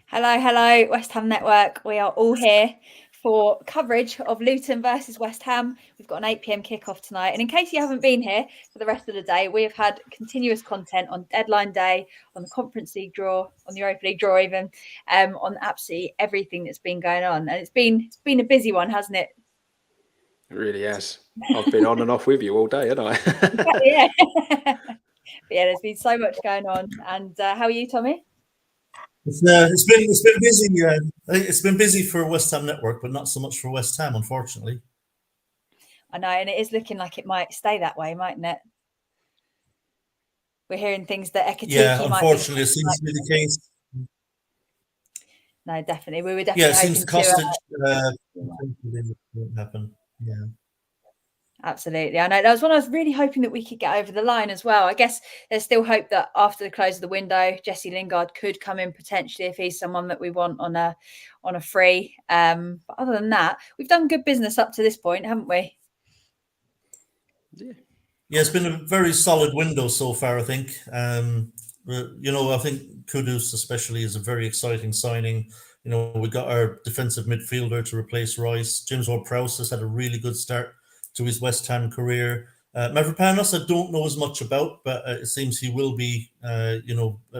Hello, hello, West Ham Network. We are all here for coverage of Luton versus West Ham. We've got an 8 p.m. kickoff tonight. And in case you haven't been here for the rest of the day, we have had continuous content on deadline day, on the Conference League draw, on the Europa League draw even, on absolutely everything that's been going on. And it's been a busy one, hasn't it? It really has. I've been on and off with you all day, haven't I? Yeah. Yeah, there's been so much going on. And how are you, Tommy? It's been busy. It's been busy for West Ham Network, but not so much for West Ham, unfortunately. I know, and it is looking like it might stay that way, mightn't it? We're hearing things that Ekatiki unfortunately, it seems to be the case. No, definitely. We were definitely it seems Kostic won't happen. Yeah. Absolutely. I know that was one I was really hoping that we could get over the line as well. I guess there's still hope that after the close of the window, Jesse Lingard could come in potentially if he's someone that we want on a free. But other than that, we've done good business up to this point, haven't we? Yeah, it's been a very solid window so far, I think. I think Kudus especially is a very exciting signing. We got our defensive midfielder to replace Rice. James Ward-Prowse has had a really good start to his West Ham career. Mavropanos, I don't know as much about, but it seems he will be, at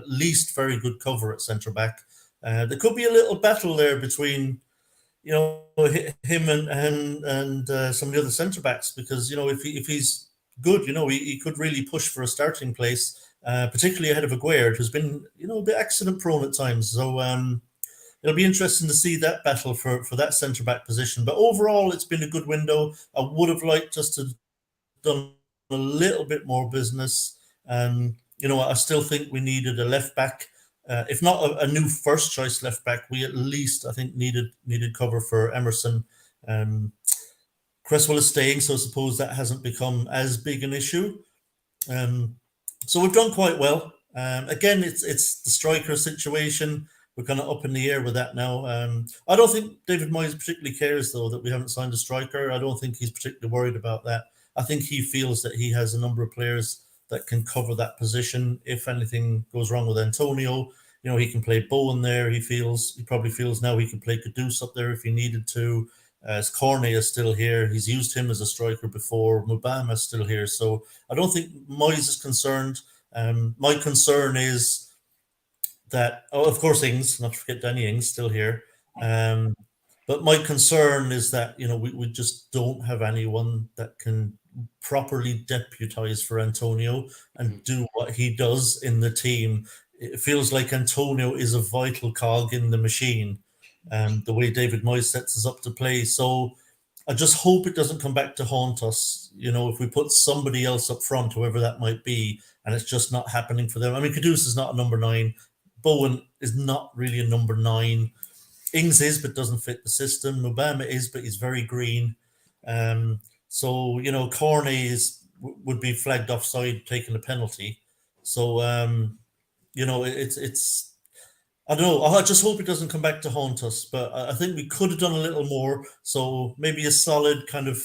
least very good cover at centre back. There could be a little battle there between, him and some of the other centre backs because if he's good, he could really push for a starting place, particularly ahead of Aguerd, who's been a bit accident prone at times. So it'll be interesting to see that battle for that centre back position. But overall, it's been a good window. I would have liked us to have done a little bit more business. I still think we needed a left back. If not a new first choice left back, we at least, I think, needed cover for Emerson. Cresswell is staying, so I suppose that hasn't become as big an issue. So we've done quite well. Again, it's the striker situation. We're kind of up in the air with that now. I don't think David Moyes particularly cares, though, that we haven't signed a striker. I don't think he's particularly worried about that. I think he feels that he has a number of players that can cover that position. If anything goes wrong with Antonio, he can play Bowen there. He probably feels now he can play Kudus up there if he needed to. Cornet is still here. He's used him as a striker before. Mubama is still here. So I don't think Moyes is concerned. My concern is that, of course, Ings, not to forget Danny Ings, still here. But my concern is that, we just don't have anyone that can properly deputise for Antonio and do what he does in the team. It feels like Antonio is a vital cog in the machine, the way David Moyes sets us up to play. So I just hope it doesn't come back to haunt us, if we put somebody else up front, whoever that might be, and it's just not happening for them. I mean, Kudus is not a number 9. Bowen is not really a number 9. Ings is, but doesn't fit the system. Mubama is, but he's very green. So, Cornet would be flagged offside, taking a penalty. So, it's I don't know. I just hope it doesn't come back to haunt us. But I think we could have done a little more. So maybe a solid kind of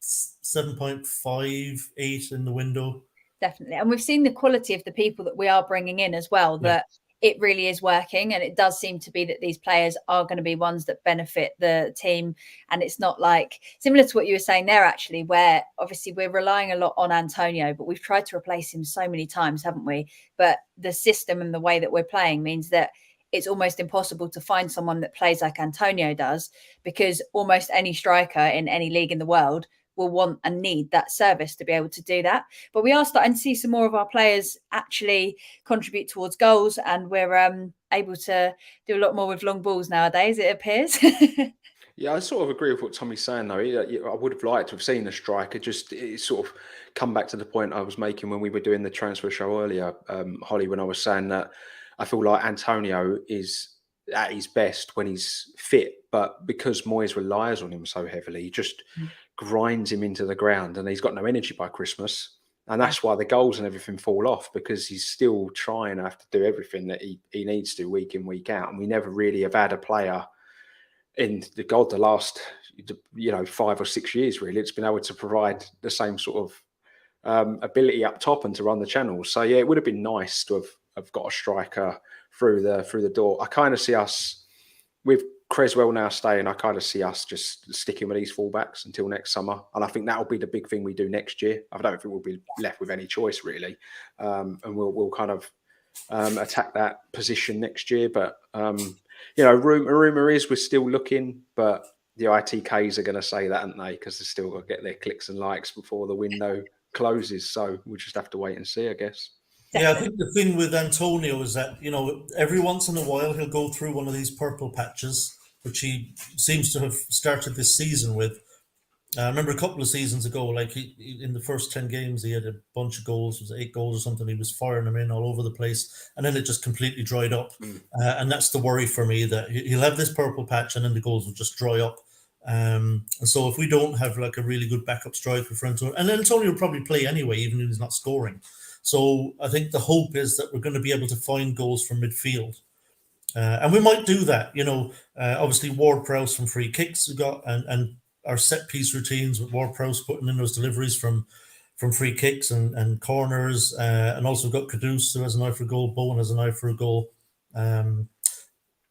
7.5, 8 in the window. Definitely. And we've seen the quality of the people that we are bringing in as well, that it really is working. And it does seem to be that these players are going to be ones that benefit the team. And it's not like, similar to what you were saying there, actually, where obviously we're relying a lot on Antonio, but we've tried to replace him so many times, haven't we? But the system and the way that we're playing means that it's almost impossible to find someone that plays like Antonio does, because almost any striker in any league in the world will want and need that service to be able to do that. But we are starting to see some more of our players actually contribute towards goals, and we're able to do a lot more with long balls nowadays, it appears. Yeah, I sort of agree with what Tommy's saying, though. I would have liked to have seen a striker. Just it sort of come back to the point I was making when we were doing the transfer show earlier, Holly, when I was saying that I feel like Antonio is at his best when he's fit, but because Moyes relies on him so heavily, he just grinds him into the ground, and he's got no energy by Christmas. And that's why the goals and everything fall off, because he's still trying to have to do everything that he needs to week in, week out. And we never really have had a player in the last 5 or 6 years, really. It's been able to provide the same sort of ability up top and to run the channels. So yeah, it would have been nice to have have got a striker through the door. I kind of see us with Creswell now staying. I kind of see us just sticking with these fullbacks until next summer, and I think that will be the big thing we do next year. I don't think we'll be left with any choice really, and we'll kind of attack that position next year. But rumor is we're still looking, but the ITKs are going to say that, aren't they? Because they're still got to get their clicks and likes before the window closes. So we'll just have to wait and see, I guess. Yeah, I think the thing with Antonio is that, every once in a while he'll go through one of these purple patches, which he seems to have started this season with. I remember a couple of seasons ago, like he in the first 10 games, he had a bunch of goals, it was 8 goals or something. He was firing them in all over the place, and then it just completely dried up. And that's the worry for me, that he'll have this purple patch and then the goals will just dry up. And so if we don't have like a really good backup striker for Antonio, and then Antonio will probably play anyway, even if he's not scoring. So I think the hope is that we're going to be able to find goals from midfield. And we might do that, obviously Ward-Prowse from free kicks we got, and our set piece routines with Ward-Prowse putting in those deliveries from free kicks and corners, and also got Kudus, who has an eye for a goal, Bowen has an eye for a goal. And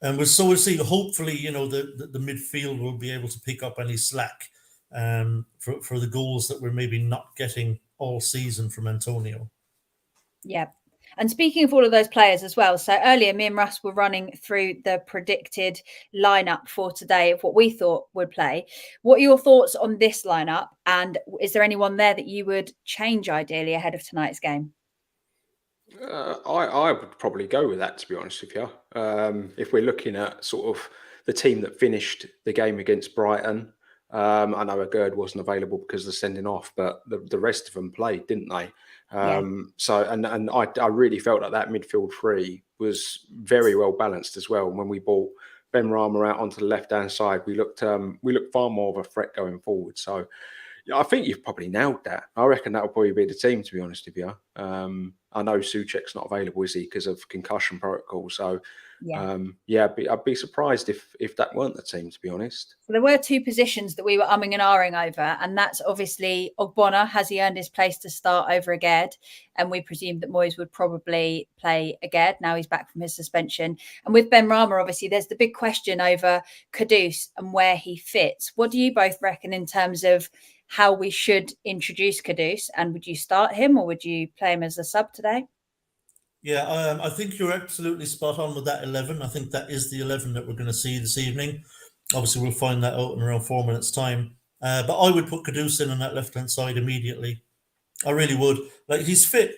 we'll see, hopefully, the midfield will be able to pick up any slack for the goals that we're maybe not getting all season from Antonio. Yeah. And speaking of all of those players as well, so earlier me and Russ were running through the predicted lineup for today of what we thought would play. What are your thoughts on this lineup? And is there anyone there that you would change ideally ahead of tonight's game? I would probably go with that, to be honest with you. If we're looking at sort of the team that finished the game against Brighton, I know Jarrod wasn't available because of the sending off, but the rest of them played, didn't they? So I really felt that midfield three was very well balanced as well. When we brought Ben Rama out onto the left hand side, we looked far more of a threat going forward. So I think you've probably nailed that. I reckon that'll probably be the team, to be honest with you. I know Souček's not available, is he, because of concussion protocol? So I'd be surprised if that weren't the team, to be honest. So there were 2 positions that we were umming and ahhing over, and that's obviously Ogbonna. Has he earned his place to start over Jarrod? And we presumed that Moyes would probably play Jarrod. Now he's back from his suspension. And with Ben Rama, obviously, there's the big question over Kudus and where he fits. What do you both reckon in terms of how we should introduce Kudus? And would you start him or would you play him as a sub today? Yeah, I think you're absolutely spot on with that 11. I think that is the 11 that we're going to see this evening. Obviously, we'll find that out in around 4 minutes' time. But I would put Kudus in on that left-hand side immediately. I really would. Like, he's fit.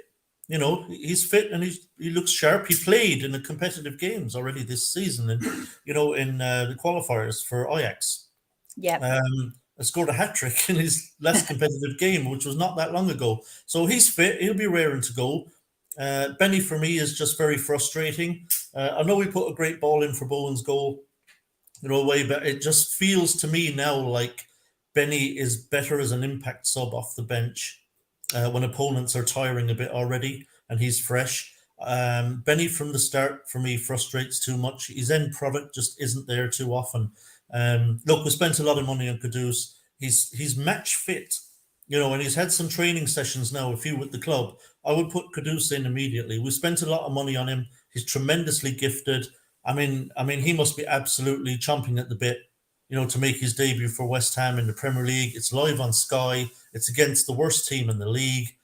He's fit and he looks sharp. He played in the competitive games already this season, and in the qualifiers for Ajax. Yeah. Scored a hat-trick in his last competitive game, which was not that long ago. So he's fit. He'll be raring to go. Benny, for me, is just very frustrating. I know we put a great ball in for Bowen's goal, away, but it just feels to me now like Benny is better as an impact sub off the bench when opponents are tiring a bit already and he's fresh. Benny from the start, for me, frustrates too much. His end product just isn't there too often. Look, we spent a lot of money on Kudus. He's match fit, and he's had some training sessions now, a few with the club. I would put Kudus in immediately. We spent a lot of money on him. He's tremendously gifted. I mean, he must be absolutely chomping at the bit, to make his debut for West Ham in the Premier League. It's live on Sky. It's against the worst team in the league.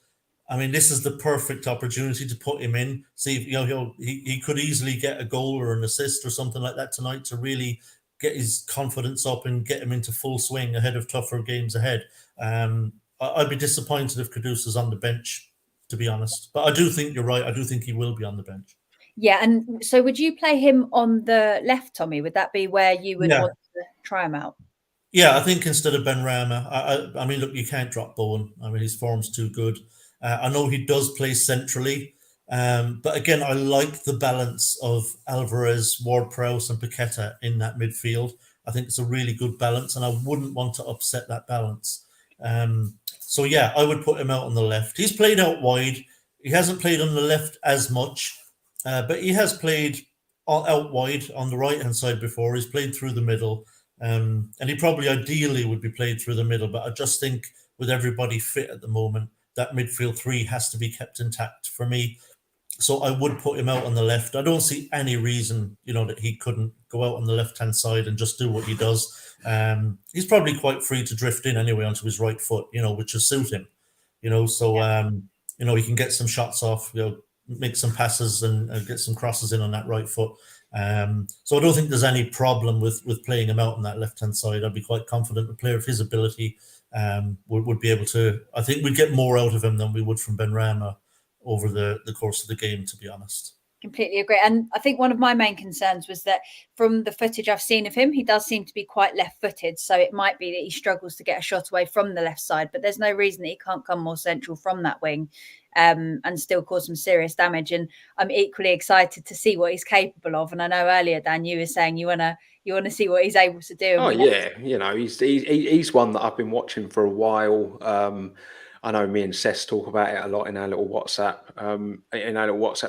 I mean, this is the perfect opportunity to put him in. See, he could easily get a goal or an assist or something like that tonight to really get his confidence up and get him into full swing ahead of tougher games ahead. I'd be disappointed if Kudus is on the bench, to be honest. But I do think you're right. I do think he will be on the bench. Yeah, and so would you play him on the left, Tommy? Would that be where you would want to try him out? Yeah, I think instead of Ben Rama, I mean, look, you can't drop Bowen. I mean, his form's too good. I know he does play centrally, but again, I like the balance of Alvarez, Ward-Prowse and Paqueta in that midfield. I think it's a really good balance, and I wouldn't want to upset that balance. So yeah, I would put him out on the left. He's played out wide. He hasn't played on the left as much, but he has played out wide on the right-hand side before. He's played through the middle, and he probably ideally would be played through the middle, but I just think with everybody fit at the moment, that midfield three has to be kept intact for me. So I would put him out on the left. I don't see any reason, that he couldn't go out on the left-hand side and just do what he does. He's probably quite free to drift in anyway onto his right foot, which will suit him. So he can get some shots off, make some passes and get some crosses in on that right foot. So I don't think there's any problem with playing him out on that left-hand side. I'd be quite confident a player of his ability would be able to. I think we'd get more out of him than we would from Benrahma over the course of the game, to be honest. Completely agree. And I think one of my main concerns was that from the footage I've seen of him, he does seem to be quite left-footed. So it might be that he struggles to get a shot away from the left side, but there's no reason that he can't come more central from that wing and still cause some serious damage. And I'm equally excited to see what he's capable of. And I know earlier, Dan, you were saying you want to see what he's able to do. Oh yeah, he's one that I've been watching for a while. I know me and Sess talk about it a lot in our little WhatsApp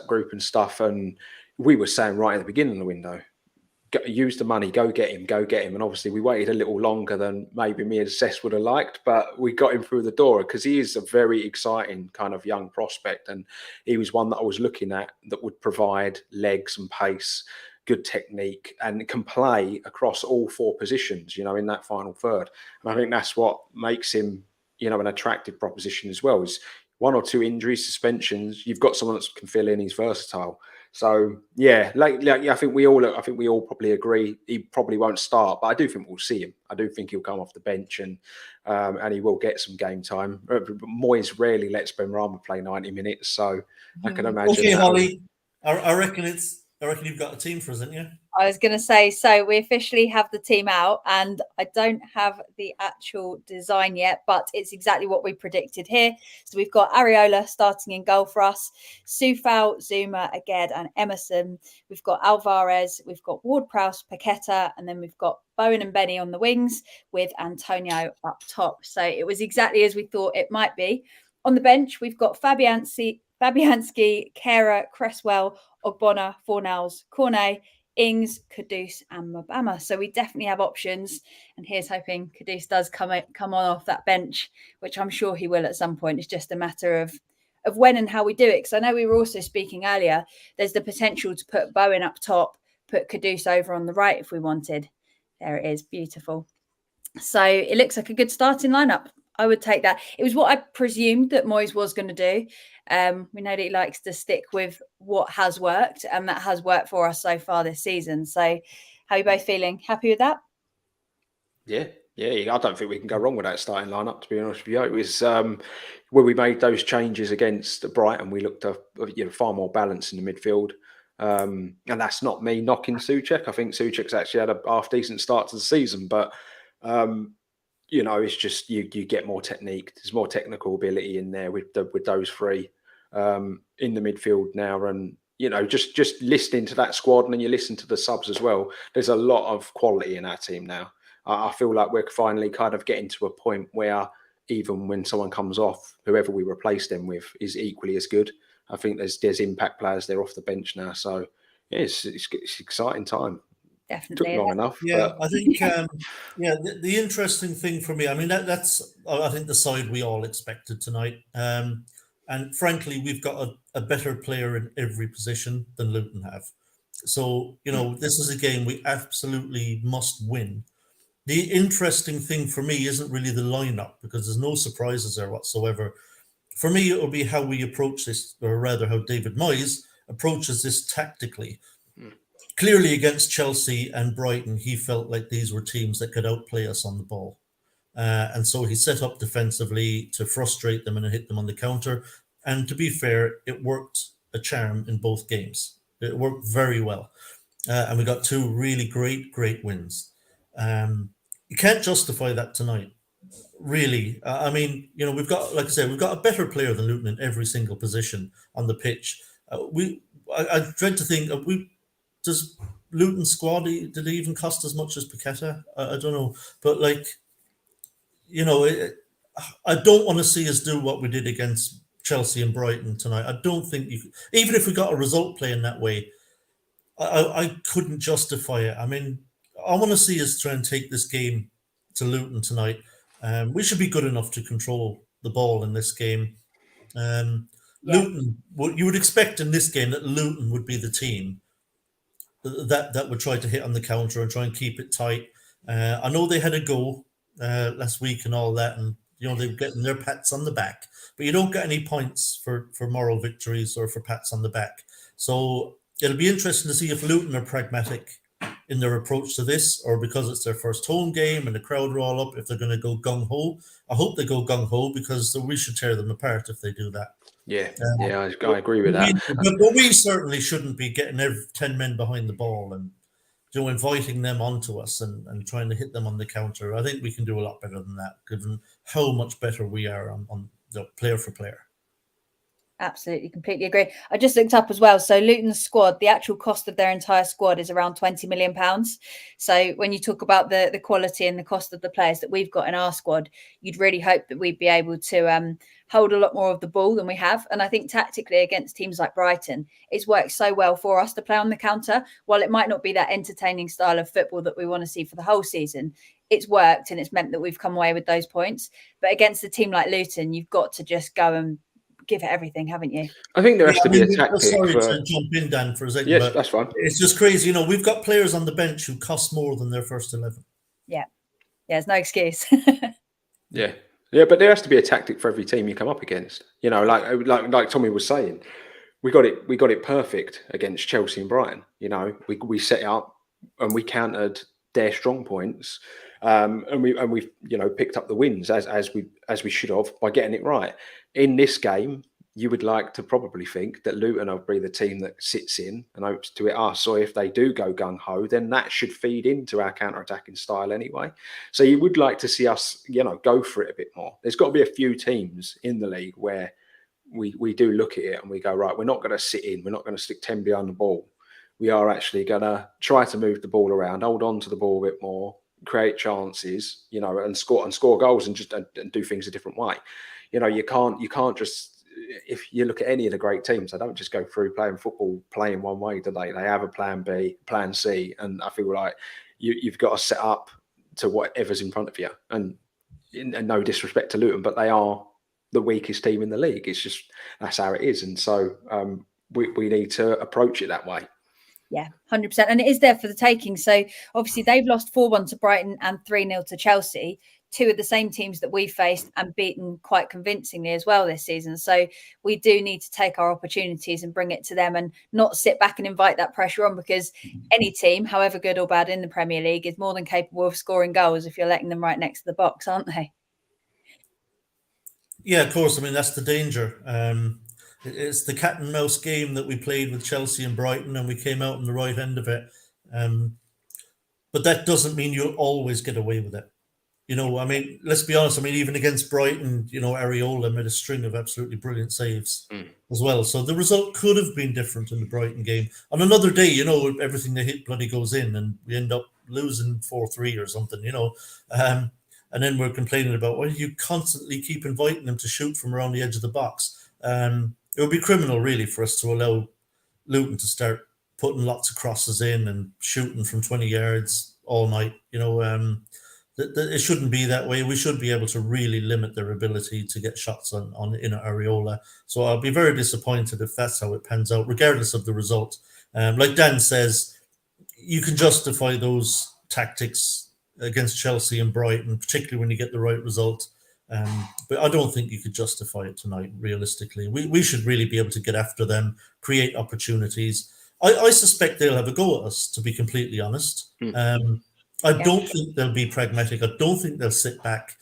group and stuff. And we were saying right at the beginning of the window, use the money, go get him. And obviously we waited a little longer than maybe me and Sess would have liked, but we got him through the door because he is a very exciting kind of young prospect. And he was one that I was looking at that would provide legs and pace, good technique, and can play across all four positions, in that final third. And I think that's what makes him, an attractive proposition as well. Is one or two injuries, suspensions, you've got someone that can fill in. He's versatile. So yeah, I think we all probably agree he probably won't start, but I do think we'll see him. I do think he'll come off the bench and he will get some game time. Moyes rarely lets Benrahma play 90 minutes, so I can imagine. Okay, Holly, I reckon you've got a team for us, haven't you? I was going to say, so we officially have the team out, and I don't have the actual design yet, but it's exactly what we predicted here. So we've got Areola starting in goal for us, Soufal, Zouma, Aged and Emerson. We've got Alvarez, we've got Ward-Prowse, Paqueta, and then we've got Bowen and Benny on the wings with Antonio up top. So it was exactly as we thought it might be. On the bench, we've got Fabianski, Kera, Cresswell, Ogbonna, Fornals, Cornet, Ings, Kudus and Mabama. So we definitely have options. And here's hoping Kudus does come on off that bench, which I'm sure he will at some point. It's just a matter of when and how we do it. Because I know we were also speaking earlier, there's the potential to put Bowen up top, put Kudus over on the right if we wanted. There it is. Beautiful. So it looks like a good starting lineup. I would take that. It was what I presumed that Moyes was going to do. We know that he likes to stick with what has worked, and that has worked for us so far this season. So how are you both feeling? Happy with that? Yeah. I don't think we can go wrong with that starting lineup, to be honest with you. It was when we made those changes against Brighton, we looked at far more balance in the midfield. And that's not me knocking Souček. I think Souček's actually had a half decent start to the season, but it's just you get more technique. There's more technical ability in there with those three in the midfield now. And, just listening to that squad, and then you listen to the subs as well. There's a lot of quality in our team now. I feel like we're finally kind of getting to a point where even when someone comes off, whoever we replace them with is equally as good. I think there's impact players there off the bench now. So, yeah, it's exciting time. Definitely. Took long enough. Yeah, but I think, the interesting thing for me, I mean, that's, I think, the side we all expected tonight. And frankly, we've got a better player in every position than Luton have. So, this is a game we absolutely must win. The interesting thing for me isn't really the lineup, because there's no surprises there whatsoever. For me, it will be how we approach this, or rather how David Moyes approaches this tactically. Clearly, against Chelsea and Brighton, he felt like these were teams that could outplay us on the ball. And so he set up defensively to frustrate them and hit them on the counter. And to be fair, it worked a charm in both games. It worked very well. And we got two really great wins. You can't justify that tonight, really. I mean, we've got, like I said, we've got a better player than Luton in every single position on the pitch. I dread to think, does Luton squad, did it even cost as much as Paqueta? I don't know. But, I don't want to see us do what we did against Chelsea and Brighton tonight. I don't think even if we got a result playing that way, I couldn't justify it. I mean, I want to see us try and take this game to Luton tonight. We should be good enough to control the ball in this game. Luton, you would expect in this game that Luton would be the team that would try to hit on the counter and try and keep it tight. I know they had a go last week and all that, and they're getting their pats on the back, but you don't get any points for moral victories or for pats on the back. So it'll be interesting to see if Luton are pragmatic in their approach to this, or because it's their first home game and the crowd are all up, if they're going to go gung-ho. I hope they go gung-ho, because we should tear them apart if they do that. Yeah, I agree with that. But we certainly shouldn't be getting 10 men behind the ball and inviting them onto us and trying to hit them on the counter. I think we can do a lot better than that, given how much better we are on player for player. Absolutely, completely agree. I just looked up as well. So Luton's squad, the actual cost of their entire squad is around £20 million. So when you talk about the quality and the cost of the players that we've got in our squad, you'd really hope that we'd be able to hold a lot more of the ball than we have. And I think tactically against teams like Brighton, it's worked so well for us to play on the counter. While it might not be that entertaining style of football that we want to see for the whole season, it's worked and it's meant that we've come away with those points. But against a team like Luton, you've got to just go and give it everything, haven't you? I think there has to be a tactic. Sorry to jump in, Dan, for a second. Yes, that's fine. It's just crazy. We've got players on the bench who cost more than their first 11. Yeah, there's no excuse. Yeah, but there has to be a tactic for every team you come up against. Like Tommy was saying, we got it perfect against Chelsea and Brighton. We set it up and we countered their strong points, and we picked up the wins as we should have by getting it right. In this game, you would like to probably think that Luton will be the team that sits in and hopes to hit us, or if they do go gung-ho, then that should feed into our counter-attacking style anyway. So you would like to see us, go for it a bit more. There's got to be a few teams in the league where we do look at it and we go, right, we're not going to sit in, we're not going to stick 10 behind the ball. We are actually going to try to move the ball around, hold on to the ball a bit more, create chances, and score goals and do things a different way. You can't just, if you look at any of the great teams, they don't just go through playing football, playing one way, do they? They have a plan B, plan C. And I feel like you've got to set up to whatever's in front of you. And no disrespect to Luton, but they are the weakest team in the league. It's just, that's how it is. And so we need to approach it that way. Yeah, 100%. And it is there for the taking. So obviously they've lost 4-1 to Brighton and 3-0 to Chelsea, two of the same teams that we faced and beaten quite convincingly as well this season. So we do need to take our opportunities and bring it to them and not sit back and invite that pressure on, because any team, however good or bad in the Premier League, is more than capable of scoring goals if you're letting them right next to the box, aren't they? Yeah, of course. I mean, that's the danger. It's the cat and mouse game that we played with Chelsea and Brighton, and we came out on the right end of it. But that doesn't mean you'll always get away with it. I mean, let's be honest. I mean, even against Brighton, Areola made a string of absolutely brilliant saves as well. So the result could have been different in the Brighton game. On another day, everything they hit bloody goes in, and we end up losing 4-3 or something, and then we're complaining about, why do you constantly keep inviting them to shoot from around the edge of the box? It would be criminal, really, for us to allow Luton to start putting lots of crosses in and shooting from 20 yards all night. It shouldn't be that way. We should be able to really limit their ability to get shots on Areola. So I'll be very disappointed if that's how it pans out, regardless of the result. Like Dan says, you can justify those tactics against Chelsea and Brighton, particularly when you get the right result. But I don't think you could justify it tonight, realistically. We should really be able to get after them, create opportunities. I suspect they'll have a go at us, to be completely honest. I don't think they'll be pragmatic. I don't think they'll sit back.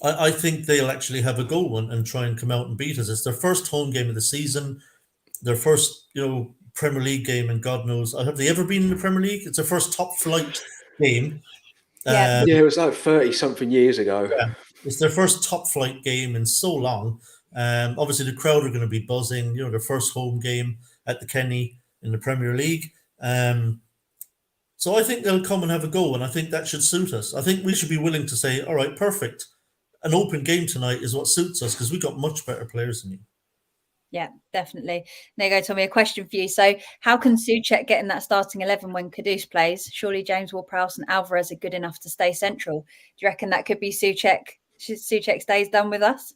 I think they'll actually have a go and try and come out and beat us. It's their first home game of the season, their first, Premier League game, and God knows, have they ever been in the Premier League? It's their first top flight game. Yeah, it was like 30-something years ago. Yeah, it's their first top flight game in so long. Obviously, the crowd are going to be buzzing. Their first home game at the Kenny in the Premier League. So I think they'll come and have a go, and I think that should suit us. I think we should be willing to say, all right, perfect. An open game tonight is what suits us, because we've got much better players than you. Yeah, definitely. There you go, Tommy. A question for you. So how can Souček get in that starting 11 when Kudus plays? Surely James Ward-Prowse and Alvarez are good enough to stay central. Do you reckon that could be Souček's days done with us?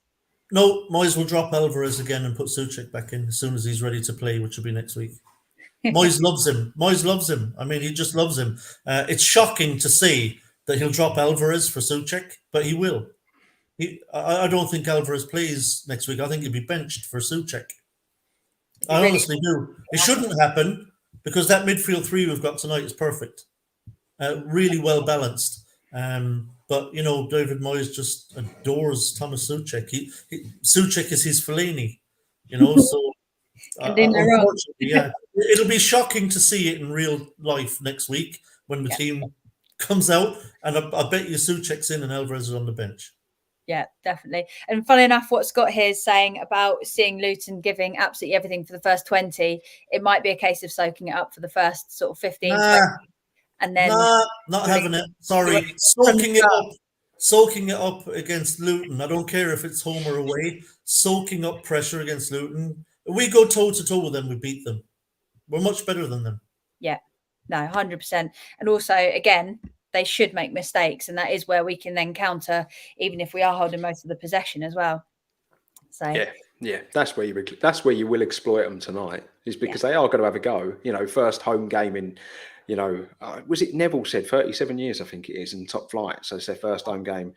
No, Moyes will drop Alvarez again and put Souček back in as soon as he's ready to play, which will be next week. Moyes loves him. Moyes loves him. I mean, he just loves him. It's shocking to see that he'll drop Alvarez for Souček, but he will. I don't think Alvarez plays next week. I think he'll be benched for Souček. I honestly do. It shouldn't happen because that midfield three we've got tonight is perfect. Really well balanced. But, you know, David Moyes just adores Thomas Souček. Souček is his Fellaini, you know, so unfortunately, yeah. It'll be shocking to see it in real life next week when the team comes out, and I bet you Souček's in and Alvarez is on the bench. Yeah, definitely. And funny enough, what Scott here is saying about seeing Luton giving absolutely everything for the first 20, it might be a case of soaking it up for the first sort of 15, 20, and then not having it. Sorry, soaking it up against Luton. I don't care if it's home or away. Soaking up pressure against Luton. If we go toe to toe with them, we beat them. We're much better than them. Yeah, no, 100%. And also, again, they should make mistakes, and that is where we can then counter, even if we are holding most of the possession as well. So yeah, that's where you will exploit them tonight, is because they are going to have a go. You know, first home game in, you know, was it Neville said 37 years, I think it is, in top flight. So it's their first home game,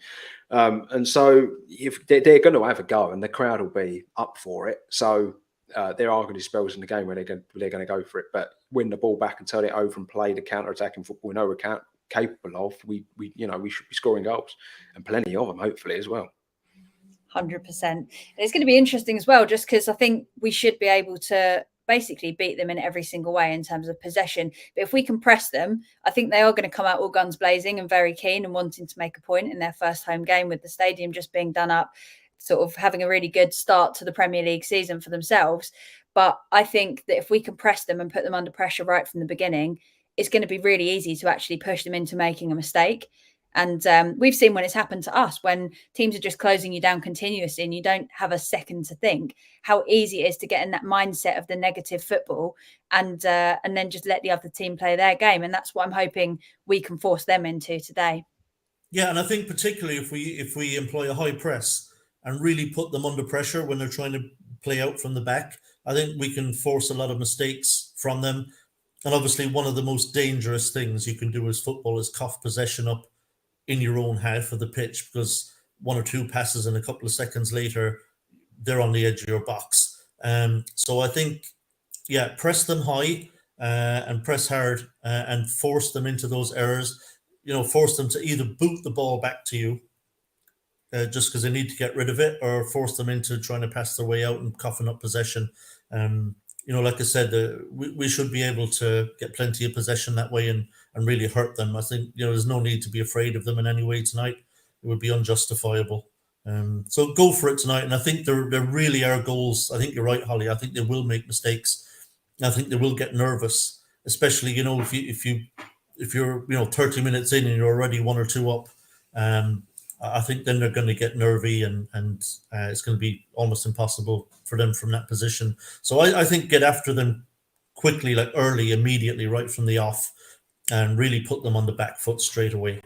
and so if they're going to have a go, and the crowd will be up for it. So there are going to be spells in the game where they're going to go for it, but win the ball back and turn it over and play the counter-attacking football we know we're capable of. We should be scoring goals, and plenty of them, hopefully, as well. 100%. It's going to be interesting as well, just because I think we should be able to basically beat them in every single way in terms of possession. But if we can press them, I think they are going to come out all guns blazing and very keen and wanting to make a point in their first home game, with the stadium just being done up, sort of having a really good start to the Premier League season for themselves. But I think that if we can press them and put them under pressure right from the beginning, it's going to be really easy to actually push them into making a mistake. And we've seen when it's happened to us, when teams are just closing you down continuously and you don't have a second to think, how easy it is to get in that mindset of the negative football and then just let the other team play their game. And that's what I'm hoping we can force them into today. Yeah, and I think particularly if we employ a high press and really put them under pressure when they're trying to play out from the back, I think we can force a lot of mistakes from them. And obviously one of the most dangerous things you can do as football is cough possession up in your own half of the pitch, because one or two passes and a couple of seconds later, they're on the edge of your box. So I think, press them high and press hard and force them into those errors. You know, force them to either boot the ball back to you just because they need to get rid of it, or force them into trying to pass their way out and coughing up possession. You know, like I said, we should be able to get plenty of possession that way and really hurt them. I think, you know, there's no need to be afraid of them in any way tonight. It would be unjustifiable. So go for it tonight. And I think there really are goals. I think you're right, Holly. I think they will make mistakes. I think they will get nervous, especially, you know, if you're, you know, 30 minutes in and you're already 1 or 2 up. I think then they're going to get nervy and it's going to be almost impossible for them from that position. So I think get after them quickly, like early, immediately, right from the off, and really put them on the back foot straight away.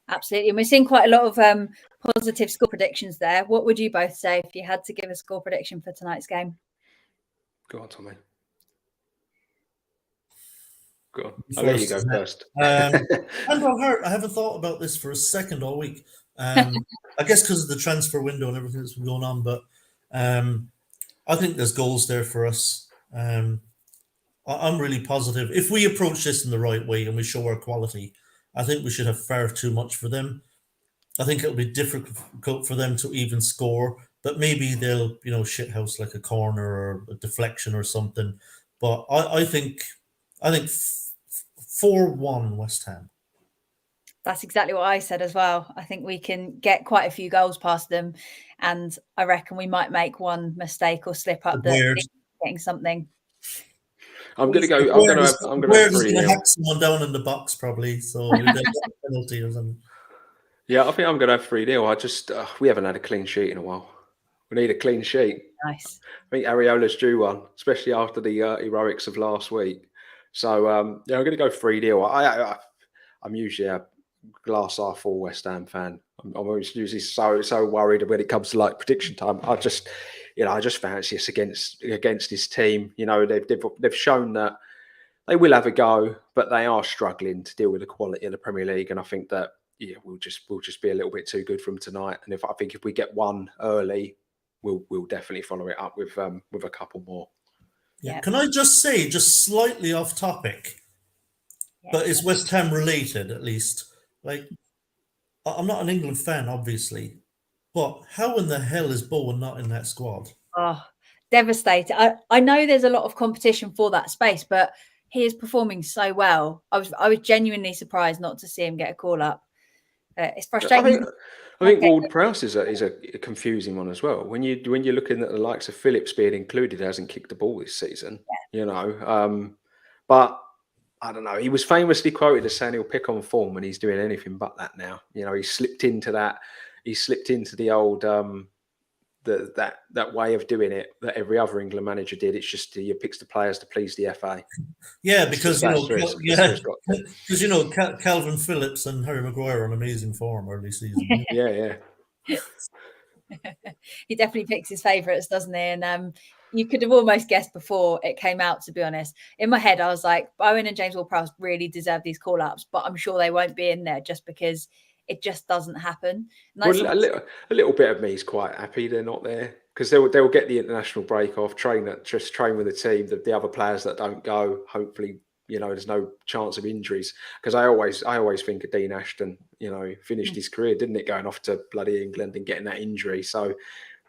Absolutely. And we're seeing quite a lot of positive score predictions there. What would you both say if you had to give a score prediction for tonight's game? Go on, Tommy. Go on. I'll let you go first. I haven't thought about this for a second all week. I guess because of the transfer window and everything that's been going on, but I think there's goals there for us. I'm really positive. If we approach this in the right way and we show our quality, I think we should have far too much for them. I think it'll be difficult for them to even score, but maybe they'll, you know, shithouse like a corner or a deflection or something. But I think 4-1 West Ham. That's exactly what I said as well. I think we can get quite a few goals past them, and I reckon we might make one mistake or slip up getting something. I'm going to go. I'm going to have 3-0. Hack someone down in the box probably, so we get a penalty or something. Yeah, I think I'm going to have 3-0. I just we haven't had a clean sheet in a while. We need a clean sheet. Nice. I think Areola's due one, especially after the heroics of last week. So I'm going to go 3-0. I'm usually a glass half full West Ham fan. I'm always usually so worried when it comes to like prediction time. I just fancy us against this team. You know, they've shown that they will have a go, but they are struggling to deal with the quality of the Premier League. And I think that we'll just be a little bit too good for them tonight. And if we get one early, we'll definitely follow it up with a couple more. Yeah. Can I just say, just slightly off topic, but it's West Ham related at least. Like, I'm not an England fan, obviously, but how in the hell is Bowen not in that squad? Oh, devastated. I know there's a lot of competition for that space, but he is performing so well. I was genuinely surprised not to see him get a call up. It's frustrating. I think Ward-Prowse is a confusing one as well. When you're looking at the likes of Phillips being included, hasn't kicked the ball this season, you know. But I don't know. He was famously quoted as saying he'll pick on form, and he's doing anything but that now. You know, he slipped into that. He slipped into the old that way of doing it that every other England manager did. It's just he picks the players to please the FA. Yeah, because Calvin Phillips and Harry Maguire are on amazing form early season. Yeah. He definitely picks his favourites, doesn't he? And you could have almost guessed before it came out, to be honest. In my head, I was like, Bowen and James Ward-Prowse really deserve these call-ups, but I'm sure they won't be in there just because it just doesn't happen. Well, a little bit of me is quite happy they're not there, because they will get the international break off, train with the team, the other players that don't go, hopefully, you know, there's no chance of injuries. Because I always think of Dean Ashton, you know, finished his career, didn't it, going off to bloody England and getting that injury. So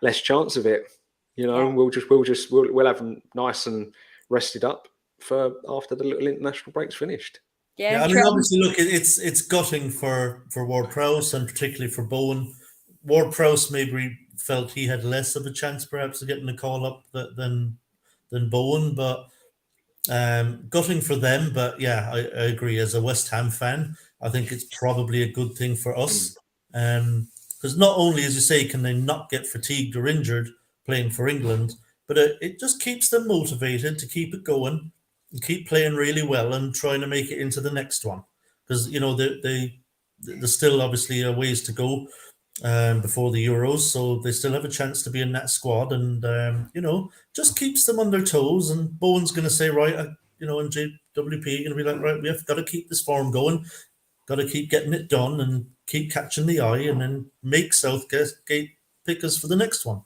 less chance of it, you know. We'll have them nice and rested up for after the little international break's finished. Yeah, I mean, obviously, look, it's gutting for Ward-Prowse and particularly for Bowen. Ward-Prowse maybe felt he had less of a chance, perhaps, of getting a call up than Bowen, but gutting for them. But yeah, I agree. As a West Ham fan, I think it's probably a good thing for us, because not only, as you say, can they not get fatigued or injured playing for England, but it just keeps them motivated to keep it going. Keep playing really well and trying to make it into the next one, because you know there's still obviously a ways to go before the Euros, so they still have a chance to be in that squad, and you know, just keeps them on their toes. And Bowen's going to say, right, you know, and JWP going to be like, right, we've got to keep this form going, got to keep getting it done, and keep catching the eye, and then make Southgate pick us for the next one.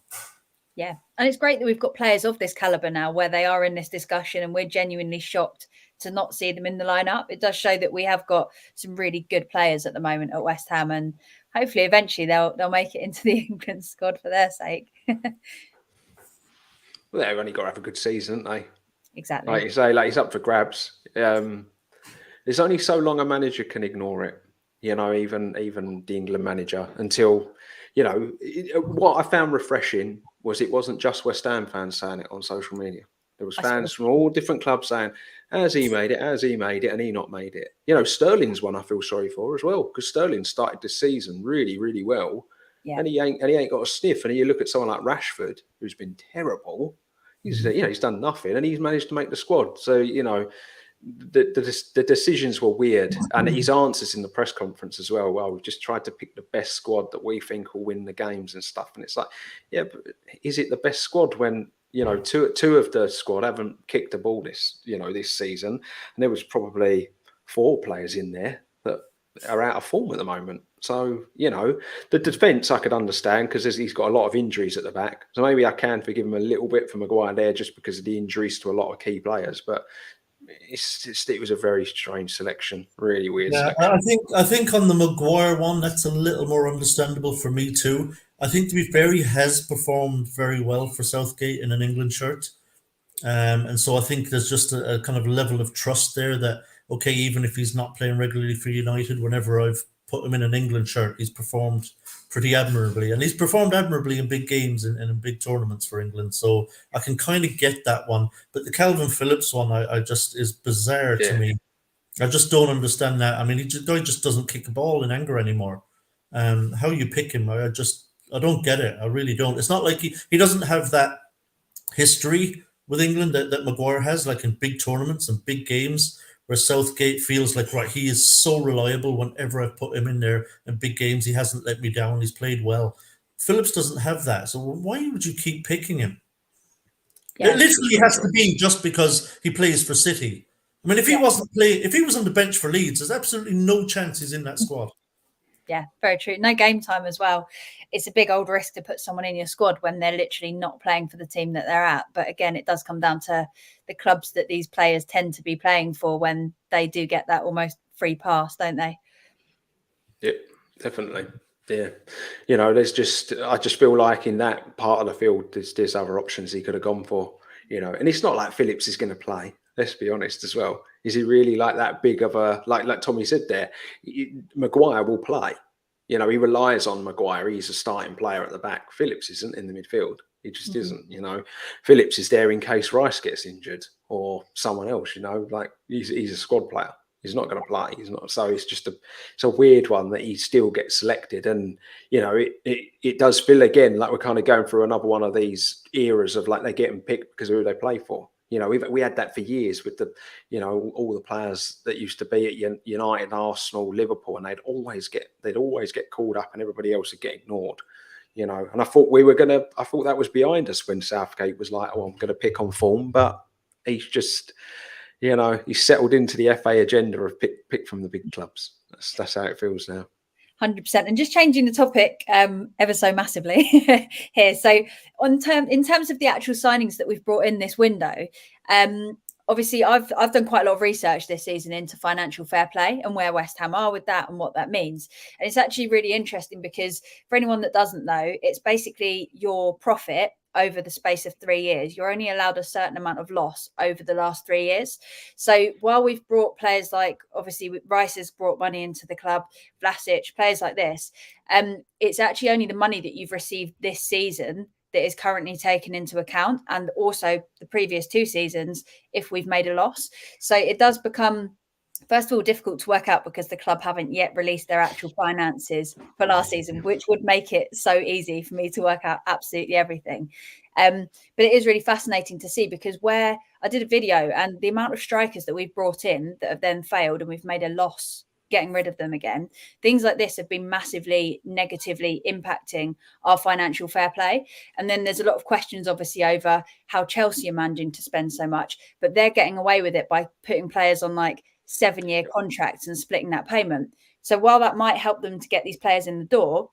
Yeah, and it's great that we've got players of this caliber now where they are in this discussion, and we're genuinely shocked to not see them in the lineup. It does show that we have got some really good players at the moment at West Ham, and hopefully eventually they'll make it into the England squad for their sake. Well, they've only got to have a good season, haven't they? Exactly. Like you say, like it's up for grabs. There's only so long a manager can ignore it, you know, even the England manager, until, you know, what I found refreshing was it wasn't just West Ham fans saying it on social media. There was fans from all different clubs saying, has he made it, and he not made it. You know, Sterling's one I feel sorry for as well, because Sterling started this season really, really well, and he ain't got a sniff. And you look at someone like Rashford, who's been terrible. He's done nothing, and he's managed to make the squad. So, you know, the decisions were weird, and his answers in the press conference as well. Well, we've just tried to pick the best squad that we think will win the games and stuff. And it's like, yeah, but is it the best squad when, you know, two of the squad haven't kicked the ball this season, and there was probably 4 players in there that are out of form at the moment. So, you know, the defence I could understand because he's got a lot of injuries at the back. So maybe I can forgive him a little bit for Maguire there just because of the injuries to a lot of key players. But it was a very strange selection, really weird. Yeah, selection. I think on the Maguire one, that's a little more understandable for me too. I think, to be fair, he has performed very well for Southgate in an England shirt. And so I think there's just a kind of level of trust there that, okay, even if he's not playing regularly for United, whenever I've put him in an England shirt, he's performed pretty admirably. And he's performed admirably in big games and in big tournaments for England. So I can kind of get that one. But the Calvin Phillips one, I just is bizarre to me. I just don't understand that. I mean, guy just doesn't kick a ball in anger anymore. How you pick him, I don't get it. I really don't. It's not like he doesn't have that history with England that Maguire has, like in big tournaments and big games where Southgate feels like, right, he is so reliable whenever I've put him in there in big games. He hasn't let me down. He's played well. Phillips doesn't have that. So why would you keep picking him? Yeah. It literally has to be just because he plays for City. I mean, if he wasn't playing, if he was on the bench for Leeds, there's absolutely no chance he's in that squad. Yeah, very true. No game time as well. It's a big old risk to put someone in your squad when they're literally not playing for the team that they're at. But again, it does come down to the clubs that these players tend to be playing for when they do get that almost free pass, don't they? Yeah, definitely. Yeah. You know, I just feel like in that part of the field, there's other options he could have gone for, you know, and it's not like Phillips is going to play. Let's be honest as well. Is he really like that big of a, like Tommy said there, Maguire will play. You know, he relies on Maguire. He's a starting player at the back. Phillips isn't in the midfield. He just isn't, you know. Phillips is there in case Rice gets injured or someone else, you know, like he's a squad player. He's not going to play. He's not. So it's a weird one that he still gets selected. And, you know, it does feel again like we're kind of going through another one of these eras of like they're getting picked because of who they play for. You know, we had that for years with the, you know, all the players that used to be at United, Arsenal, Liverpool, and they'd always get called up and everybody else would get ignored. You know, and I thought that was behind us when Southgate was like, oh, I'm going to pick on form, but he's just, you know, he's settled into the FA agenda of pick from the big clubs. That's how it feels now. 100%. And just changing the topic ever so massively here. So in terms of the actual signings that we've brought in this window, obviously I've done quite a lot of research this season into financial fair play and where West Ham are with that and what that means. And it's actually really interesting because for anyone that doesn't know, it's basically your profit over the space of 3 years. You're only allowed a certain amount of loss over the last 3 years. So while we've brought players like, obviously Rice has brought money into the club, Vlasic, players like this, it's actually only the money that you've received this season that is currently taken into account, and also the previous 2 seasons if we've made a loss. So it does become, first of all, difficult to work out because the club haven't yet released their actual finances for last season, which would make it so easy for me to work out absolutely everything. But it is really fascinating to see because where I did a video and the amount of strikers that we've brought in that have then failed and we've made a loss getting rid of them again, things like this have been massively negatively impacting our financial fair play. And then there's a lot of questions obviously over how Chelsea are managing to spend so much, but they're getting away with it by putting players on like 7-year contracts and splitting that payment. So while that might help them to get these players in the door,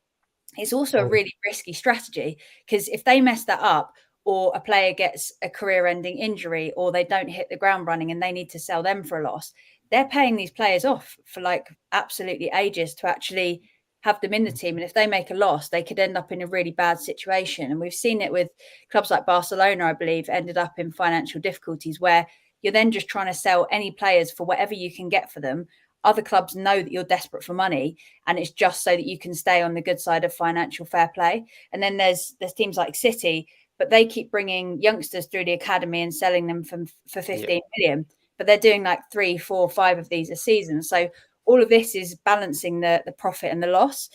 it's also a really risky strategy because if they mess that up or a player gets a career-ending injury or they don't hit the ground running and they need to sell them for a loss, they're paying these players off for like absolutely ages to actually have them in the team. And if they make a loss, they could end up in a really bad situation. And we've seen it with clubs like Barcelona, I believe, ended up in financial difficulties where you're then just trying to sell any players for whatever you can get for them. Other clubs know that you're desperate for money and it's just so that you can stay on the good side of financial fair play. And then there's teams like City, but they keep bringing youngsters through the academy and selling them for 15 million. But they're doing like 3, 4, 5 of these a season. So all of this is balancing the profit and the loss.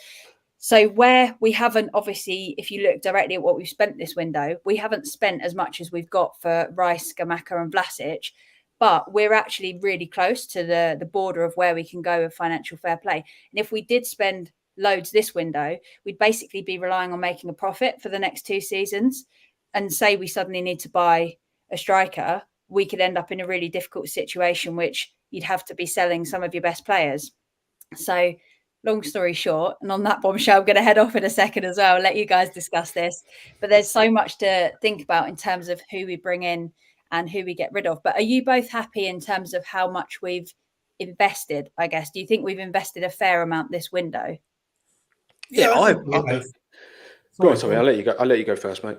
So where we haven't, obviously, if you look directly at what we've spent this window, we haven't spent as much as we've got for Rice, Scamacca and Vlasic, but we're actually really close to the border of where we can go with financial fair play. And if we did spend loads this window, we'd basically be relying on making a profit for the next 2 seasons. And say we suddenly need to buy a striker, we could end up in a really difficult situation, which you'd have to be selling some of your best players. So long story short, and on that bombshell, I'm going to head off in a second as well, let you guys discuss this. But there's so much to think about in terms of who we bring in and who we get rid of. But are you both happy in terms of how much we've invested, I guess? Do you think we've invested a fair amount this window? Yeah, I go on, sorry, I'll let you go first, mate.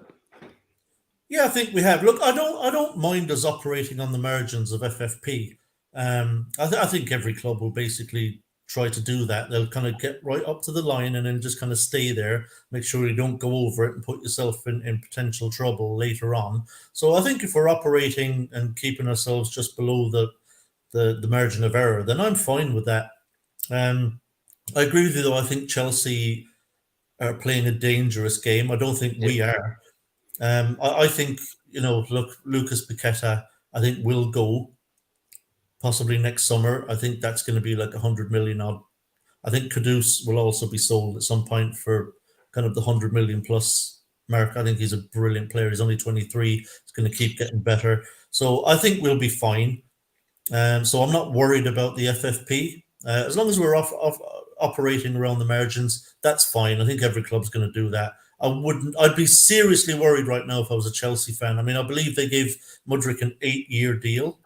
Yeah, I think we have. Look, I don't mind us operating on the margins of FFP. I think every club will basically try to do that. They'll kind of get right up to the line and then just kind of stay there, make sure you don't go over it and put yourself in potential trouble later on. So I think if we're operating and keeping ourselves just below the margin of error, then I'm fine with that. I agree with you, though. I think Chelsea are playing a dangerous game. I don't think we are. I think, look, Lucas Paqueta, I think will go. possibly next summer. I think that's going to be like 100 million odd. I think Kudus will also be sold at some point for kind of the 100 million plus mark. I think he's a brilliant player. He's only 23. He's going to keep getting better. So I think we'll be fine. So I'm not worried about the FFP. As long as we're operating around the margins, that's fine. I think every club's going to do that. I'd be seriously worried right now if I was a Chelsea fan. I mean, I believe they gave Mudryk an 8-year deal,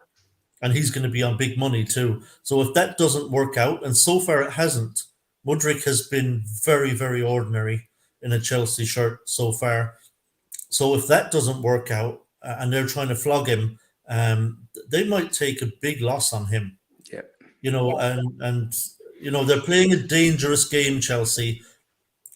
and he's going to be on big money too. So if that doesn't work out, and so far it hasn't, Mudryk has been very, very ordinary in a Chelsea shirt so far. So if that doesn't work out, and they're trying to flog him, they might take a big loss on him. Yeah. And they're playing a dangerous game, Chelsea.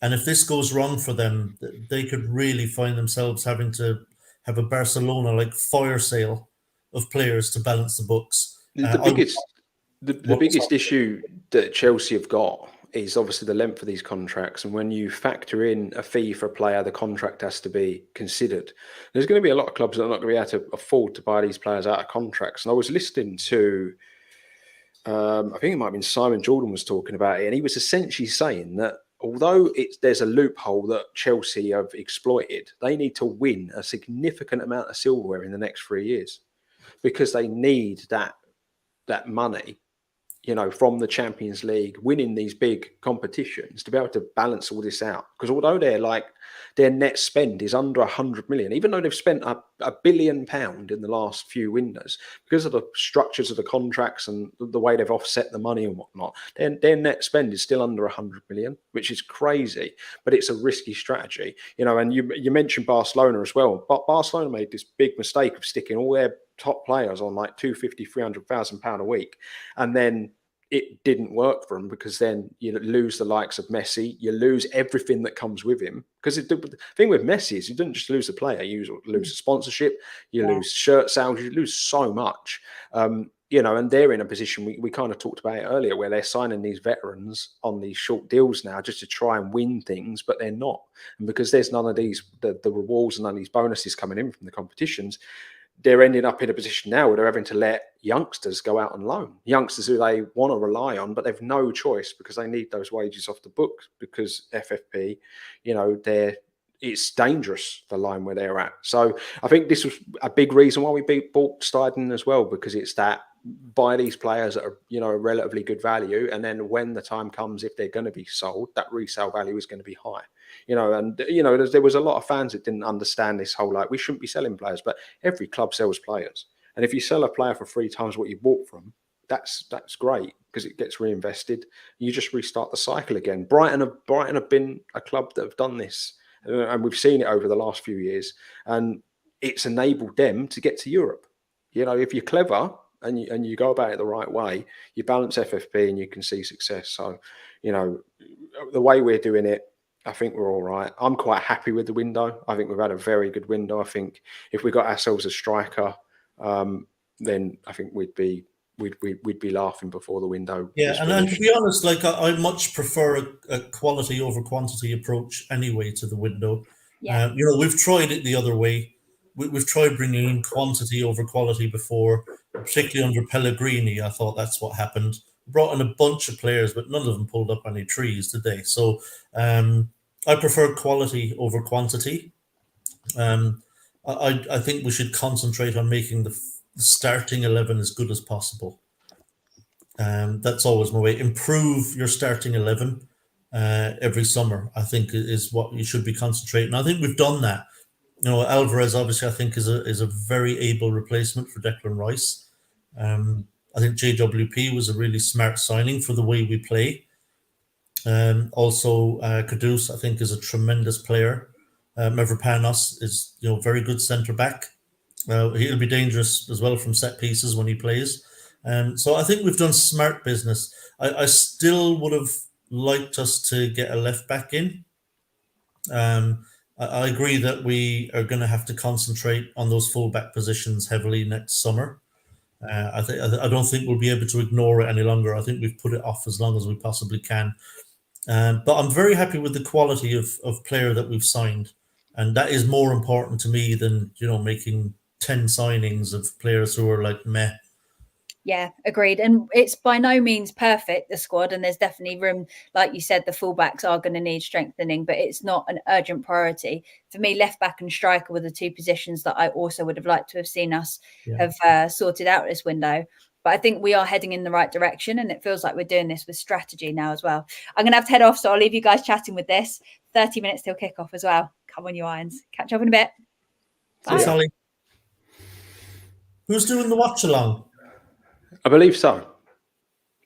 And if this goes wrong for them, they could really find themselves having to have a Barcelona-like fire sale of players to balance the books. The biggest issue that Chelsea have got is obviously the length of these contracts. And when you factor in a fee for a player, the contract has to be considered. There's going to be a lot of clubs that are not going to be able to afford to buy these players out of contracts. And I was listening to, I think it might have been Simon Jordan was talking about it, and he was essentially saying that although there's a loophole that Chelsea have exploited, they need to win a significant amount of silverware in the next 3 years because they need that money, from the Champions League, winning these big competitions to be able to balance all this out. Because although their net spend is under 100 million, even though they've spent £1 billion in the last few windows, because of the structures of the contracts and the way they've offset the money and whatnot, their net spend is still under 100 million, which is crazy, but it's a risky strategy. And you mentioned Barcelona as well, but Barcelona made this big mistake of sticking all their top players on like £250,000-300,000 a week, and then it didn't work for them because then you lose the likes of Messi, you lose everything that comes with him. Because the thing with Messi is you didn't just lose the player, you lose the sponsorship, you lose shirt sales, you lose so much. And they're in a position, we kind of talked about it earlier, where they're signing these veterans on these short deals now just to try and win things, but they're not. And because there's none of these, the rewards and none of these bonuses coming in from the competitions, they're ending up in a position now where they're having to let youngsters go out on loan. Youngsters who they want to rely on, but they've no choice because they need those wages off the books because FFP, it's dangerous, the line where they're at. So I think this was a big reason why we bought Steiden as well, because it's that buy these players at a relatively good value, and then when the time comes, if they're going to be sold, that resale value is going to be high. There was a lot of fans that didn't understand this whole we shouldn't be selling players, but every club sells players, and if you sell a player for 3 times what you bought from, that's great because it gets reinvested. You just restart the cycle again. Brighton have been a club that have done this, and we've seen it over the last few years, and it's enabled them to get to Europe. If you're clever and you go about it the right way, you balance FFP and you can see success. So, the way we're doing it, I think we're all right. I'm quite happy with the window. I think we've had a very good window. I think if we got ourselves a striker, then I think we'd be laughing before the window. Yeah, and to be honest, I much prefer a quality over quantity approach anyway to the window. Yeah. We've tried it the other way. We've tried bringing in quantity over quality before, particularly under Pellegrini. I thought that's what happened. Brought in a bunch of players, but none of them pulled up any trees, did they? So I prefer quality over quantity. I think we should concentrate on making the starting 11 as good as possible. That's always my way. Improve your starting 11 every summer, I think, is what you should be concentrating. I think we've done that. Alvarez, obviously, I think is a very able replacement for Declan Rice. I think JWP was a really smart signing for the way we play. Also, Kudus, I think, is a tremendous player. Mavropanos is, very good centre back. He'll be dangerous as well from set pieces when he plays. So I think we've done smart business. I still would have liked us to get a left back in. I agree that we are going to have to concentrate on those full-back positions heavily next summer. I don't think we'll be able to ignore it any longer. I think we've put it off as long as we possibly can. But I'm very happy with the quality of player that we've signed. And that is more important to me than, making 10 signings of players who are like meh. Yeah, agreed. And it's by no means perfect, the squad, and there's definitely room, like you said, the fullbacks are going to need strengthening, but it's not an urgent priority. For me, left back and striker were the two positions that I also would have liked to have seen us have sorted out this window. But I think we are heading in the right direction, and it feels like we're doing this with strategy now as well. I'm going to have to head off, so I'll leave you guys chatting with this. 30 minutes till kickoff as well. Come on, you irons. Catch up in a bit. Bye. Sally. Who's doing the watch along? I believe so.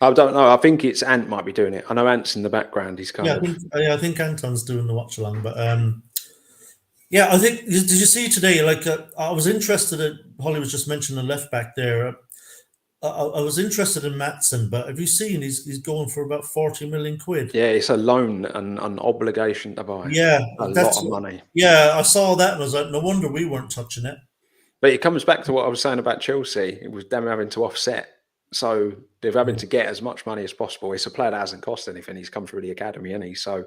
I don't know. I think it's Ant might be doing it. I know Ant's in the background. He's kind of. I think Anton's doing the watch along, but yeah, I think. Did you see today? Like, I was interested in. Holly was just mentioning the left back there. I was interested in Maatsen, but have you seen he's going for about 40 million quid? Yeah, it's a loan and an obligation to buy. Yeah, a lot of money. Yeah, I saw that and I was like, no wonder we weren't touching it. But it comes back to what I was saying about Chelsea. It was them having to offset. So they're having to get as much money as possible. It's a player that hasn't cost anything. He's come through the academy, and so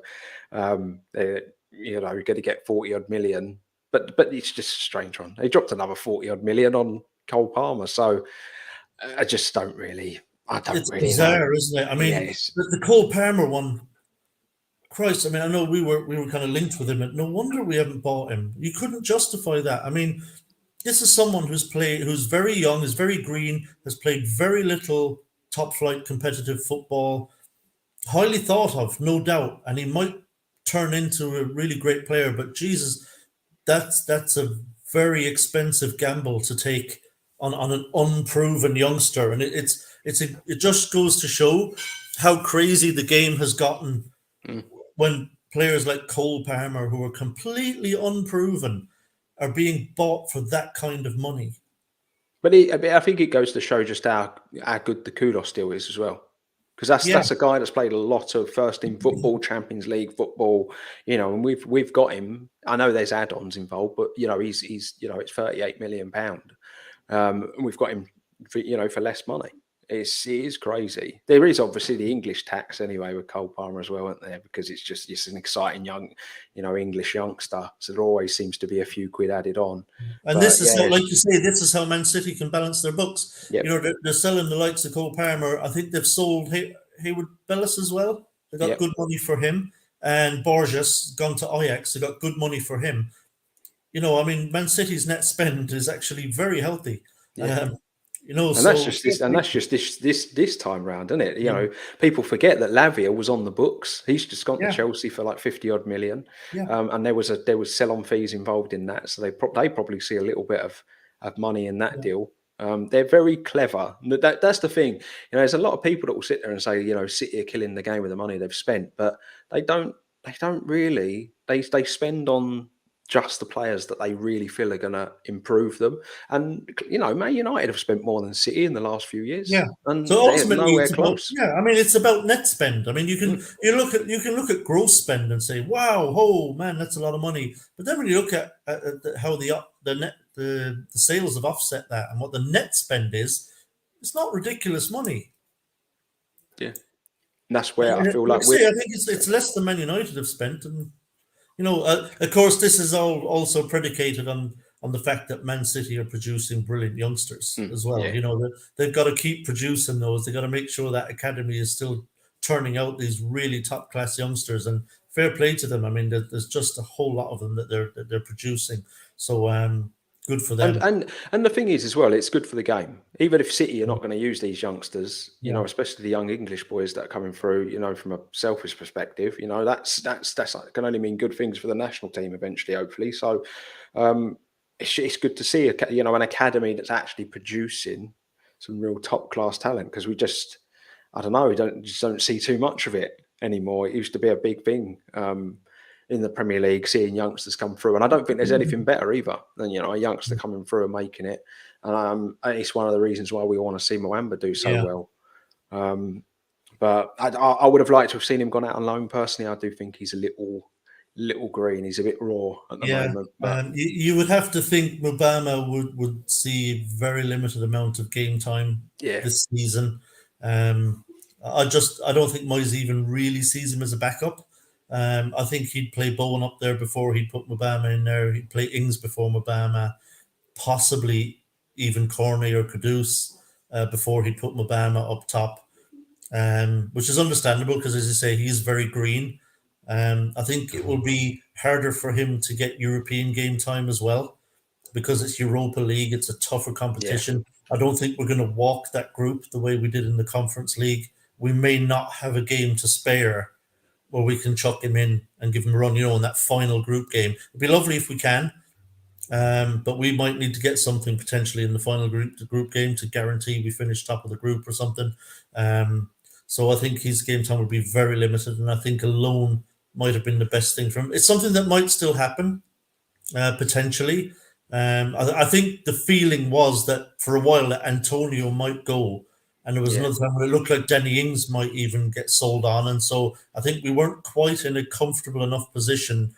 you're going to get 40 odd million. But it's just a strange one. They dropped another 40 odd million on Cole Palmer. So I just don't really. It's bizarre, isn't it? I mean, the Cole Palmer one. Christ, I mean, I know we were kind of linked with him, and no wonder we haven't bought him. You couldn't justify that. I mean, this is someone who's very young, is very green, has played very little top flight competitive football, highly thought of, no doubt, and he might turn into a really great player. But Jesus, that's a very expensive gamble to take on an unproven youngster, and it just goes to show how crazy the game has gotten when players like Cole Palmer, who are completely unproven, are being bought for that kind of money. But I think it goes to show just how good the Kudus deal is as well. Because that's a guy that's played a lot of first team football, Champions League football, and we've got him. I know there's add-ons involved, but he's it's £38 million. We've got him for less money. It is crazy. There is obviously the English tax anyway with Cole Palmer as well, isn't there? Because it's an exciting young, English youngster. So there always seems to be a few quid added on. And this is how, like you say, this is how Man City can balance their books. Yep. They're selling the likes of Cole Palmer. I think they've sold Hayward Bellis as well. They got good money for him. And Borges gone to Ajax. They got good money for him. I mean, Man City's net spend is actually very healthy. Yeah. That's just this time round, isn't it? People forget that Lavia was on the books. He's just gone to Chelsea for like 50 odd million, and there was sell-on fees involved in that, so they probably see a little bit of money in that deal. They're very clever. That's the thing. There's a lot of people that will sit there and say, City are killing the game with the money they've spent, but they don't really. They spend on just the players that they really feel are going to improve them. And, Man United have spent more than City in the last few years. Yeah. And so ultimately, nowhere close. I mean, it's about net spend. I mean, you can look at gross spend and say, wow, oh man, that's a lot of money. But then when you look at how the sales have offset that and what the net spend is, it's not ridiculous money. Yeah. And that's where I feel like I think it's less than Man United have spent. And of course, this is all also predicated on the fact that Man City are producing brilliant youngsters as well. Yeah. They've got to keep producing those. They've got to make sure that academy is still turning out these really top class youngsters. And fair play to them. I mean, there's just a whole lot of them that they're producing. So good for them. And the thing is as well, it's good for the game. Even if City are not going to use these youngsters, especially the young English boys that are coming through, from a selfish perspective, that's can only mean good things for the national team eventually, hopefully. So it's good to see an academy that's actually producing some real top class talent, because we just don't see too much of it anymore. It used to be a big thing. In the Premier League, seeing youngsters come through, and I don't think there's anything better either than a youngster coming through and making it. And it's one of the reasons why we want to see Mwamba do so well. But I would have liked to have seen him gone out on loan. Personally, I do think he's a little green. He's a bit raw at the moment. But you would have to think Mubama would see very limited amount of game time this season. I don't think Moyes even really sees him as a backup. I think he'd play Bowen up there before he'd put Mubama in there. He'd play Ings before Mubama, possibly even Corney or Kudus. before he put Mubama up top, which is understandable because, as you say, he's very green. I think it will be harder for him to get European game time as well because it's Europa League. It's a tougher competition. I don't think we're going to walk that group the way we did in the Conference League. We may not have a game to spare where we can chuck him in and give him a run, in that final group game. It'd be lovely if we can, but we might need to get something potentially in the final group game to guarantee we finish top of the group or something. So I think his game time would be very limited, and I think a loan might have been the best thing for him. It's something that might still happen, potentially. I think the feeling was that for a while that Antonio might go, and there was another time where it looked like Danny Ings might even get sold on, and so I think we weren't quite in a comfortable enough position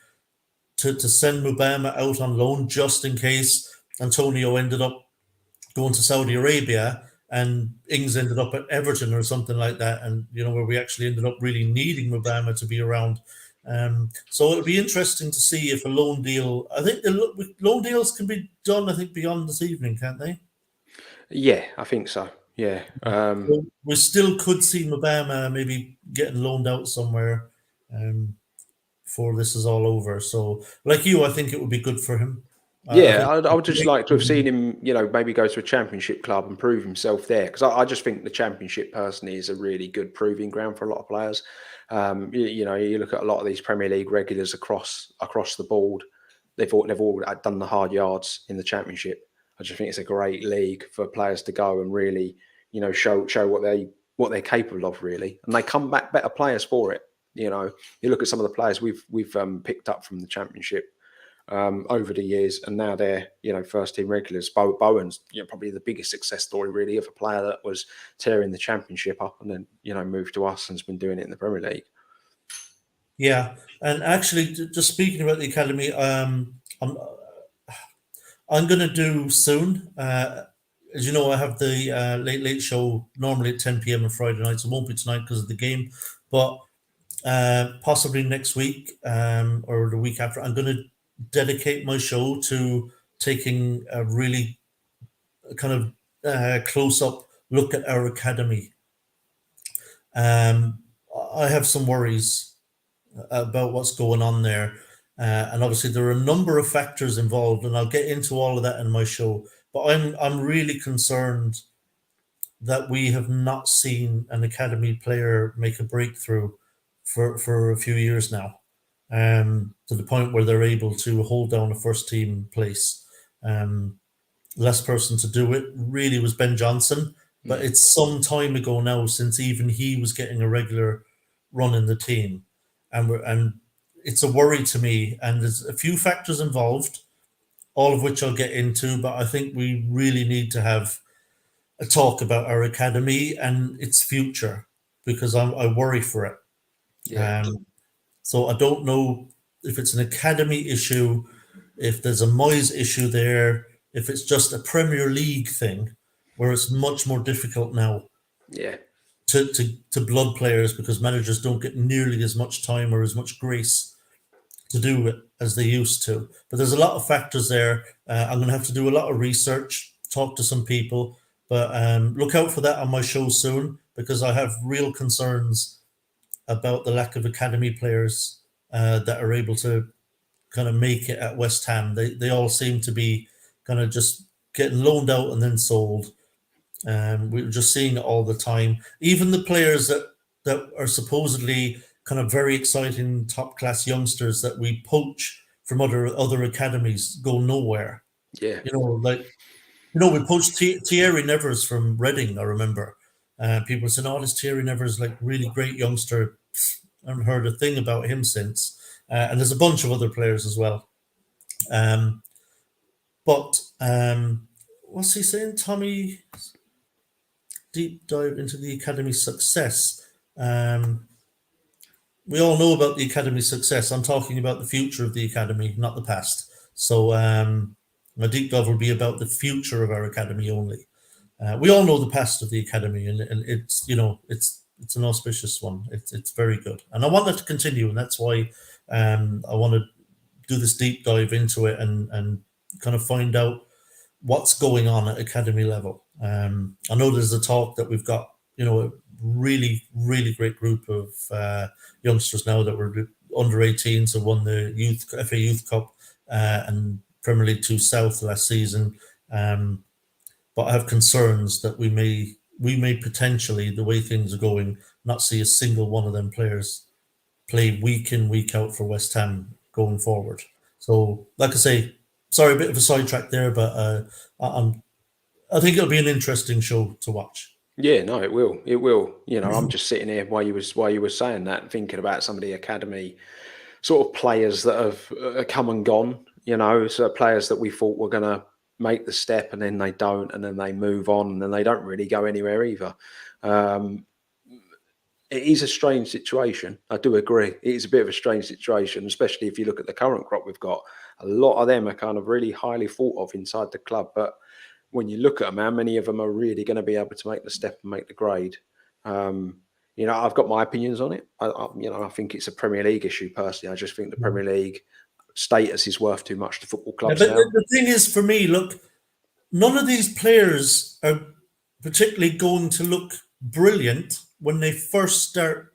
to send Mubama out on loan just in case Antonio ended up going to Saudi Arabia and Ings ended up at Everton or something like that, and where we actually ended up really needing Mubama to be around. So it'll be interesting to see if a loan deal. I think the loan deals can be done, I think, beyond this evening, can't they? Yeah, I think so. Yeah. We still could see Mubama maybe getting loaned out somewhere before this is all over. So, like you, I think it would be good for him. I would just like to have seen him, maybe go to a championship club and prove himself there. Because I just think the championship personally is a really good proving ground for a lot of players. You look at a lot of these Premier League regulars across the board. They've all done the hard yards in the championship. I just think it's a great league for players to go and really, show what they're capable of, really, and they come back better players for it. You look at some of the players we've picked up from the championship over the years, and now they're first team regulars. Bowen's probably the biggest success story really of a player that was tearing the championship up and then moved to us and has been doing it in the Premier League. Yeah, and actually, just speaking about the academy, I'm going to do soon. As you know, I have the late show normally at 10 p.m. on Friday nights. It won't be tonight because of the game, but possibly next week or the week after, I'm going to dedicate my show to taking a really kind of close-up look at our academy. I have some worries about what's going on there. And obviously there are a number of factors involved, and I'll get into all of that in my show. But I'm really concerned that we have not seen an academy player make a breakthrough for a few years now, to the point where they're able to hold down a first team place. Last person to do it really was Ben Johnson, but it's some time ago now since even he was getting a regular run in the team, and it's a worry to me. And there's a few factors involved, all of which I'll get into, but I think we really need to have a talk about our academy and its future, because I worry for it. Yeah. So I don't know if it's an academy issue, if there's a Moyes issue there, if it's just a Premier League thing where it's much more difficult now. Yeah. To blood players, because managers don't get nearly as much time or as much grace to do it as they used to. But there's a lot of factors there. I'm going to have to do a lot of research, talk to some people, but look out for that on my show soon, because I have real concerns about the lack of academy players that are able to kind of make it at West Ham. They all seem to be kind of just getting loaned out and then sold. We're just seeing it all the time. Even the players that are supposedly kind of very exciting top class youngsters that we poach from other academies go nowhere. Yeah. We poached Thierry Nevers from Reading, I remember. People saying, "Oh, this Thierry Nevers, like really great youngster." I haven't heard a thing about him since. And there's a bunch of other players as well. But what's he saying? Tommy, deep dive into the academy success. We all know about the academy success. I'm talking about the future of the academy, not the past. So my deep dive will be about the future of our academy only. We all know the past of the academy, and it's it's an auspicious one. It's very good, and I want that to continue, and that's why I want to do this deep dive into it and kind of find out what's going on at academy level. I know there's a talk that we've got, a really, really great group of youngsters now that were under 18s who won the FA Youth Cup and Premier League 2 South last season. But I have concerns that we may potentially, the way things are going, not see a single one of them players play week in, week out for West Ham going forward. So, like I say, sorry, a bit of a sidetrack there, but I think it'll be an interesting show to watch. Yeah, no, it will. It will. I'm just sitting here while you were saying that, thinking about some of the academy sort of players that have come and gone. So players that we thought were going to make the step, and then they don't, and then they move on, and then they don't really go anywhere either. It is a strange situation. I do agree. It is a bit of a strange situation, especially if you look at the current crop we've got. A lot of them are kind of really highly thought of inside the club, but when you look at them, how many of them are really going to be able to make the step and make the grade? I've got my opinions on it. I think it's a Premier League issue personally. I just think the Premier League status is worth too much to football clubs. But the thing is, for me, look, none of these players are particularly going to look brilliant when they first start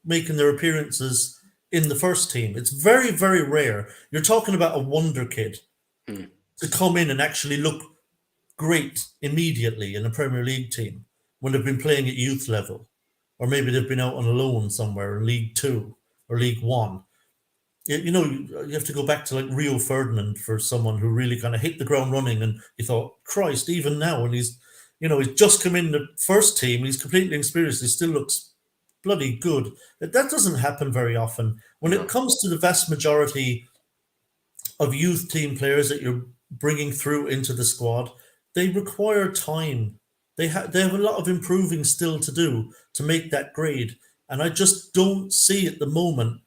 making their appearances in the first team. It's very, very rare. You're talking about a wonder kid to come in and actually look great immediately in a Premier League team when they've been playing at youth level, or maybe they've been out on loan somewhere in League 2 or League 1. You have to go back to like Rio Ferdinand for someone who really kind of hit the ground running, and you thought, Christ, even now when he's just come in the first team, he's completely experienced, he still looks bloody good. That doesn't happen very often. When it comes to the vast majority of youth team players that you're bringing through into the squad, they require time. They have a lot of improving still to do to make that grade. And I just don't see at the moment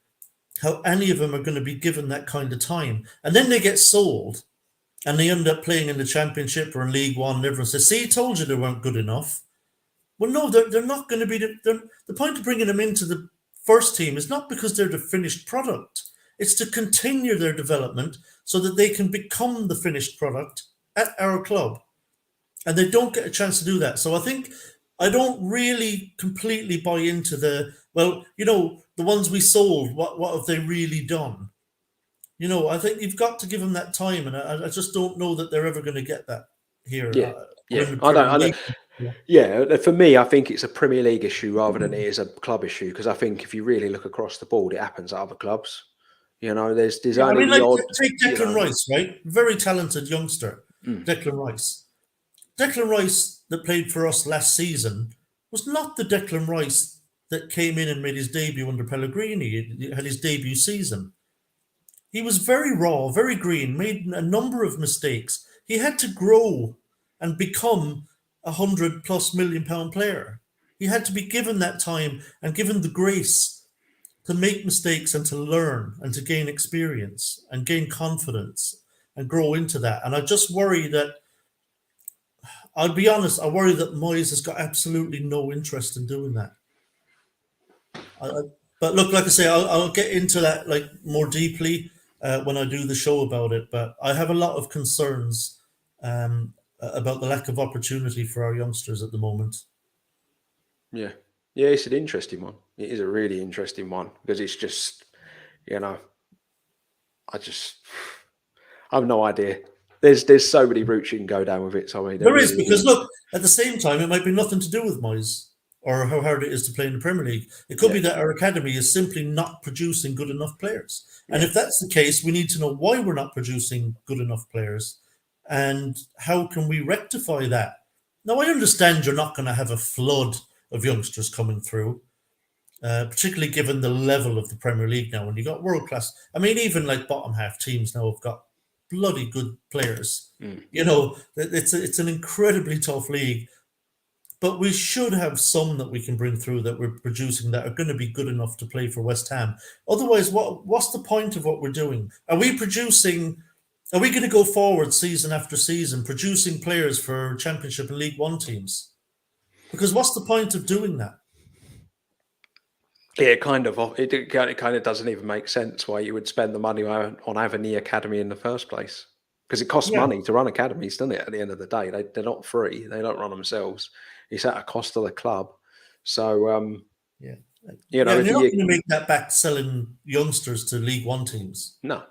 how any of them are going to be given that kind of time. And then they get sold and they end up playing in the Championship or in League 1 and everyone says, see, told you they weren't good enough. Well, no, they're not going to be. The point of bringing them into the first team is not because they're the finished product. It's to continue their development so that they can become the finished product at our club. And they don't get a chance to do that. So I don't really completely buy into the ones we sold, what have they really done? I think you've got to give them that time. And I just don't know that they're ever going to get that here. I don't. Yeah, for me, I think it's a Premier League issue rather than it is a club issue, because I think if you really look across the board, it happens at other clubs. There's only the odd... Take Declan Rice, right? Very talented youngster, Declan Rice. Declan Rice that played for us last season was not the Declan Rice that came in and made his debut under Pellegrini. He had his debut season. He was very raw, very green, made a number of mistakes. He had to grow and become £100+ million player. He had to be given that time and given the grace to make mistakes and to learn and to gain experience and gain confidence and grow into that. And I just worry that, I'll be honest, I worry that Moyes has got absolutely no interest in doing that. But look, like I say, I'll get into that like more deeply when I do the show about it. But I have a lot of concerns about the lack of opportunity for our youngsters at the moment. Yeah, it's an interesting one. It is a really interesting one because it's just, I have no idea. There's so many routes you can go down with it. So there is, because look, at the same time, it might be nothing to do with Moyes or how hard it is to play in the Premier League. It could be that our academy is simply not producing good enough players. And if that's the case, we need to know why we're not producing good enough players and how can we rectify that. Now, I understand you're not going to have a flood of youngsters coming through, particularly given the level of the Premier League now. When you got world class, I mean, even like bottom half teams now have got bloody good players. It's an incredibly tough league, but we should have some that we can bring through that we're producing that are going to be good enough to play for West Ham. Otherwise, what's the point of what we're doing? Are we going to go forward season after season producing players for Championship and League 1 teams? Because what's the point of doing that? Yeah, it kind of doesn't even make sense why you would spend the money on having the academy in the first place. because it costs money to run academies, doesn't it? At the end of the day, they're not free. They don't run themselves. It's at a cost to the club. So, you're you know, not going to make that back selling youngsters to League One teams. No.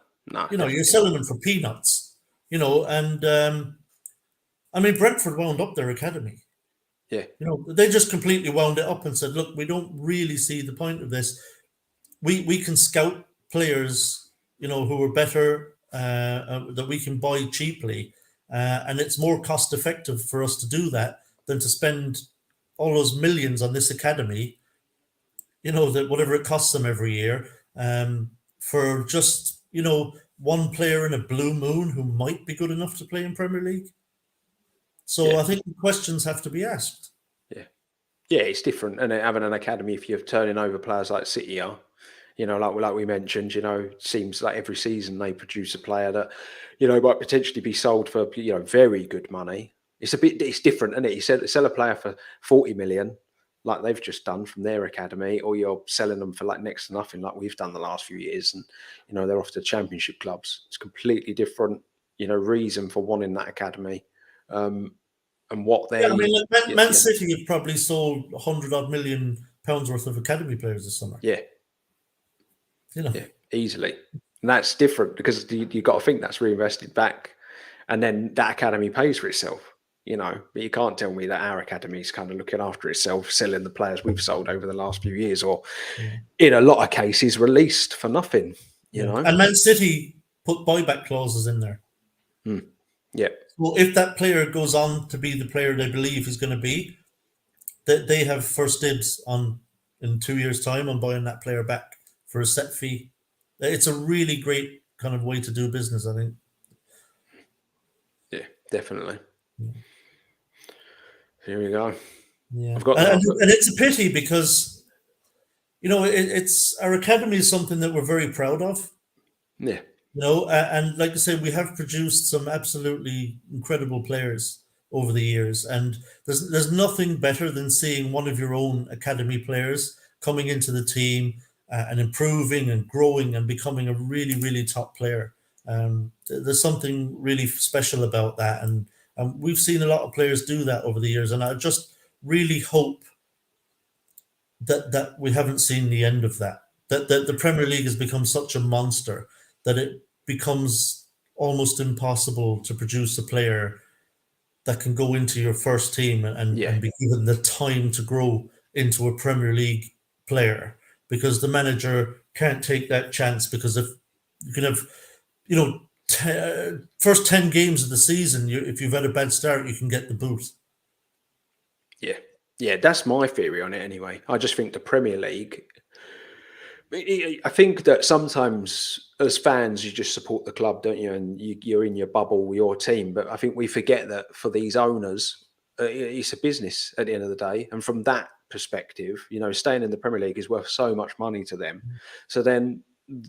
You're selling them for peanuts. And I mean, Brentford wound up their academy. Yeah. They just completely wound it up and said, look, we don't really see the point of this. We can scout players, who are better, that we can buy cheaply. And it's more cost effective for us to do that than to spend all those millions on this academy, that whatever it costs them every year, for just, one player in a blue moon who might be good enough to play in Premier League. So I think the questions have to be asked. Yeah, it's different. And having an academy, if you're turning over players like City are, like we mentioned, seems like every season they produce a player that, might potentially be sold for, very good money. It's different, isn't it? You sell a player for 40 million, like they've just done from their academy, or you're selling them for like next to nothing, like we've done the last few years. And, they're off to championship clubs. It's completely different, reason for wanting that academy. And what they... Man City have probably sold 100-odd million pounds worth of academy players this summer. Yeah. Yeah, easily. And that's different because you've got to think that's reinvested back. And then that academy pays for itself, But you can't tell me that our academy is kind of looking after itself, selling the players we've sold over the last few years, or in a lot of cases released for nothing, you know. And Man City put buyback clauses in there. Yeah. Well, if that player goes on to be the player they believe he's going to be, that they have first dibs on in 2 years' time on buying that player back for a set fee. It's a really great kind of way to do business, I think. Yeah, definitely. Here we go. Yeah, and it's a pity because, it's our academy is something that we're very proud of. Yeah. And like I said, we have produced some absolutely incredible players over the years, and there's nothing better than seeing one of your own academy players coming into the team and improving and growing and becoming a really, really top player. There's something really special about that, and we've seen a lot of players do that over the years, and I just really hope that we haven't seen the end of that. That the Premier League has become such a monster that it becomes almost impossible to produce a player that can go into your first team and be given the time to grow into a Premier League player, because the manager can't take that chance, because if you can have, first 10 games of the season, if you've had a bad start, you can get the boot. Yeah, that's my theory on it anyway. I just think the Premier League, I think that sometimes as fans, you just support the club, don't you? And you're in your bubble with your team. But I think we forget that for these owners, it's a business at the end of the day. And from that perspective, staying in the Premier League is worth so much money to them. So then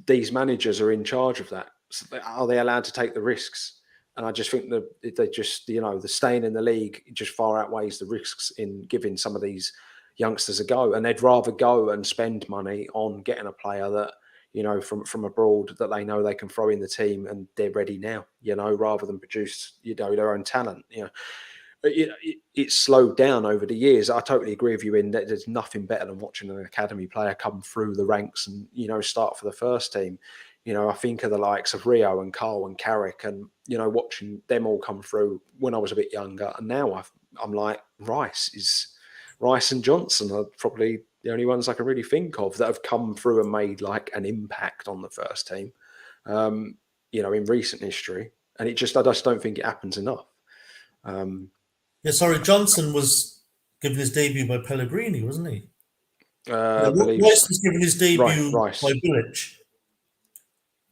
these managers are in charge of that. So are they allowed to take the risks? And I just think that they just, the staying in the league just far outweighs the risks in giving some of these youngsters a go, and they'd rather go and spend money on getting a player that from abroad that they know they can throw in the team and they're ready now, rather than produce their own talent. It's slowed down over the years. I totally agree with you in that there's nothing better than watching an academy player come through the ranks and start for the first team. I think of the likes of Rio and Carl and Carrick, and watching them all come through when I was a bit younger, and now I'm like Rice and Johnson are probably the only ones I can really think of that have come through and made like an impact on the first team, in recent history. And I just don't think it happens enough. Johnson was given his debut by Pellegrini, wasn't he? Rice was given his debut by Bilic.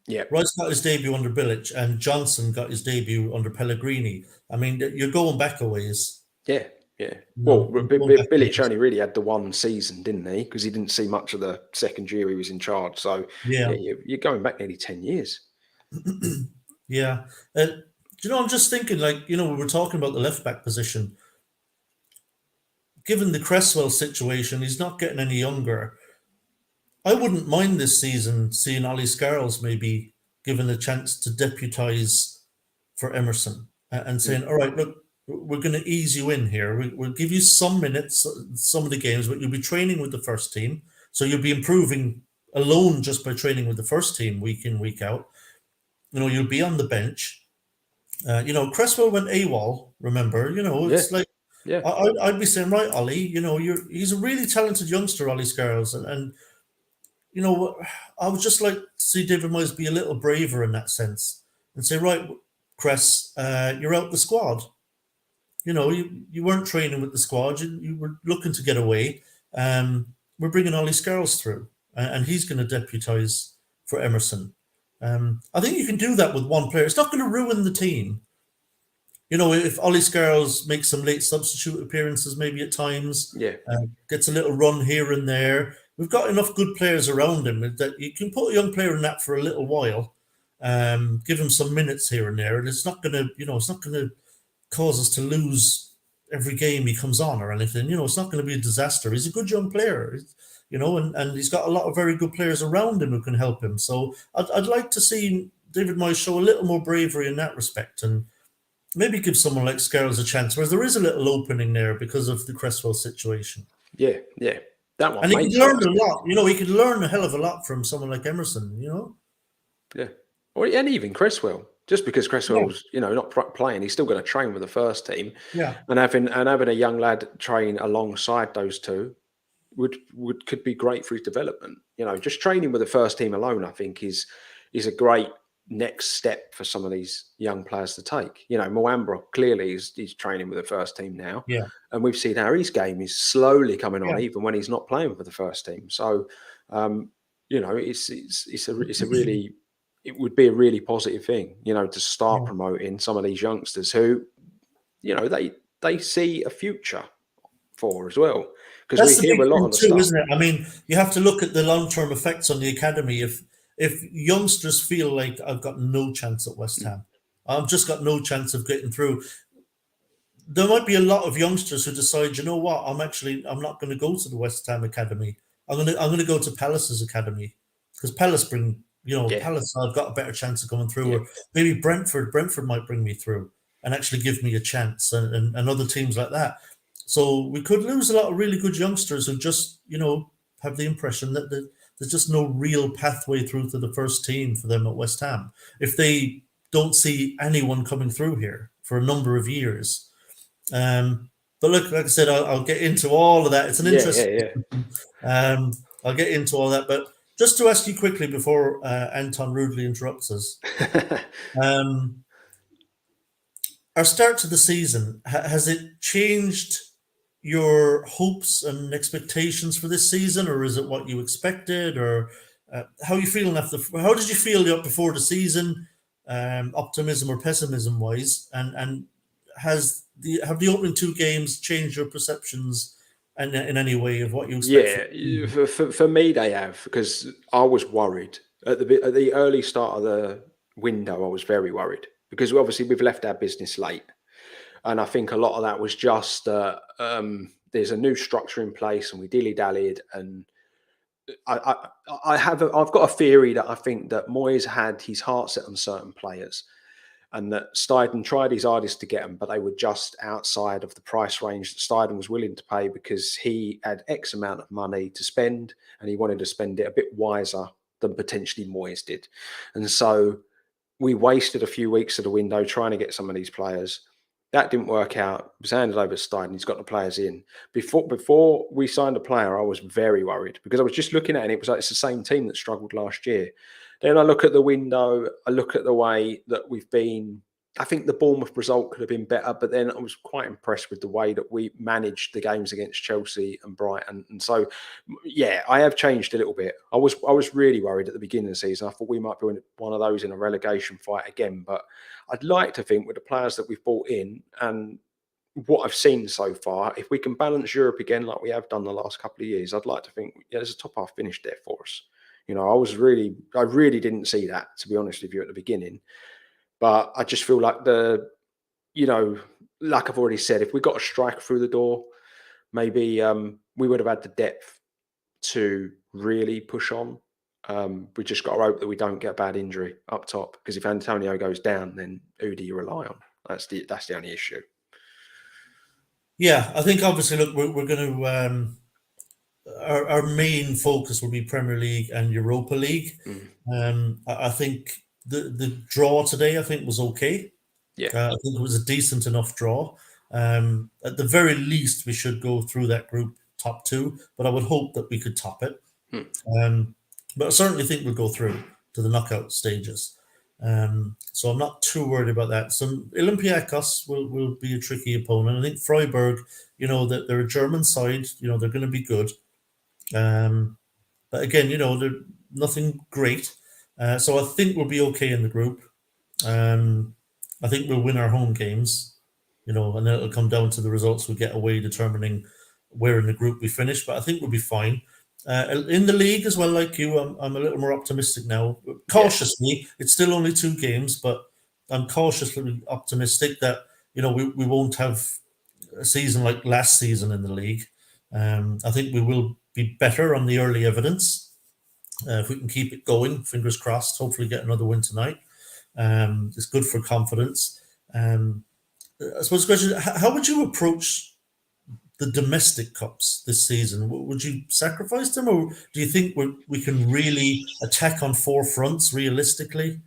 Yeah, Rice got his debut under Bilic, and Johnson got his debut under Pellegrini. I mean, you're going back a ways. Yeah. Well, Bilic only really had the one season, didn't he? Because he didn't see much of the second year he was in charge. So you're going back nearly 10 years. Yeah. I'm just thinking, we were talking about the left back position. Given the Cresswell situation, he's not getting any younger. I wouldn't mind this season seeing Ollie Scarles maybe given a chance to deputise for Emerson and saying, all right, look, we're going to ease you in here. We'll give you some minutes, some of the games, but you'll be training with the first team. So you'll be improving alone just by training with the first team week in, week out. You'll be on the bench. Cresswell went AWOL, remember? It's like, yeah. I'd be saying, right, Ollie, he's a really talented youngster, Ollie Scarles. And I would just like to see David Moyes be a little braver in that sense and say, right, Cress, you're out the squad. You weren't training with the squad. You were looking to get away. We're bringing Ollie Scarles through, and he's going to deputise for Emerson. I think you can do that with one player. It's not going to ruin the team. If Ollie Scarles makes some late substitute appearances, maybe at times, gets a little run here and there. We've got enough good players around him that you can put a young player in that for a little while, give him some minutes here and there, and it's not going to cause us to lose every game he comes on or anything. It's not going to be a disaster. He's a good young player, and he's got a lot of very good players around him who can help him. So I'd like to see David Moyes show a little more bravery in that respect and maybe give someone like Scarles a chance, whereas there is a little opening there because of the Cresswell situation. Yeah. That one. And he could learn a lot. He could learn a hell of a lot from someone like Emerson, Yeah. And even Cresswell. Just because Cresswell's, not playing, he's still going to train with the first team. Yeah. And having a young lad train alongside those two could be great for his development. Just training with the first team alone, I think, is a great next step for some of these young players to take. Mwamba clearly he's training with the first team now. Yeah. And we've seen how his game is slowly coming on, even when he's not playing for the first team. So, it would be a really positive thing, to start promoting some of these youngsters who, they see a future for as well. Because we hear a lot of the stuff, isn't it? I mean, you have to look at the long-term effects on the academy. If youngsters feel like I've got no chance at West Ham, I've just got no chance of getting through, there might be a lot of youngsters who decide, you know what, I'm not going to go to the West Ham academy. I'm going to go to Palace's academy because Palace bring. Palace, I've got a better chance of coming through, or maybe Brentford might bring me through and actually give me a chance, and other teams like that. So we could lose a lot of really good youngsters who just, have the impression that there's just no real pathway through to the first team for them at West Ham if they don't see anyone coming through here for a number of years. But look, like I said, I'll get into all of that. It's an interesting. I'll get into all that, but. Just to ask you quickly before Anton rudely interrupts us, our start to the season, has it changed your hopes and expectations for this season, or is it what you expected, or how are you feeling how did you feel before the season, optimism or pessimism wise, and have the opening two games changed your perceptions in any way of what you expect? Yeah, for me they have, because I was worried at the early start of the window. I was very worried because obviously we've left our business late, and I think a lot of that was just there's a new structure in place, and we dilly-dallied. And I've got a theory that I think that Moyes had his heart set on certain players, and that Steidten tried his hardest to get them, but they were just outside of the price range that Steidten was willing to pay, because he had X amount of money to spend and he wanted to spend it a bit wiser than potentially Moyes did. And so we wasted a few weeks of the window trying to get some of these players. That didn't work out. It was handed over to Steidten. He's got the players in. Before we signed a player, I was very worried, because I was just looking at it and it was like, it's the same team that struggled last year. Then I look at the window, I look at the way that we've been. I think the Bournemouth result could have been better, but then I was quite impressed with the way that we managed the games against Chelsea and Brighton. And so, yeah, I have changed a little bit. I was really worried at the beginning of the season. I thought we might be one of those in a relegation fight again. But I'd like to think with the players that we've brought in and what I've seen so far, if we can balance Europe again like we have done the last couple of years, I'd like to think there's a top half finish there for us. I really didn't see that, to be honest with you, at the beginning. But I just feel like like I've already said, if we got a striker through the door, maybe we would have had the depth to really push on. We just got to hope that we don't get a bad injury up top, because if Antonio goes down, then who do you rely on? That's the only issue. Yeah, I think obviously, look, we're going to our main focus will be Premier League and Europa League. I think the draw today, I think, was okay. Yeah, I think it was a decent enough draw. At the very least, we should go through that group top 2, but I would hope that we could top it. But I certainly think we'll go through to the knockout stages. So I'm not too worried about that. So Olympiacos will be a tricky opponent. I think Freiburg, that they're a German side, they're going to be good. But again, they're nothing great. So I think we'll be okay in the group. I think we'll win our home games, and then it'll come down to the results we get away determining where in the group we finish. But I think we'll be fine. In the league as well, like you, I'm a little more optimistic now. Cautiously, it's still only 2 games, but I'm cautiously optimistic that we won't have a season like last season in the league. I think we will be better on the early evidence if we can keep it going. Fingers crossed. Hopefully, get another win tonight. It's good for confidence. I suppose the question: how would you approach the domestic cups this season? Would you sacrifice them, or do you think we can really attack on 4 fronts realistically?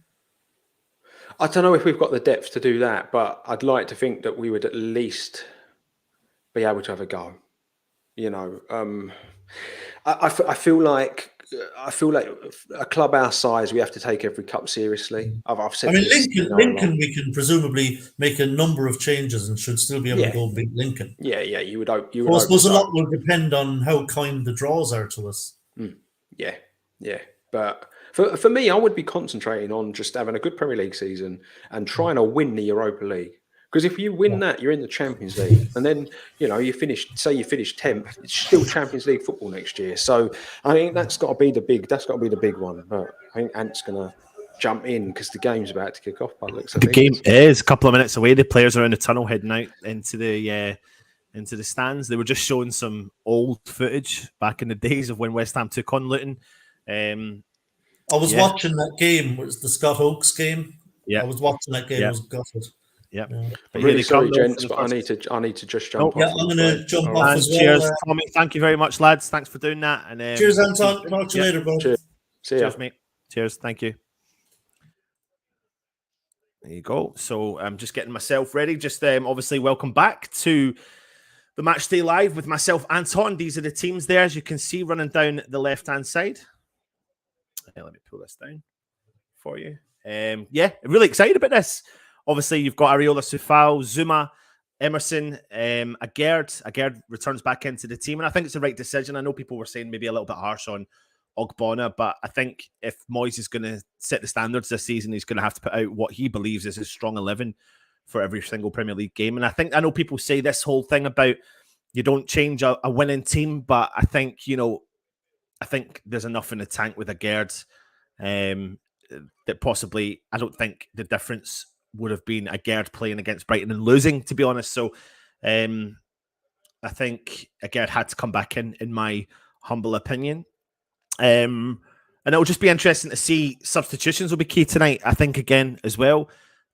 I don't know if we've got the depth to do that, but I'd like to think that we would at least be able to have a go. I feel like a club our size, we have to take every cup seriously. I've said. Lincoln, we can presumably make a number of changes and should still be able to go beat Lincoln. Yeah, you would hope. I suppose a lot will depend on how kind the draws are to us. Yeah. But for me, I would be concentrating on just having a good Premier League season and trying to win the Europa League. Because if you win that, you're in the Champions League, and then you finish 10th. It's still Champions League football next year. So I think that's got to be the big one. But I think Ant's gonna jump in because the game's about to kick off. By the looks of things. The game is a couple of minutes away. The players are in the tunnel heading out into the stands. They were just showing some old footage back in the days of when West Ham took on Luton. I was watching that game. It was the Scott Oakes game. Yeah, I was watching that game. I was gutted. Yeah. I'm really sorry, gents, but I need to just jump off. Yeah, I'm going to jump off as well. Cheers, Tommy. Thank you very much, lads. Thanks for doing that. And cheers, Anton. Talk to you later, bro. Cheers. See ya. Cheers, mate. Cheers. Thank you. There you go. So I'm just getting myself ready. Just obviously welcome back to the Matchday Live with myself, Anton. These are the teams there, as you can see, running down the left-hand side. Let me pull this down for you. Really excited about this. Obviously, you've got Areola Sufal, Zouma, Emerson, Agerd. Agerd returns back into the team, and I think it's the right decision. I know people were saying maybe a little bit harsh on Ogbonna, but I think if Moyes is going to set the standards this season, he's going to have to put out what he believes is his strong 11 for every single Premier League game. And I know people say this whole thing about you don't change a winning team, but I think there's enough in the tank with Agerd that possibly I don't think the difference would have been Agerd playing against Brighton and losing, to be honest. So I think Agerd had to come back in my humble opinion. And it'll just be interesting to see. Substitutions will be key tonight, I think, again, as well.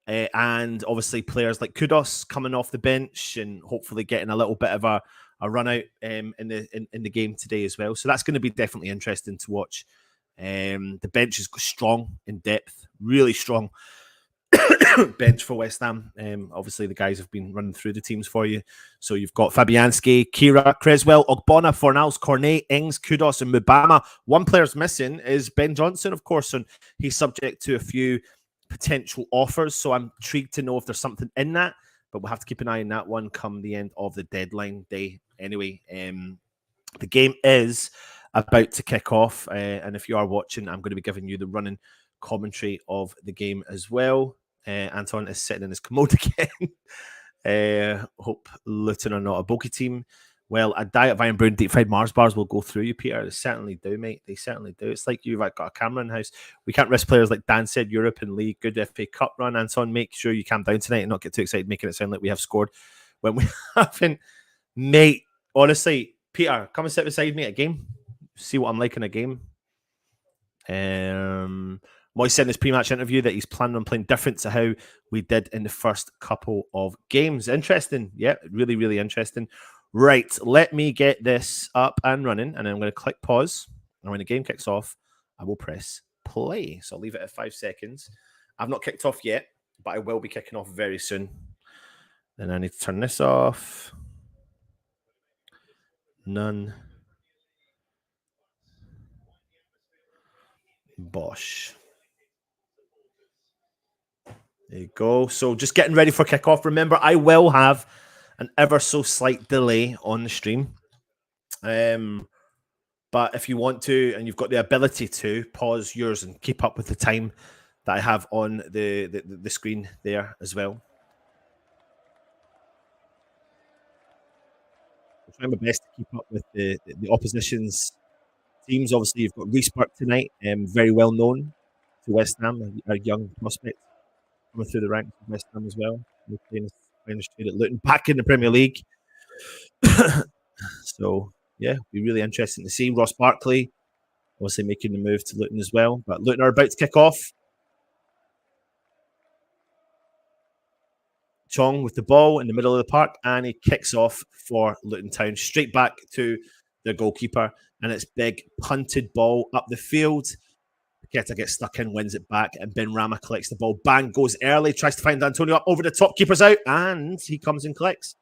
And obviously players like Kudus coming off the bench and hopefully getting a little bit of a run out in the game today as well. So that's going to be definitely interesting to watch. The bench is strong in depth, really strong. Bench for West Ham. Obviously, the guys have been running through the teams for you. So you've got Fabianski, Kira, Creswell, Ogbonna, Fornals, Cornet, Ings, Kudus, and Mubama. One player's missing is Ben Johnson, of course, and he's subject to a few potential offers. So I'm intrigued to know if there's something in that, but we'll have to keep an eye on that one come the end of the deadline day. Anyway, the game is about to kick off, and if you are watching, I'm going to be giving you the running commentary of the game as well. Anton is sitting in his commode again. Hope Luton are not a bogey team. Well, a diet of Iron Brew and deep fried Mars bars will go through you, Peter. They certainly do, mate. They certainly do. It's like you've got a camera in the house. We can't risk players like Dan said, European League, good FA Cup run. Anton, make sure you calm down tonight and not get too excited, making it sound like we have scored when we haven't. Mate, honestly, Peter, come and sit beside me at a game. See what I'm like in a game. Moy said in his pre-match interview that he's planning on playing different to how we did in the first couple of games. Interesting. Yeah, really, really interesting. Right, let me get this up and running, and then I'm going to click pause. And when the game kicks off, I will press play. So I'll leave it at 5 seconds. I've not kicked off yet, but I will be kicking off very soon. Then I need to turn this off. None. Bosh. There you go. So just getting ready for kickoff. Remember, I will have an ever so slight delay on the stream. But if you want to, and you've got the ability to, pause yours and keep up with the time that I have on the screen there as well. I'm trying my best to keep up with the opposition's teams. Obviously, you've got Reece Burke tonight, very well known to West Ham, a young prospect coming through the ranks of West Ham as well. We're playing straight at Luton, back in the Premier League. So, yeah, it'll be really interesting to see. Ross Barkley obviously making the move to Luton as well. But Luton are about to kick off. Chong with the ball in the middle of the park, and he kicks off for Luton Town, straight back to their goalkeeper, and it's big punted ball up the field. Paqueta gets stuck in, wins it back, and Ben Rama collects the ball. Bang, goes early, tries to find Antonio up over the top, keeper's out, and he comes and collects.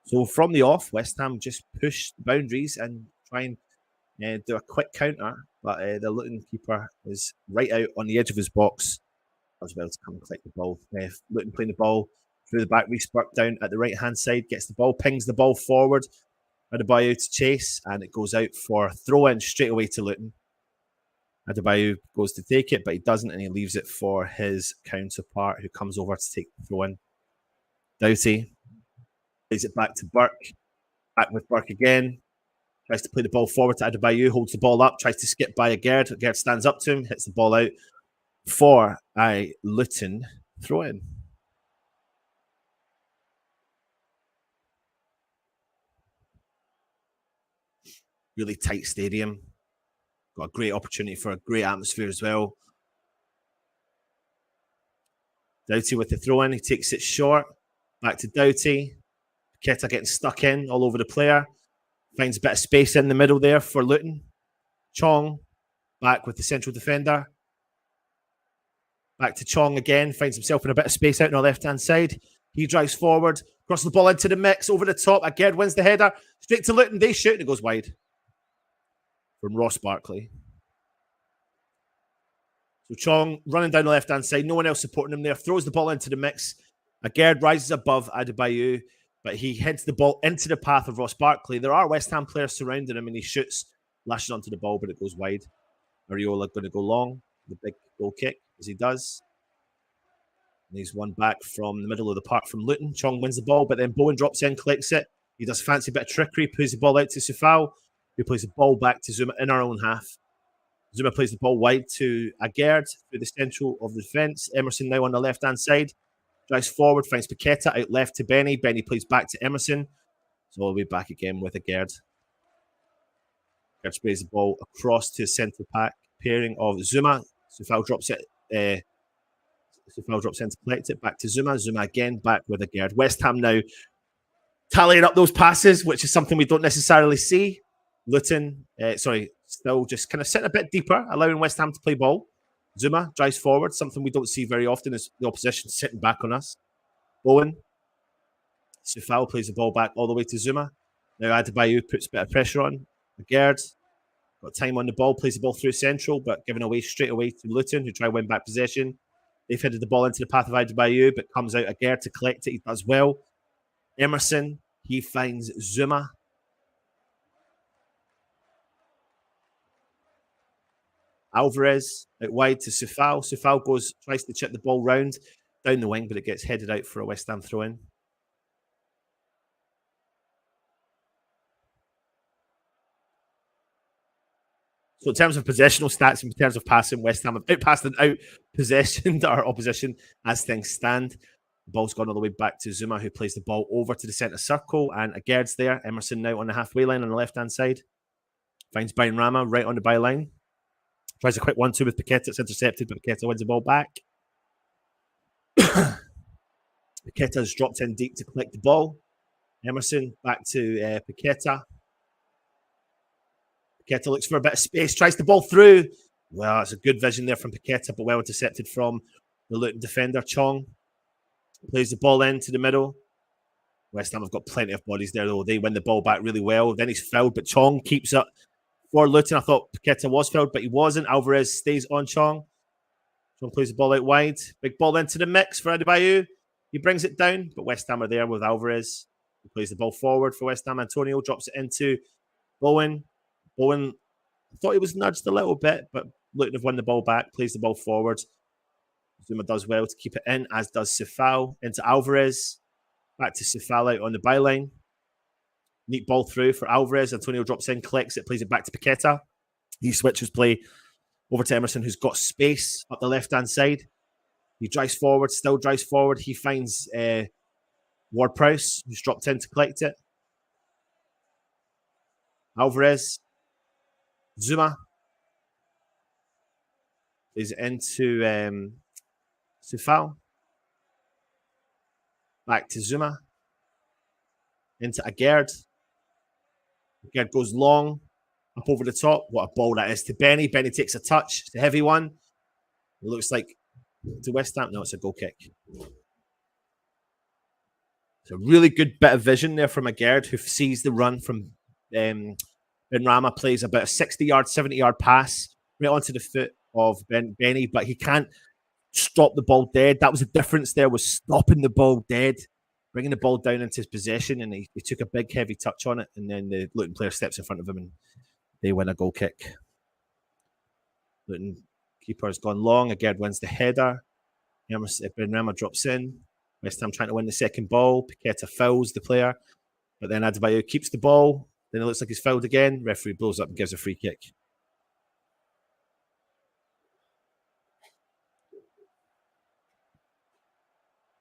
So from the off, West Ham just push the boundaries and try and do a quick counter, but the Luton keeper is right out on the edge of his box as well to come and collect the ball. Luton playing the ball through the back, Reece Burke down at the right-hand side, gets the ball, pings the ball forward, Adebayo to chase, and it goes out for a throw-in straight away to Luton. Adebayo goes to take it, but he doesn't, and he leaves it for his counterpart, who comes over to take the throw-in. Doughty plays it back to Burke, back with Burke again, tries to play the ball forward to Adebayo, holds the ball up, tries to skip by Gerd. Gerd stands up to him, hits the ball out for a Luton throw-in. Really tight stadium. Got a great opportunity for a great atmosphere as well. Doughty with the throw-in. He takes it short. Back to Doughty. Paqueta getting stuck in all over the player. Finds a bit of space in the middle there for Luton. Chong back with the central defender. Back to Chong again. Finds himself in a bit of space out on the left-hand side. He drives forward. Crosses the ball into the mix. Over the top. Again wins the header. Straight to Luton. They shoot and it goes wide. From Ross Barkley. So Chong running down the left-hand side. No one else supporting him there. Throws the ball into the mix. Agerd rises above Adebayo, but he heads the ball into the path of Ross Barkley. There are West Ham players surrounding him, and he shoots, lashes onto the ball, but it goes wide. Areola going to go long. The big goal kick, as he does. And he's one back from the middle of the park from Luton. Chong wins the ball, but then Bowen drops in, collects it. He does fancy bit of trickery, plays the ball out to Soufal, who plays the ball back to Zouma in our own half. Zouma plays the ball wide to Agerd through the central of the defence. Emerson now on the left-hand side. Drives forward, finds Paqueta out left to Benny. Benny plays back to Emerson. So we'll be back again with Agerd. Agerd sprays the ball across to the central pack pairing of Zouma. Soufal drops it. Soufal drops in to collect it. Back to Zouma. Zouma again back with Agerd. West Ham now tallying up those passes, which is something we don't necessarily see. Luton, still just kind of sitting a bit deeper, allowing West Ham to play ball. Zouma drives forward, something we don't see very often is the opposition sitting back on us. Bowen. Soufal plays the ball back all the way to Zouma. Now Adebayo puts a bit of pressure on. Agerd got time on the ball, plays the ball through central, but given away straight away to Luton, who try to win back possession. They've headed the ball into the path of Adebayo, but comes out Agerd to collect it. He does well. Emerson, he finds Zouma. Alvarez out wide to Soufal. Soufal tries to chip the ball round down the wing, but it gets headed out for a West Ham throw-in. So in terms of possessional stats, in terms of passing, West Ham have outpassed and out-possessioned our opposition as things stand. The ball's gone all the way back to Zouma, who plays the ball over to the centre circle, and Agerd's there. Emerson now on the halfway line on the left-hand side. Finds Bowen Rama right on the byline. Tries a quick 1-2 with Paqueta. It's intercepted, but Paqueta wins the ball back. Paqueta's dropped in deep to collect the ball. Emerson back to Paqueta. Paqueta looks for a bit of space, tries the ball through. Well, it's a good vision there from Paqueta, but well intercepted from the Luton defender, Chong. Plays the ball into the middle. West Ham have got plenty of bodies there, though. They win the ball back really well. Then he's fouled, but Chong keeps it for Luton. I thought Paqueta was fouled, but he wasn't. Alvarez stays on Chong. Chong plays the ball out wide. Big ball into the mix for Adebayo. He brings it down, but West Ham are there with Alvarez. He plays the ball forward for West Ham. Antonio drops it into Bowen. Bowen, I thought he was nudged a little bit, but Luton have won the ball back, plays the ball forward. Zouma does well to keep it in, as does Sifal. Into Alvarez. Back to Sifal out on the byline. Neat ball through for Alvarez. Antonio drops in, collects it, plays it back to Paqueta. He switches play over to Emerson, who's got space up the left-hand side. He drives forward, still drives forward. He finds Ward-Prowse, who's dropped in to collect it. Alvarez. Zouma. Is into Sifal. Back to Zouma. Into Jarrod. Jarrod goes long. Up over the top. What a ball that is to Benny. Benny takes a touch. It's a heavy one. It looks like to West Ham. No, it's a goal kick. It's a really good bit of vision there from Jarrod, who sees the run from Benrahma, plays about a 60-yard, 70-yard pass right onto the foot of Benny, but he can't stop the ball dead. That was the difference there, was stopping the ball dead, bringing the ball down into his possession, and he took a big, heavy touch on it, and then the Luton player steps in front of him, and they win a goal kick. Luton keeper has gone long. Again, wins the header. Benrahma drops in. West Ham trying to win the second ball. Paqueta fouls the player, but then Adebayo keeps the ball. Then it looks like he's fouled again. Referee blows up and gives a free kick.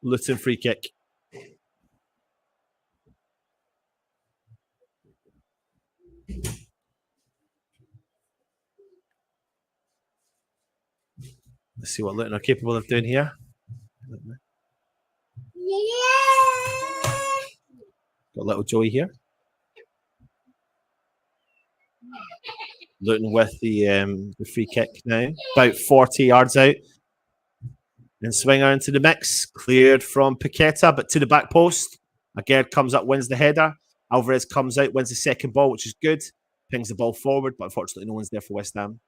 Luton free kick. Let's see what Luton are capable of doing here. Got little Joey here. Luton with the free kick now. About 40 yards out. And Swinger into the mix. Cleared from Paqueta, but to the back post. Jarrod comes up, wins the header. Alvarez comes out, wins the second ball, which is good. Pings the ball forward, but unfortunately no one's there for West Ham.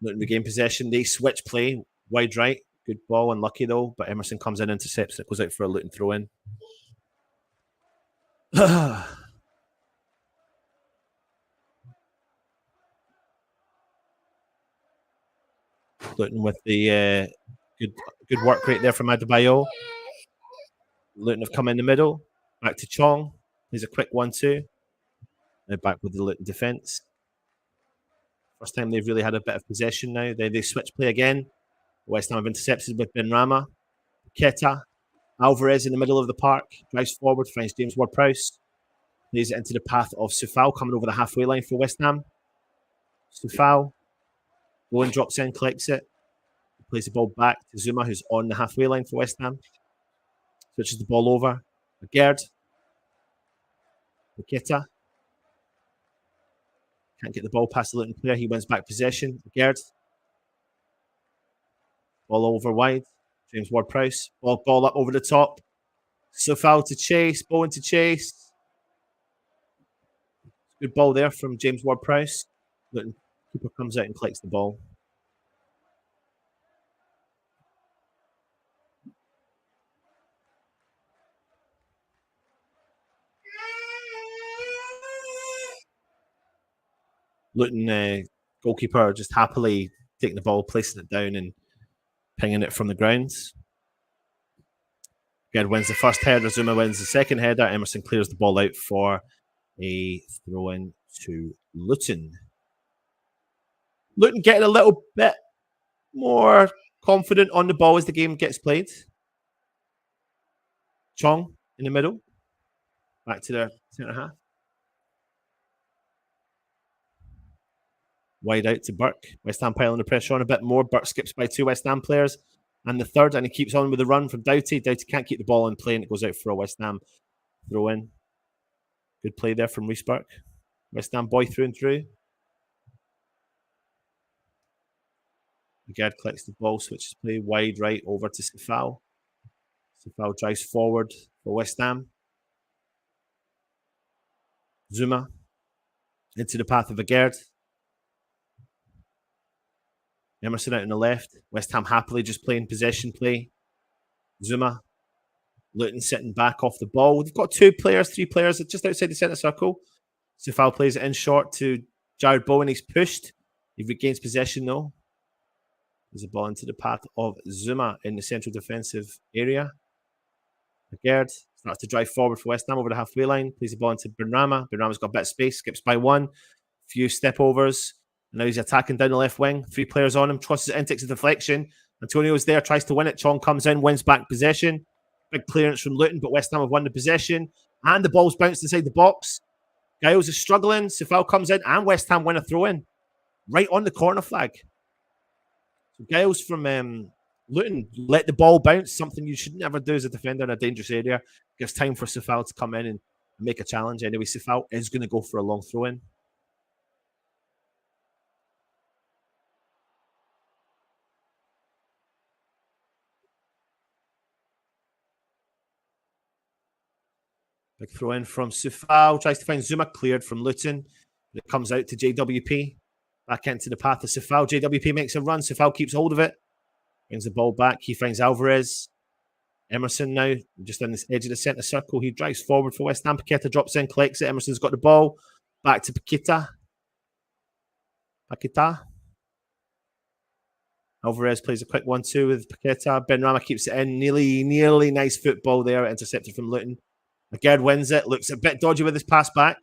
Luton regain possession. They switch play wide right. Good ball, unlucky though. But Emerson comes in, intercepts it, goes out for a Luton throw in. Luton with the good work rate there from Adebayo. Luton have come in the middle. Back to Chong. There's a quick 1-2. Now back with the Luton defence. First time they've really had a bit of possession now. They switch play again. West Ham have intercepted with Benrahma. Paqueta. Alvarez in the middle of the park. Drives forward, finds James Ward-Prowse. Plays it into the path of Sifal, coming over the halfway line for West Ham. Sifal. Bowen drops in, collects it. Plays the ball back to Zouma, who's on the halfway line for West Ham. Switches the ball over. Jarrod. Paqueta. Can't get the ball past the Luton player. He wins back possession. Jarrod. Ball over wide. James Ward-Prowse. Ball up over the top. Sifal to chase. Bowen to chase. Good ball there from James Ward-Prowse. Luton keeper comes out and collects the ball. Luton goalkeeper just happily taking the ball, placing it down and pinging it from the grounds. Jarrod wins the first header. Zouma wins the second header. Emerson clears the ball out for a throw-in to Luton. Luton getting a little bit more confident on the ball as the game gets played. Chong in the middle. Back to their centre half. Wide out to Burke. West Ham piling the pressure on a bit more. Burke skips by 2 West Ham players and the third, and he keeps on with the run from Doughty. Doughty can't keep the ball in play, and it goes out for a West Ham throw in. Good play there from Reece Burke. West Ham boy through and through. Gerd collects the ball, switches play wide right over to Sifal. Sifal drives forward for West Ham. Zouma into the path of Gerd. Emerson out on the left. West Ham happily just playing possession play. Zouma. Luton sitting back off the ball. They've got 3 players just outside the centre circle. Sifal plays it in short to Jarrod Bowen. He's pushed. He regains possession though. There's a ball into the path of Zouma in the central defensive area. Gerd starts to drive forward for West Ham over the halfway line. Plays the ball into Benrahma. Benrahma's got a bit of space. Skips by 1. Few step overs. And now he's attacking down the left wing. 3 players on him. Crosses it in, takes a deflection. Antonio's there, tries to win it. Chong comes in, wins back possession. Big clearance from Luton, but West Ham have won the possession. And the ball's bounced inside the box. Giles is struggling. Sifal comes in, and West Ham win a throw-in. Right on the corner flag. So Giles from Luton let the ball bounce, something you should never do as a defender in a dangerous area. Gives time for Sifal to come in and make a challenge. Anyway, Sifal is going to go for a long throw-in. Big throw in from Sifal. Tries to find Zouma, cleared from Luton. It comes out to JWP. Back into the path of Sifal. JWP makes a run. Sifal keeps hold of it. Brings the ball back. He finds Alvarez. Emerson now, just on this edge of the centre circle. He drives forward for West Ham. Paqueta drops in, collects it. Emerson's got the ball. Back to Paqueta. Alvarez plays a quick 1-2 with Paqueta. Benrahma keeps it in. Nearly nice football there. Intercepted from Luton. Gerd wins it. Looks a bit dodgy with his pass back.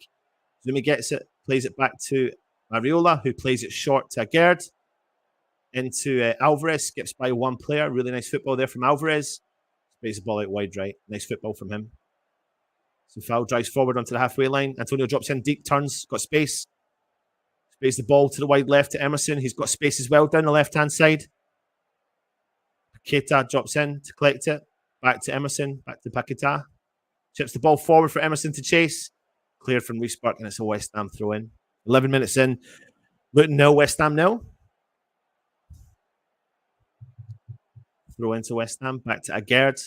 Zouma gets it. Plays it back to Areola, who plays it short to Gerd. Into Alvarez. Skips by 1 player. Really nice football there from Alvarez. Sprays the ball out wide right. Nice football from him. Sifal drives forward onto the halfway line. Antonio drops in deep, turns, got space. Sprays the ball to the wide left to Emerson. He's got space as well down the left-hand side. Paqueta drops in to collect it. Back to Emerson. Back to Paqueta. Chips the ball forward for Emerson to chase. Cleared from Reece Burke, and it's a West Ham throw-in. 11 minutes in. Luton 0, West Ham 0. Throw into West Ham. Back to Gerd.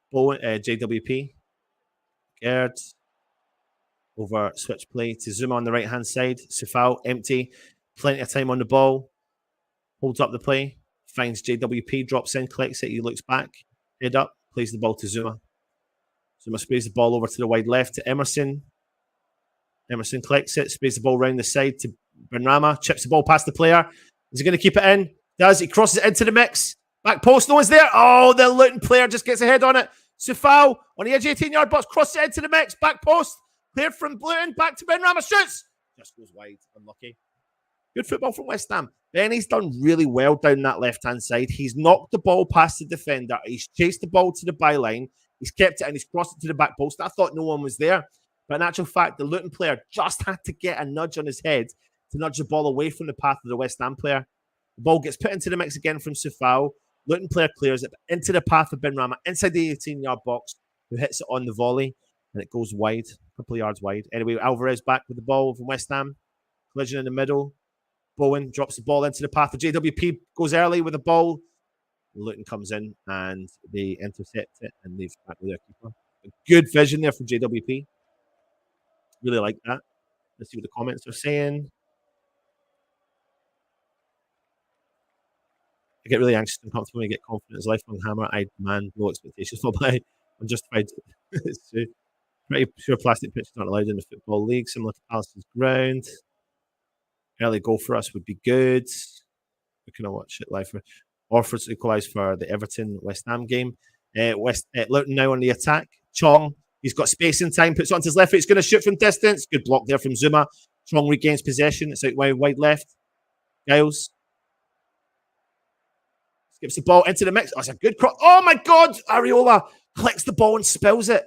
Bowen, JWP. Gerd. Over switch play to Zouma on the right-hand side. Sifal, empty. Plenty of time on the ball. Holds up the play. Finds JWP, drops in, collects it. He looks back. Head up. Plays the ball to Zouma. Zouma sprays the ball over to the wide left to Emerson. Emerson collects it. Sprays the ball round the side to Benrahma. Chips the ball past the player. Is he going to keep it in? Does. He crosses it into the mix. Back post. No one's there. Oh, the Luton player just gets a head on it. Sifal on the edge 18-yard box. Crosses it into the mix. Back post. Cleared from Luton. Back to Benrahma. Shoots. Just goes wide. Unlucky. Good football from West Ham. Benny's done really well down that left-hand side. He's knocked the ball past the defender. He's chased the ball to the byline. He's kept it and he's crossed it to the back post. I thought no one was there. But in actual fact, the Luton player just had to get a nudge on his head to nudge the ball away from the path of the West Ham player. The ball gets put into the mix again from Sifal. Luton player clears it into the path of Benrahma inside the 18-yard box, who hits it on the volley, and it goes wide, a couple of yards wide. Anyway, Alvarez back with the ball from West Ham. Collision in the middle. Bowen drops the ball into the path of JWP, goes early with the ball. Luton comes in and they intercept it and leave back with their keeper. A good vision there from JWP. Really like that. Let's see what the comments are saying. I get really anxious and comfortable when I get confident as a lifelong hammer. I demand low expectations for play. I'm justified. It's true. Pretty sure plastic pitch is not allowed in the Football League, similar to Palace's ground. Early goal for us would be good. We can watch it live. Orford's equalised for the Everton West Ham game. Luton now on the attack. Chong, he's got space and time, puts it onto his left foot. He's going to shoot from distance. Good block there from Zouma. Chong regains possession. It's out wide left. Giles skips the ball into the mix. Oh, it's a good cross. Oh my God! Areola collects the ball and spills it.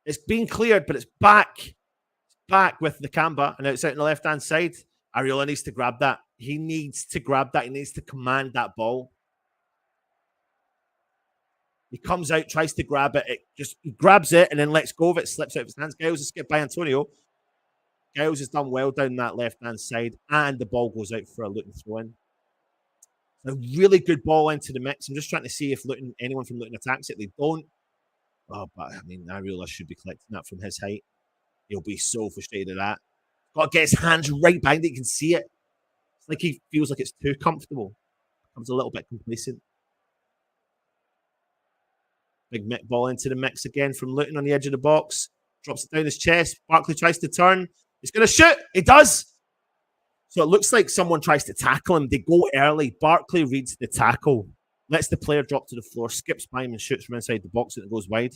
It's been cleared, but it's back. Back with the Nakamba, and now it's out on the left-hand side. Areola needs to grab that. He needs to grab that. He needs to command that ball. He comes out, tries to grab it. He grabs it and then lets go of it, slips out of his hands. Giles is skipped by Antonio. Giles has done well down that left-hand side, and the ball goes out for a Luton throw-in. A really good ball into the mix. I'm just trying to see if anyone from Luton attacks it. They don't. Oh, but I mean, Areola should be collecting that from his height. He'll be so frustrated at that. Got to get his hands right behind it. You can see it. It's like he feels like it's too comfortable. Becomes a little bit complacent. Big ball into the mix again from Luton on the edge of the box. Drops it down his chest. Barkley tries to turn. He's going to shoot. He does. So it looks like someone tries to tackle him. They go early. Barkley reads the tackle. Lets the player drop to the floor. Skips by him and shoots from inside the box and it goes wide.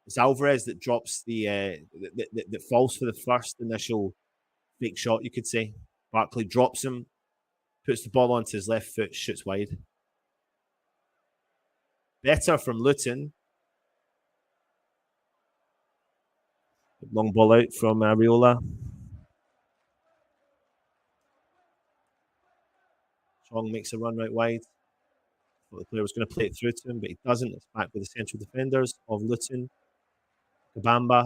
It's Alvarez that drops that falls for the first initial fake shot, you could say. Barkley drops him. Puts the ball onto his left foot. Shoots wide. Better from Luton. Long ball out from Areola. Chong makes a run right wide. Thought the player was going to play it through to him, but he doesn't. It's back with the central defenders of Luton. Nakamba.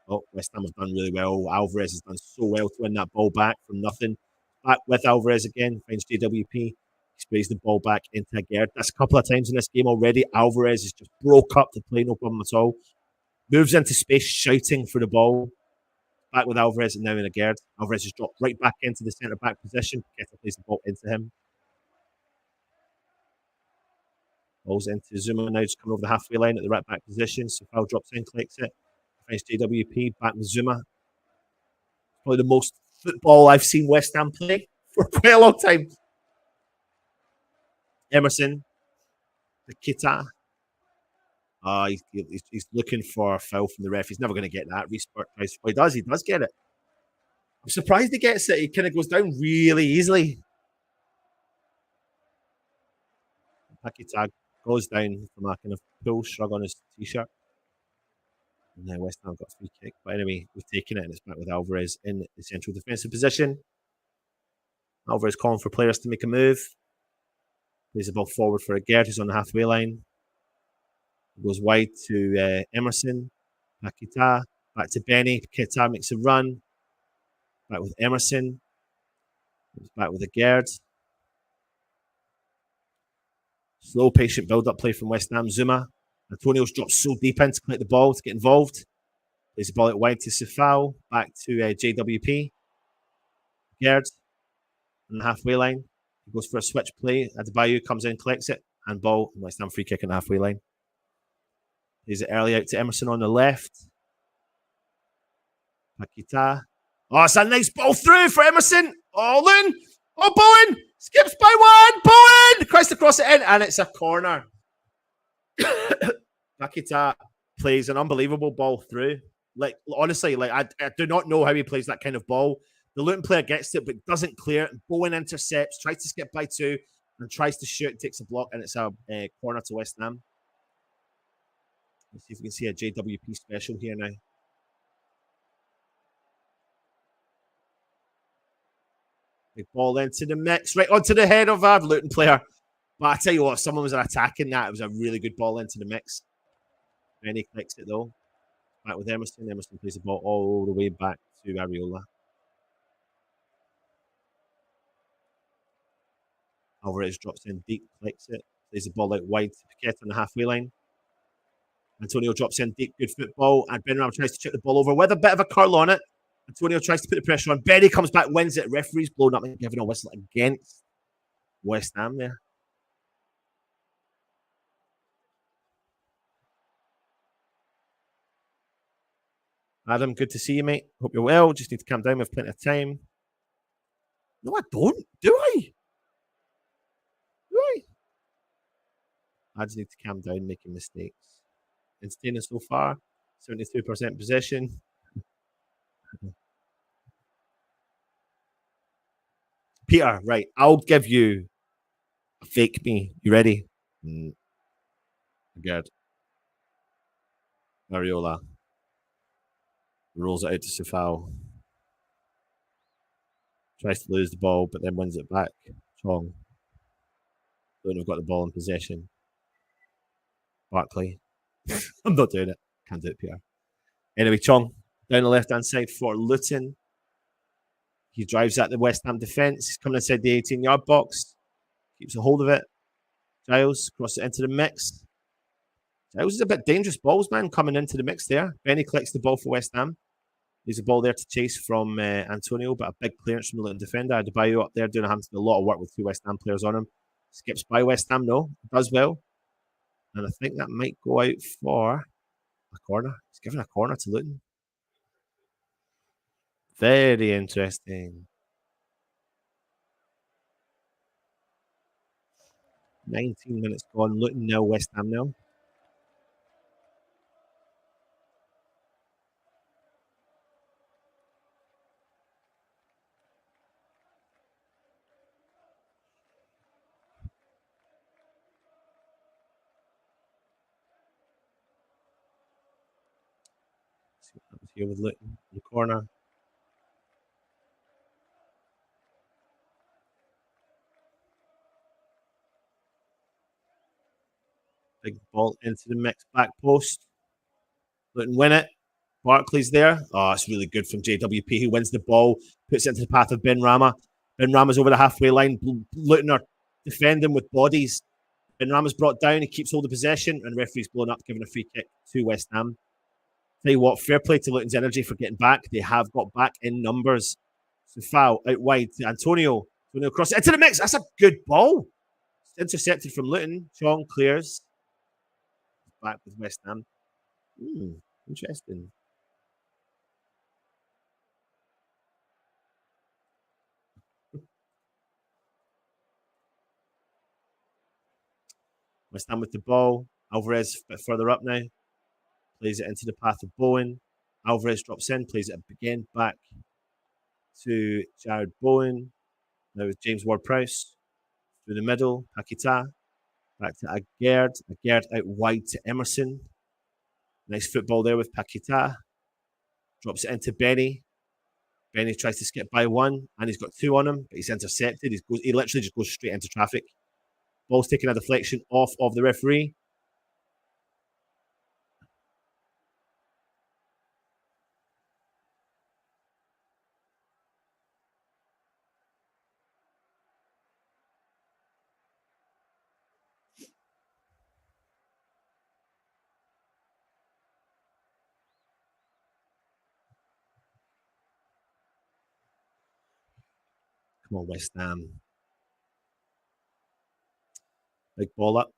Oh, West Ham have done really well. Alvarez has done so well to win that ball back from nothing. Back with Alvarez again. Finds JWP. He sprays the ball back into Jarrod. That's a couple of times in this game already. Alvarez has just broke up the play, no problem at all. Moves into space, shouting for the ball. Back with Alvarez and now in Jarrod. Alvarez has dropped right back into the centre-back position. Paqueta plays the ball into him. Ball's into Zouma now, just coming over the halfway line at the right-back position. So Foul drops in, collects it. Finds JWP, back with Zouma. Probably the most football I've seen West Ham play for quite a long time. Emerson. Paqueta. He's looking for a foul from the ref. He's never going to get that. Restart tries. Oh, he does get it. I'm surprised he gets it. He kind of goes down really easily. Paqueta goes down from a kind of pull shrug on his t-shirt. And then West Ham got a free kick. But anyway, we've taken it and it's back with Alvarez in the central defensive position. Alvarez calling for players to make a move. Plays the ball forward for Jarrod, who's on the halfway line. Goes wide to Emerson. Paqueta. Back to Benny. Paqueta makes a run. Back with Emerson. Back with Jarrod. Slow, patient build-up play from West Ham. Zouma. Antonio's dropped so deep in to collect the ball to get involved. Plays the ball out wide to Sefao. Back to JWP. Jarrod on the halfway line. He goes for a switch play. Adebayo comes in, collects it. And ball. West Ham free kick on the halfway line. Plays it early out to Emerson on the left. Paqueta. Oh, it's a nice ball through for Emerson. Oh, Luton. Oh, Bowen. Skips by one. Bowen. Tries to cross it in. And it's a corner. Paqueta plays an unbelievable ball through. Like, honestly, I do not know how he plays that kind of ball. The Luton player gets it, but doesn't clear it. Bowen intercepts, tries to skip by two, and tries to shoot, takes a block, and it's a corner to West Ham. Let's see if we can see a JWP special here now. Big ball into the mix, right onto the head of our Luton player. But I tell you what, if someone was attacking that, it was a really good ball into the mix. Benny clicks it though. Back with Emerson. Emerson plays the ball all the way back to Areola. Alvarez drops in deep, clicks it. Plays the ball out wide to Paqueta on the halfway line. Antonio drops in deep, good football. And Benram tries to chip the ball over with a bit of a curl on it. Antonio tries to put the pressure on. Benny comes back, wins it. Referee's blown up and giving a whistle against West Ham there. Adam, good to see you, mate. Hope you're well. Just need to calm down. We have plenty of time. No, I don't. Do I? I just need to calm down, making mistakes. Entertaining so far. 72% possession. Peter, right. I'll give you a fake me. You ready? Good. Areola. Rolls it out to Sufal. Tries to lose the ball, but then wins it back. Chong. Luton have got the ball in possession. Barkley. I'm not doing it. Can't do it, Peter. Anyway, Chong down the left-hand side for Luton. He drives at the West Ham defence. He's coming inside the 18-yard box. Keeps a hold of it. Giles crosses it into the mix. Giles is a bit dangerous balls, man, coming into the mix there. Benny collects the ball for West Ham. There's a ball there to chase from Antonio, but a big clearance from the Luton defender. Adebayo up there doing a lot of work with 2 West Ham players on him. Skips by West Ham, no. Does well. And I think that might go out for a corner. He's giving a corner to Luton. Very interesting. 19 minutes gone. Luton nil, West Ham nil. See what happens here with Luton in the corner. Big ball into the mix, back post. Luton win it. Barkley's there. Oh, it's really good from JWP. He wins the ball, puts it into the path of Ben Rama. Ben Rama's over the halfway line. Luton are defending with bodies. Ben Rama's brought down. He keeps hold of possession, and referee's blown up, giving a free kick to West Ham. Tell you what, fair play to Luton's energy for getting back. They have got back in numbers. So foul out wide to Antonio. Antonio crosses into the mix. That's a good ball. It's intercepted from Luton. Chong clears. Back with West Ham. Interesting. West Ham with the ball. Alvarez a bit further up now. Plays it into the path of Bowen. Alvarez drops in, plays it again back to Jarrod Bowen. Now with James Ward-Prowse. Through the middle, Paquetá. Back to Agerd. Agerd out wide to Emerson. Nice football there with Paquetá. Drops it into Benny. Benny tries to skip by one, and he's got 2 on him, but he's intercepted. He literally just goes straight into traffic. Ball's taking a deflection off of the referee. Come on, West Ham. Big ball up.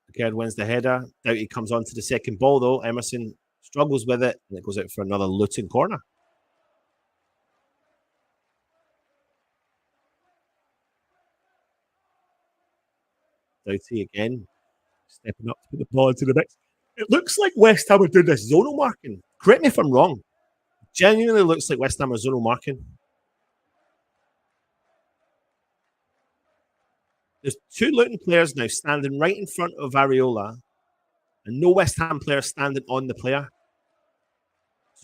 Again, wins the header. Doughty comes on to the second ball, though. Emerson struggles with it, and it goes out for another Luton corner. Doughty again, stepping up to put the ball into the mix. It looks like West Ham are doing this zonal marking. Correct me if I'm wrong. Genuinely looks like West Ham are zonal marking. There's 2 Luton players now standing right in front of Areola, and no West Ham player standing on the player.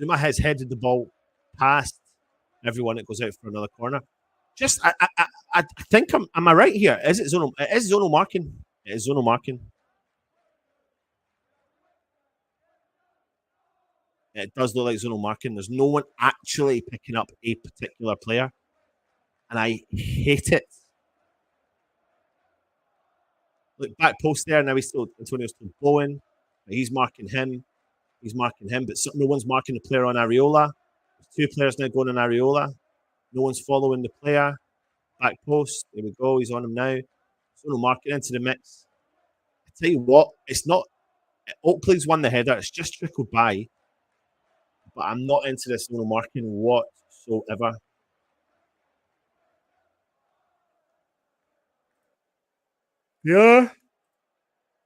Zouma has headed the ball past everyone. It goes out for another corner. Just, I think am I right here? Is it zonal? It is zonal marking. It is zonal marking. It does look like zonal marking. There's no one actually picking up a particular player, and I hate it. Look, back post there. Now Antonio's still Bowen. He's marking him. He's marking him, but no one's marking the player on Areola. There's 2 players now going on Areola. No one's following the player. Back post. There we go. He's on him now. So no marking into the mix. I tell you what, it's not. Oakley's won the header. It's just trickled by. But I'm not into this no marking whatsoever. Yeah.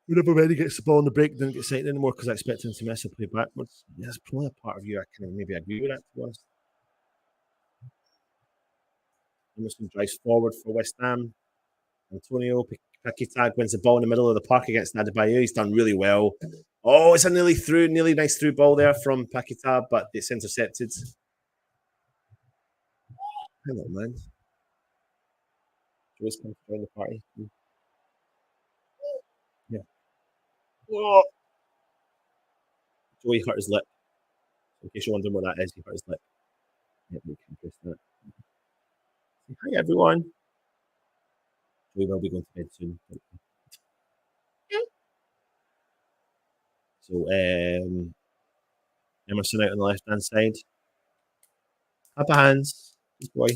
Whenever Benny gets the ball on the break, didn't get sent anymore because I expect him to mess and play backwards. Yeah, that's probably a part of you I can maybe agree with that, to be honest. Emerson drives forward for West Ham. Antonio Pakitag wins the ball in the middle of the park against Adebayo. He's done really well. Oh, it's a nearly nice through ball there from Pakitag, but it's intercepted. Hello, man. Joey's come to join the party. Yeah. Oh. Joey hurt his lip. In case you're wondering what that is, he hurt his lip. Yeah, we can press that. Hi, everyone. We will be going to bed soon. So, Emerson out on the left-hand side. Up hands. Good boy.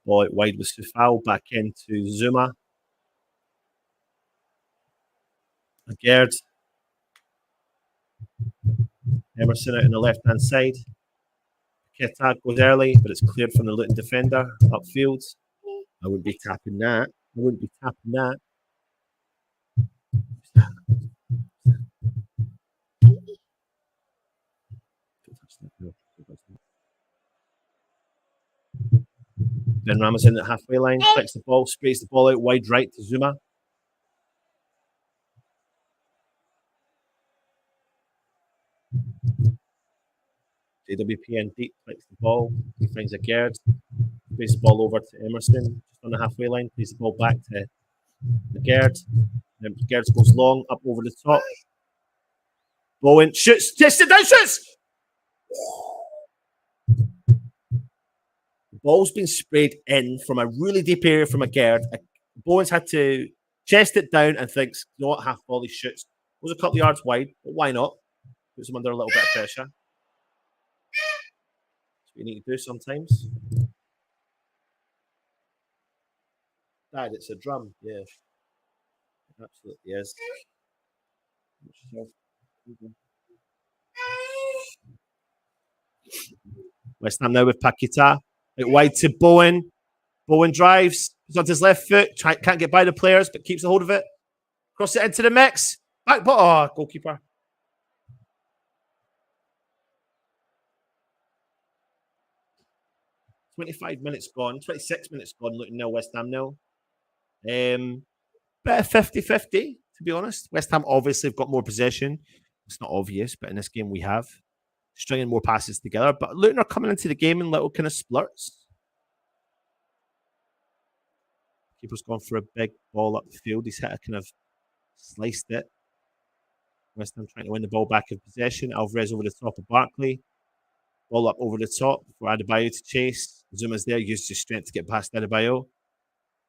Ball out wide with Sufal. Back into Zouma. Gerd. Emerson out on the left-hand side. Ketak goes early, but it's cleared from the Luton defender upfield. I wouldn't be tapping that. Ben Ramos in at halfway line, flicks the ball, sprays the ball out wide right to Zouma. JWPN deep, flicks the ball. He finds a Gerd. Plays the ball over to Emerson, just on the halfway line. Plays the ball back to the Gerd. Then Gerd goes long, up over the top. Bowen shoots, tested down, shoots! The ball's been sprayed in from a really deep area from a Gerd. Bowen's had to chest it down and thinks, you know what, half volley shoots. Goes a couple of yards wide, but why not? Puts him under a little bit of pressure. That's what you need to do sometimes. Dad, it's a drum. Yeah. It absolutely is. West Ham now with Pakita. Out wide to Bowen. Bowen drives. He's on his left foot. Can't get by the players, but keeps a hold of it. Cross it into the mix. Back, oh, goalkeeper. $25 minutes gone. 26 minutes gone. Luton nil, West Ham nil. Bit of 50-50, to be honest. West Ham obviously have got more possession. It's not obvious, but in this game we have. Stringing more passes together. But Luton are coming into the game in little kind of splurts. Keeper's gone for a big ball up the field. He's hit a kind of sliced it. West Ham trying to win the ball back in possession. Alvarez over the top of Barkley. Ball up over the top for Adebayo to chase. Zouma's there, uses his strength to get past Adebayo.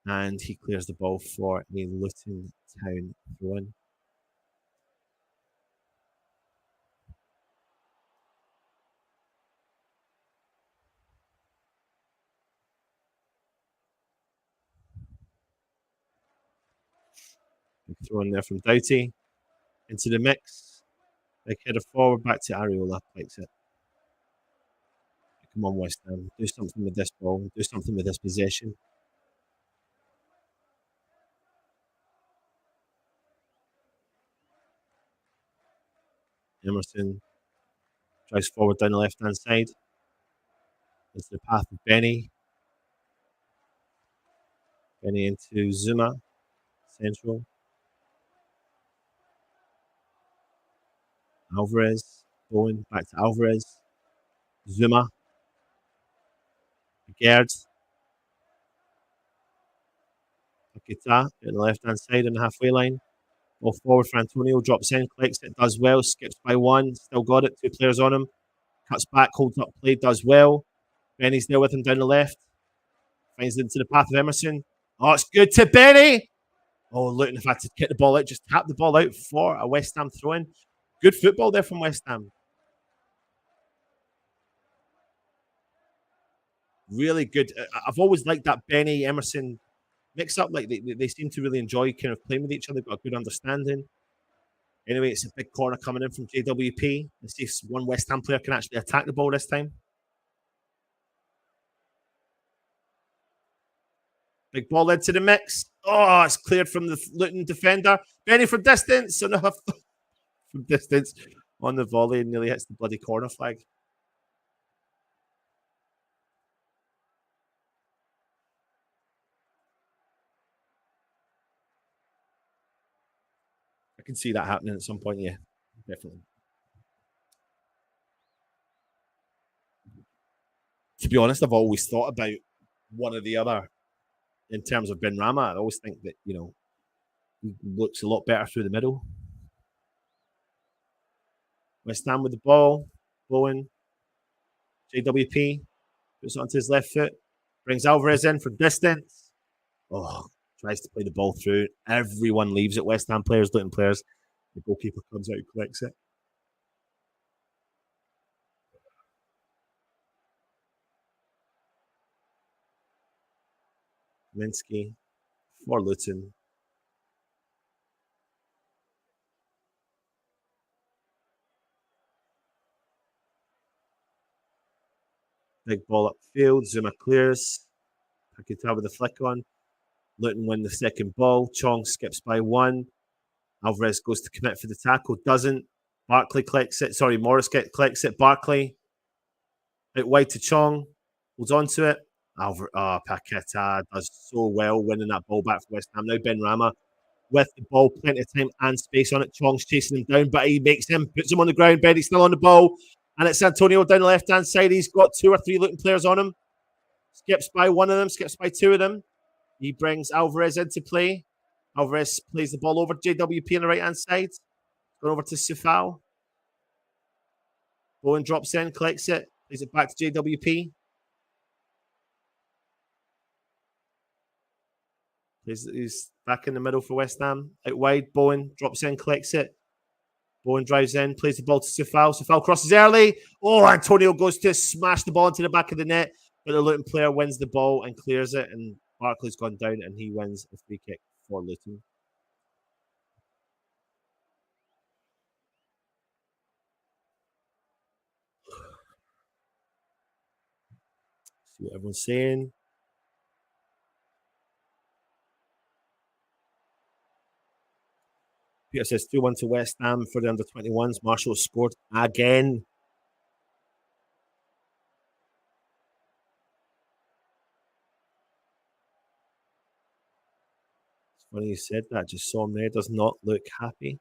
And he clears the ball for a Luton Town throw-in. Big throw in there from Doughty. Into the mix. Big header forward, back to Areola. Likes it. Come on, West Ham. Do something with this ball. Do something with this possession. Emerson drives forward down the left-hand side. Into the path of Benny. Benny into Zouma. Central. Alvarez. Bowen. Back to Alvarez. Zouma. Gerd. Pakita on the left-hand side on the halfway line. Ball forward for Antonio. Drops in. Collects it. Does well. Skips by one. Still got it. Two players on him. Cuts back. Holds up play. Does well. Benny's there with him down the left. Finds it into the path of Emerson. Oh, it's good to Benny. Oh, Luton have had to kick the ball out. Just tap the ball out for a West Ham throw-in. Good football there from West Ham. Really good. I've always liked that Benny Emerson mix up. Like they seem to really enjoy kind of playing with each other. Got a good understanding. Anyway, it's a big corner coming in from JWP. Let's see if one West Ham player can actually attack the ball this time. Big ball into the mix. Oh, it's cleared from the Luton defender. Benny from distance. Enough from distance on the volley and nearly hits the bloody corner flag. can see that happening at some point. Yeah, definitely. To be honest, I've always thought about one or the other in terms of Benrahma. I always think that, you know, he looks a lot better through the middle. West Ham with the ball. Bowen. JWP puts it onto his left foot. Brings Alvarez in for distance. Oh, tries to play the ball through. Everyone leaves it. West Ham players, Luton players. The goalkeeper comes out and collects it. Minsky for Luton. Big ball upfield. Zouma clears. Paquetá with a flick on. Luton win the second ball. Chong skips by one. Alvarez goes to commit for the tackle. Doesn't. Barkley collects it. Sorry, Morris collects it. Barkley out wide to Chong. Holds on to it. Paquetá does so well winning that ball back for West Ham. Now Benrahma with the ball, plenty of time and space on it. Chong's chasing him down, but he makes him, puts him on the ground. Benny's still on the ball. And it's Antonio down the left-hand side. He's got 2 or 3 Luton players on him. Skips by one of them, skips by 2 of them. He brings Alvarez into play. Alvarez plays the ball over to JWP on the right-hand side. Going over to Sifal. Bowen drops in, collects it, plays it back to JWP. He's back in the middle for West Ham. Out wide, Bowen drops in, collects it. Bowen drives in, plays the ball to Sifal. Sifal crosses early. Oh, Antonio goes to smash the ball into the back of the net, but the Luton player wins the ball and clears it, and Barkley's gone down, and he wins a free kick for Luton. See what everyone's saying. Peter says 2-1 to West Ham for the under-21s. Marshall scored again. It's funny you said that. Just saw him there. Does not look happy.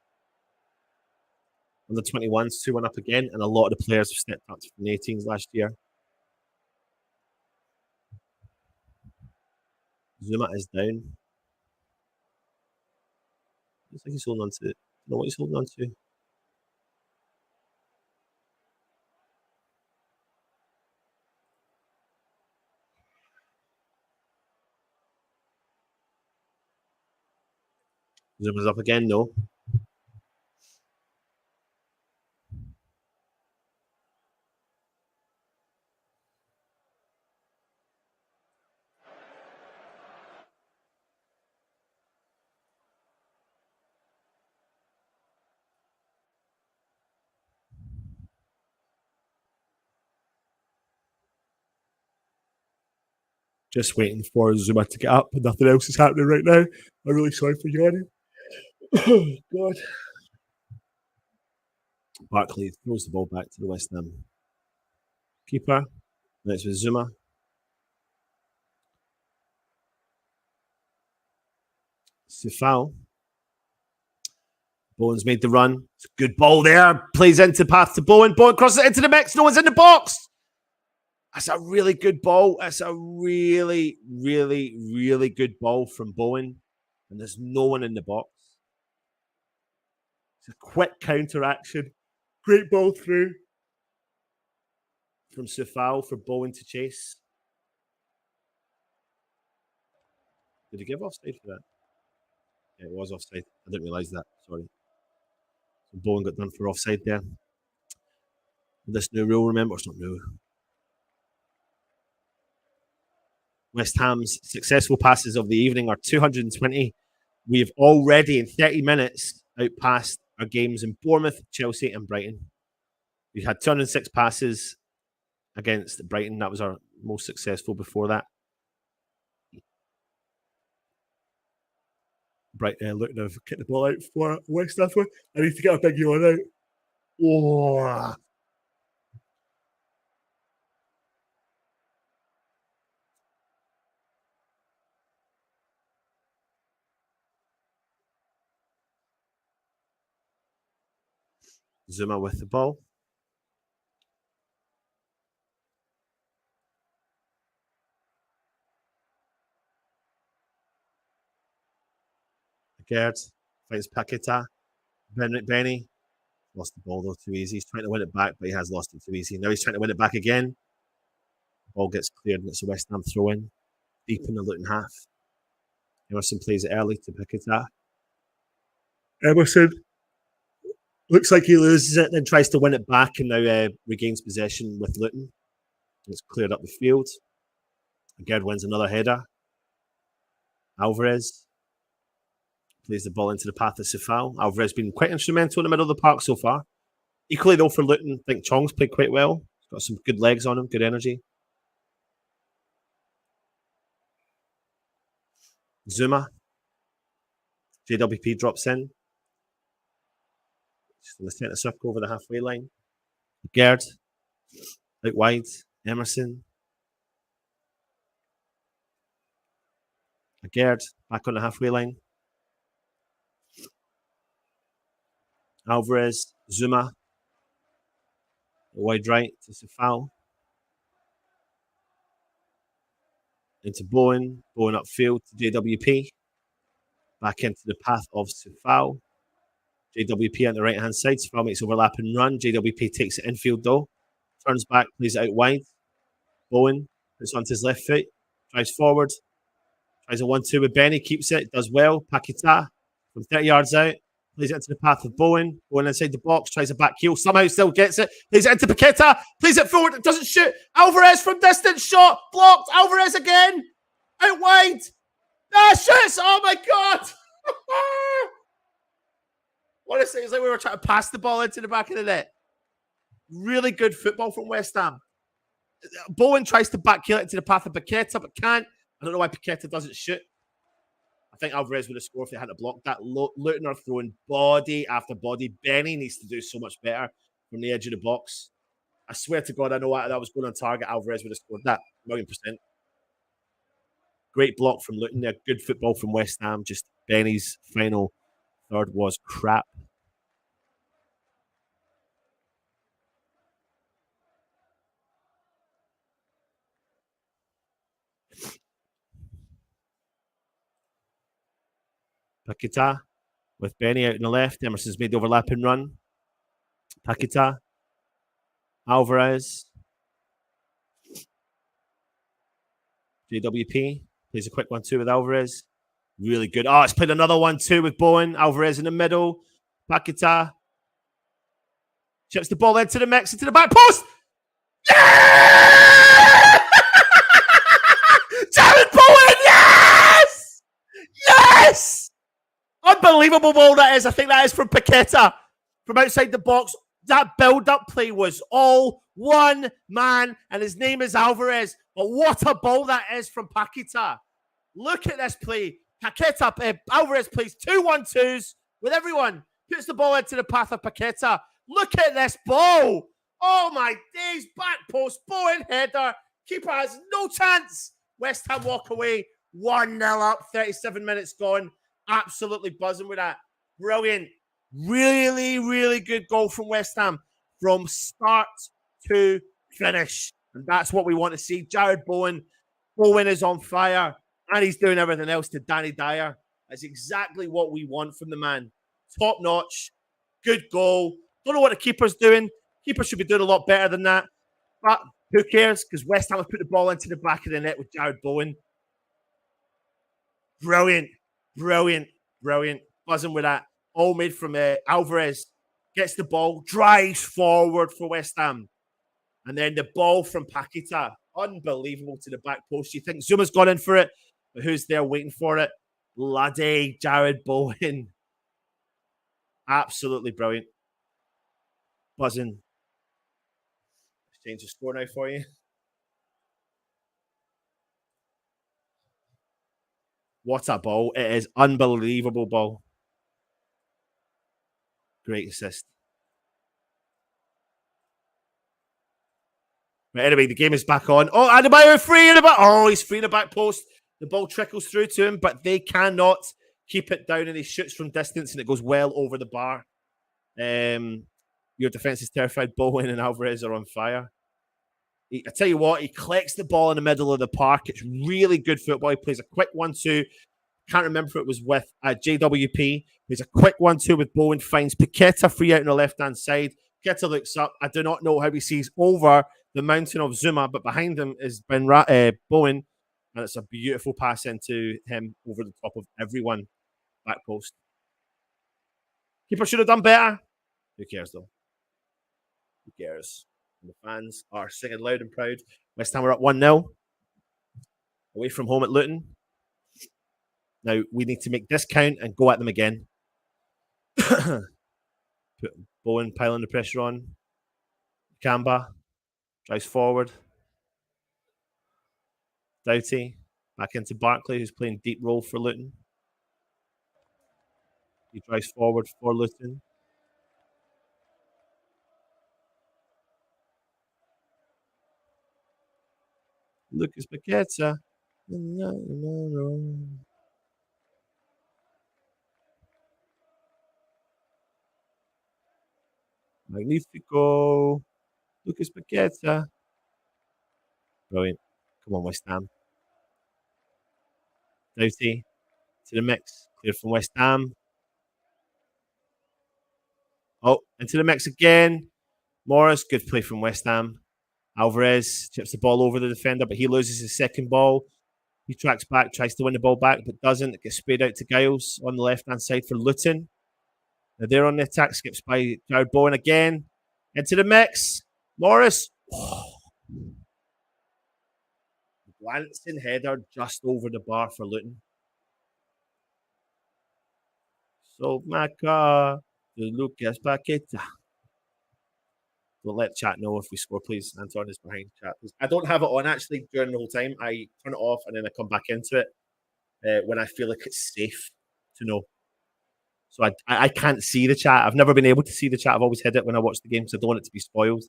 Under-21s, 2-1 up again, and a lot of the players have stepped up from the 18s last year. Zouma is down. Looks like he's holding on to it. I don't know what he's holding on to. Zouma's up again, no. Just waiting for Zouma to get up, but nothing else is happening right now. I'm really sorry for yawning. Oh, God. Barkley throws the ball back to the West Ham keeper. Next with Zouma. Sifal. Bowen's made the run. It's a good ball there. Plays into path to Bowen. Bowen crosses it into the mix. No one's in the box. That's a really good ball. That's a really, really, really good ball from Bowen. And there's no one in the box. It's a quick counter action. Great ball through from Sifal for Bowen to chase. Did he give offside for that? Yeah, it was offside. I didn't realise that. Sorry. So Bowen got done for offside there. This new rule, remember, it's not new. West Ham's successful passes of the evening are 220. We've already, in 30 minutes, outpassed our games in Bournemouth, Chelsea, and Brighton. We had 206 passes against Brighton. That was our most successful before that. Luton have kicked the ball out for West Ham. I need to get a big one out. Oh. Zouma with the ball. Gerd finds Paqueta. Benny lost the ball though too easy. He's trying to win it back, but he has lost it too easy. Now he's trying to win it back again. Ball gets cleared and it's a West Ham throw in deep in the Luton half. Emerson plays it early to Paqueta. Emerson looks like he loses it, then tries to win it back and now regains possession with Luton. It's cleared up the field. Gerd wins another header. Alvarez plays the ball into the path of Sifal. Alvarez been quite instrumental in the middle of the park so far. Equally though for Luton, I think Chong's played quite well. He's got some good legs on him, good energy. Zouma. JWP drops in. Just in the centre circle over the halfway line. Gerd. Out wide. Emerson. Gerd. Back on the halfway line. Alvarez. Zouma. Wide right to Sifal. Into Bowen. Bowen upfield to JWP. Back into the path of Sifal. JWP on the right-hand side. Sifal makes overlap and run. JWP takes it infield though. Turns back, plays it out wide. Bowen puts onto his left foot. Drives forward. Tries a 1-2 with Benny. Keeps it. Does well. Paqueta from 30 yards out. Plays it into the path of Bowen. Bowen inside the box. Tries a back heel. Somehow still gets it. Plays it into Paqueta. Plays it forward. It doesn't shoot. Alvarez from distance. Shot. Blocked. Alvarez again. Out wide. Ah, shoots. Oh my God. Honestly, it's like we were trying to pass the ball into the back of the net. Really good football from West Ham. Bowen tries to back heel it into the path of Paqueta, but can't. I don't know why Paqueta doesn't shoot. I think Alvarez would have scored if they hadn't blocked that. Luton are throwing body after body. Benny needs to do so much better from the edge of the box. I swear to God, I know that was going on target. Alvarez would have scored that 1,000,000%. Great block from Luton there. Good football from West Ham. Just Benny's final third was crap. Paqueta with Benny out on the left. Emerson's made the overlapping run. Paqueta. Alvarez. JWP plays a quick 1-2 with Alvarez. Really good. Oh, it's played another 1-2 with Bowen. Alvarez in the middle. Paqueta. Chips the ball into the mix, into the back post. Yeah! Jarrod Bowen, yes! Yes! Unbelievable ball that is. I think that is from Paqueta. From outside the box. That build-up play was all one man, and his name is Alvarez. But what a ball that is from Paqueta. Look at this play. Paqueta, Alvarez plays 2-1-2s with everyone. Puts the ball into the path of Paqueta. Look at this ball. Oh, my days. Back post. Bowen header. Keeper has no chance. West Ham walk away. 1-0 up. 37 minutes gone. Absolutely buzzing with that. Brilliant. Really, really good goal from West Ham from start to finish. And that's what we want to see. Jarrod Bowen. Bowen is on fire. And he's doing everything else to Danny Dyer. That's exactly what we want from the man. Top notch. Good goal. Don't know what the keeper's doing. Keeper should be doing a lot better than that. But who cares? Because West Ham have put the ball into the back of the net with Jarrod Bowen. Brilliant. Brilliant. Brilliant. Buzzing with that. All made from Alvarez. Gets the ball. Drives forward for West Ham. And then the ball from Paqueta. Unbelievable to the back post. You think Zouma's gone in for it. But who's there waiting for it? Bloody Jarrod Bowen. Absolutely brilliant. Buzzing. Let's change the score now for you. What a ball. It is unbelievable ball. Great assist. But anyway, the game is back on. Oh, Adebayo free in the back. Oh, he's free in the back post. The ball trickles through to him, but they cannot keep it down, and he shoots from distance, and it goes well over the bar. Your defence is terrified. Bowen and Alvarez are on fire. I tell you what, he collects the ball in the middle of the park. It's really good football. He plays a quick 1-2. Can't remember if it was with JWP. Plays a quick 1-2 with Bowen. Finds Paqueta free out on the left-hand side. Paqueta looks up. I do not know how he sees over the mountain of Zouma, but behind him is Bowen. And it's a beautiful pass into him over the top of everyone. Back post. Keeper should have done better. Who cares, though? Who cares? And the fans are singing loud and proud. West Ham are up 1-0. Away from home at Luton. Now, we need to make this count and go at them again. Put Bowen piling the pressure on. Kamba drives forward. Doughty back into Barkley, who's playing deep role for Luton. He drives forward for Luton. Lucas Paqueta. Magnifico. Lucas Paqueta. Brilliant. Come on, West Ham. Doughty to the mix. Cleared from West Ham. Oh, into the mix again. Morris, good play from West Ham. Alvarez chips the ball over the defender, but he loses his second ball. He tracks back, tries to win the ball back, but doesn't. It gets sprayed out to Giles on the left-hand side for Luton. Now they're on the attack, skips by Jarrod Bowen again. Into the mix. Morris. Oh. Glancing header just over the bar for Luton. So Maka to Lucas Paqueta. Don't let chat know if we score, please. Anton is behind chat. I don't have it on actually during the whole time. I turn it off and then I come back into it when I feel like it's safe to know. So I can't see the chat. I've never been able to see the chat. I've always hid it when I watch the game, so I don't want it to be spoiled.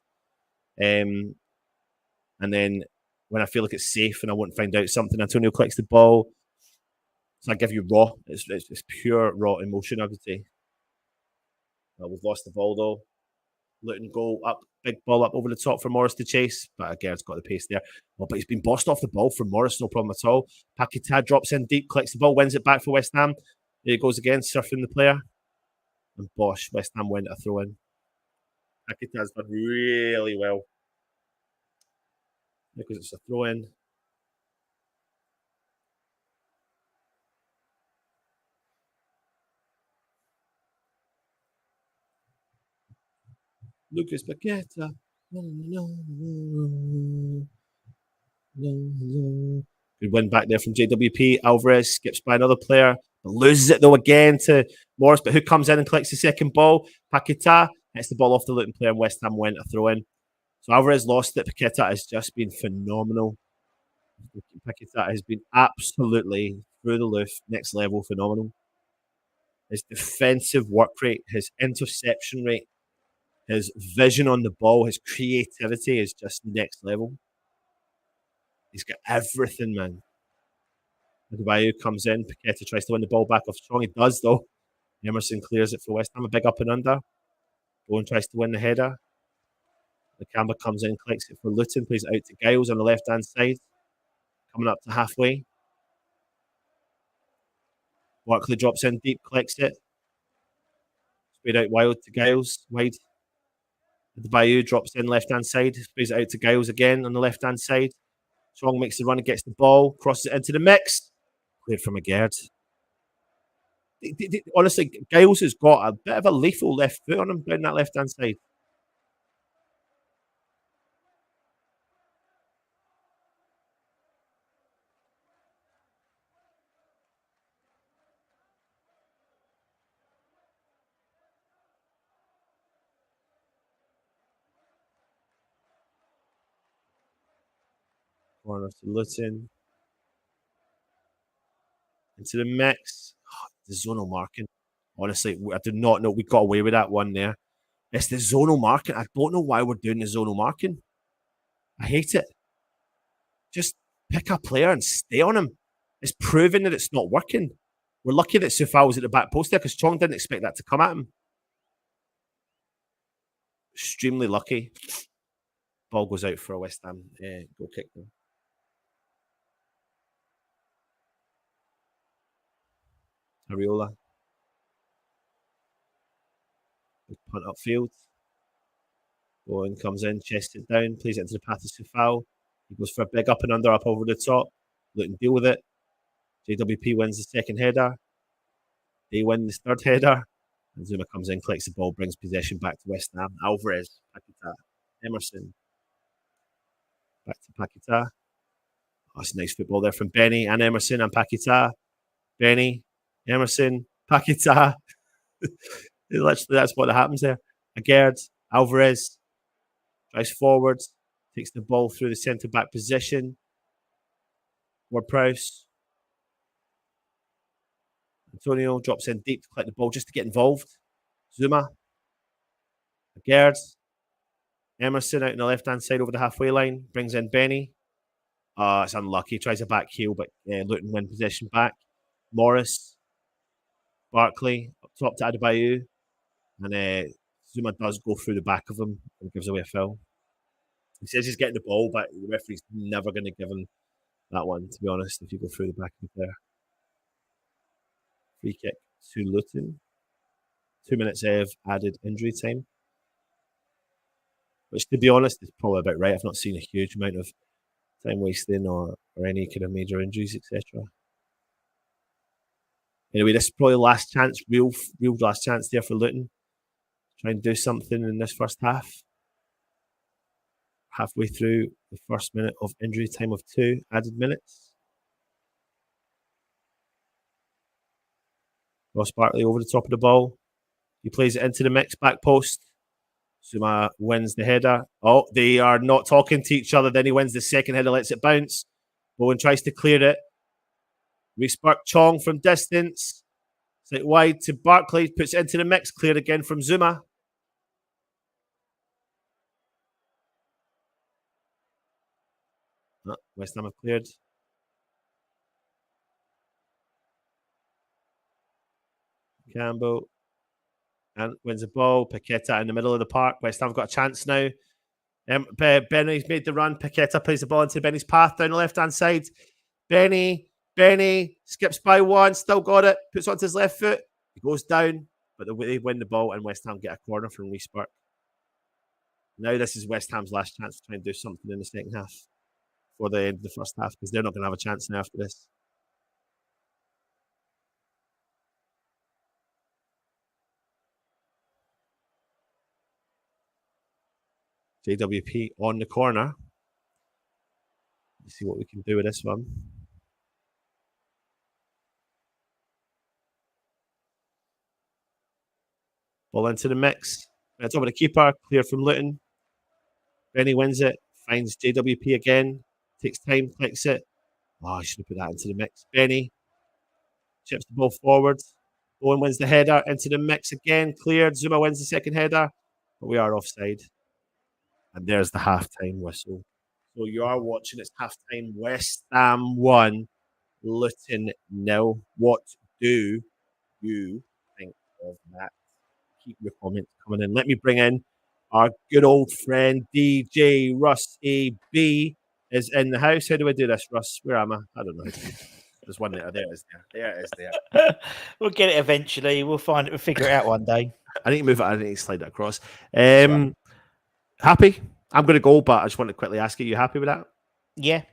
And then when I feel like it's safe and I won't find out something, Antonio collects the ball. So I give you raw. It's pure raw emotion, I would say. Well, we've lost the ball though. Luton go up, big ball up over the top for Morris to chase, but Gerard's got the pace there. Well, but he's been bossed off the ball from Morris, no problem at all. Paqueta drops in deep, collects the ball, wins it back for West Ham. There he goes again, surfing the player. And Bosch, West Ham went a throw in. Paqueta's done really well. Because it's a throw in. Lucas Paqueta. Good win back there from JWP. Alvarez skips by another player. Loses it though again to Morris, but who comes in and collects the second ball? Paqueta hits the ball off the Luton player and West Ham went a throw in. So Alvarez lost it. Paqueta has just been phenomenal. Paqueta has been absolutely through the roof, next level phenomenal. His defensive work rate, his interception rate, his vision on the ball, his creativity is just next level. He's got everything, man. Adebayo comes in. Paqueta tries to win the ball back off strong. He does, though. Emerson clears it for West Ham. A big up and under. Bowen tries to win the header. The Kamba comes in, collects it for Luton. Plays it out to Giles on the left-hand side. Coming up to halfway. Barkley drops in deep, collects it. Sprayed out wide to Giles. Wide. The Bayou drops in left-hand side. Sprays it out to Giles again on the left-hand side. Strong makes the run and gets the ball. Crosses it into the mix. Cleared from Gerrard. Honestly, Giles has got a bit of a lethal left foot on him down that left-hand side. Corner to Luton. Into the mix. Oh, the zonal marking. Honestly, I do not know. We got away with that one there. It's the zonal marking. I don't know why we're doing the zonal marking. I hate it. Just pick a player and stay on him. It's proven that it's not working. We're lucky that Sufal was at the back post there because Chong didn't expect that to come at him. extremely lucky. Ball goes out for a West Ham goal kick. Areola. Punt upfield. Bowen comes in, chests it down, plays it into the path of Sufal. He goes for a big up and under, up over the top. Luton deal with it. JWP wins the second header. They win the third header. And Zouma comes in, collects the ball, brings possession back to West Ham. Alvarez, Paquetá, Emerson. Back to Paquetá. Oh, that's nice football there from Benny and Emerson and Paquetá. Benny, Emerson, Paquetá. Literally, that's what happens there. Jarrod, Alvarez drives forward, takes the ball through the centre back position. Ward-Prowse. Antonio drops in deep to collect the ball just to get involved. Zouma. Jarrod. Emerson out on the left-hand side over the halfway line. Brings in Benny. It's unlucky. Tries a back heel, but Luton win possession back. Morris. Barkley. Up top to Adebayo. And Zouma does go through the back of him and gives away a foul. He says he's getting the ball, but the referee's never going to give him that one, to be honest, if you go through the back of the player. Free kick to Luton. 2 minutes of added injury time. Which, to be honest, is probably about right. I've not seen a huge amount of time wasting or any kind of major injuries, etc. Anyway, this is probably last chance, real last chance there for Luton. Try and do something in this first half. Halfway through the first minute of injury time of 2 added minutes. Ross Barkley over the top of the ball. He plays it into the mix, back post. Zouma wins the header. Oh, they are not talking to each other. Then he wins the second header, lets it bounce. Bowen tries to clear it. Rees-Burke Chong from distance. It's wide to Barkley. Puts it into the mix. Cleared again from Zouma. Oh, West Ham have cleared. Campbell. And wins the ball. Paquetá in the middle of the park. West Ham have got a chance now. Benny's made the run. Paquetá plays the ball into Benny's path down the left-hand side. Benny skips by one. Still got it. Puts it onto his left foot. He goes down. But they win the ball and West Ham get a corner from Rees-Burke. Now this is West Ham's last chance to try and do something in the second half. For the end of the first half. Because they're not going to have a chance now after this. JWP on the corner. Let's see what we can do with this one. Ball into the mix. It's over the keeper. Clear from Luton. Benny wins it. Finds JWP again. Takes time. Clicks it. Oh, I should have put that into the mix. Benny chips the ball forward. Bowen wins the header. Into the mix again. Cleared. Zouma wins the second header. But we are offside. And there's the halftime whistle. So you are watching, it's halftime. West Ham 1, Luton 0. What do you think of that? Keep your comments coming in. Let me bring in our good old friend DJ Russ AB is in the house. How do I do this, Russ? Where am I? I don't know. There's one there. There it is there. There it is there. We'll get it eventually. We'll find it. We'll figure it out one day. I need to move it. I need to slide it across. Happy? I'm going to go, but I just want to quickly ask you happy with that? Yeah,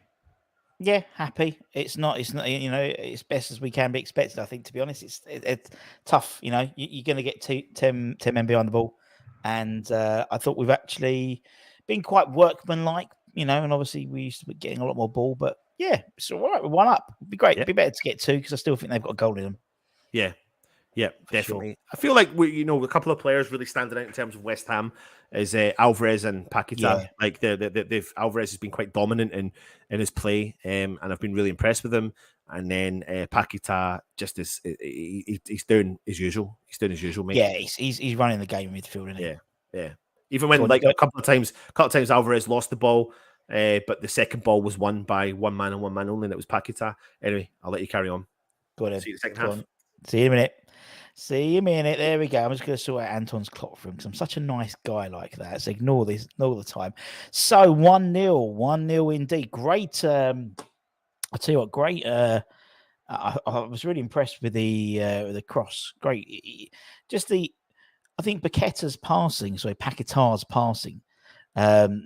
happy. It's not, it's best as we can be expected, I think, to be honest. It's tough, you're going to get 10 men behind the ball. And I thought we've actually been quite workmanlike, and obviously we used to be getting a lot more ball, but yeah, it's all right. We're 1 up. It'd be great. It'd be better to get 2 because I still think they've got a goal in them. Yeah, definitely. Sure. I feel like a couple of players really standing out in terms of West Ham is Alvarez and Paquetá. Yeah. Like Alvarez has been quite dominant in his play, and I've been really impressed with him. And then Paquetá just is he's doing his usual. He's doing his usual, mate. Yeah, he's running the game in midfield, isn't he? Yeah. Even when a couple of times Alvarez lost the ball, but the second ball was won by one man and one man only, and it was Paquetá. Anyway, I'll let you carry on. Go ahead. See you the second half. See you in a minute. See you in a minute. There we go. I'm just going to sort out Anton's clock for him because I'm such a nice guy like that. So ignore this all the time. So 1-0. 1-0 indeed. Great. I'll tell you what, great. I was really impressed with the cross. Great. I think Paqueta's passing, Paqueta's passing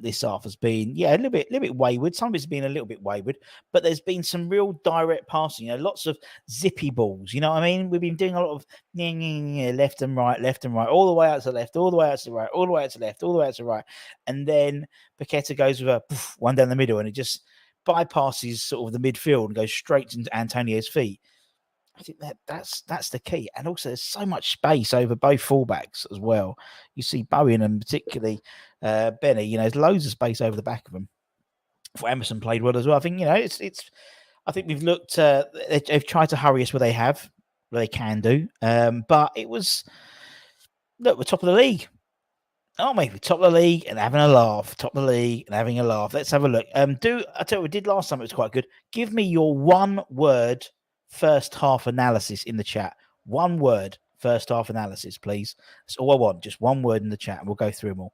this half has been, a little bit wayward. Some of it's been a little bit wayward, but there's been some real direct passing, lots of zippy balls. You know what I mean? We've been doing a lot of left and right, all the way out to the left, all the way out to the right, all the way out to the left, all the way out to the right. And then Paqueta goes with a one down the middle and it just bypasses sort of the midfield and goes straight into Antonio's feet. I think that's the key. And also there's so much space over both fullbacks as well. You see Bowen and particularly Benny, there's loads of space over the back of them. For Emerson played well as well. I think, it's I think we've looked they've tried to hurry us where they can do. But it was, look, we're top of the league. Oh, maybe top of the league and having a laugh. Top of the league and having a laugh. Let's have a look. I tell you what we did last time, it was quite good. Give me your one word first half analysis in the chat. One word first half analysis, please. That's all I want. Just one word in the chat and we'll go through them all.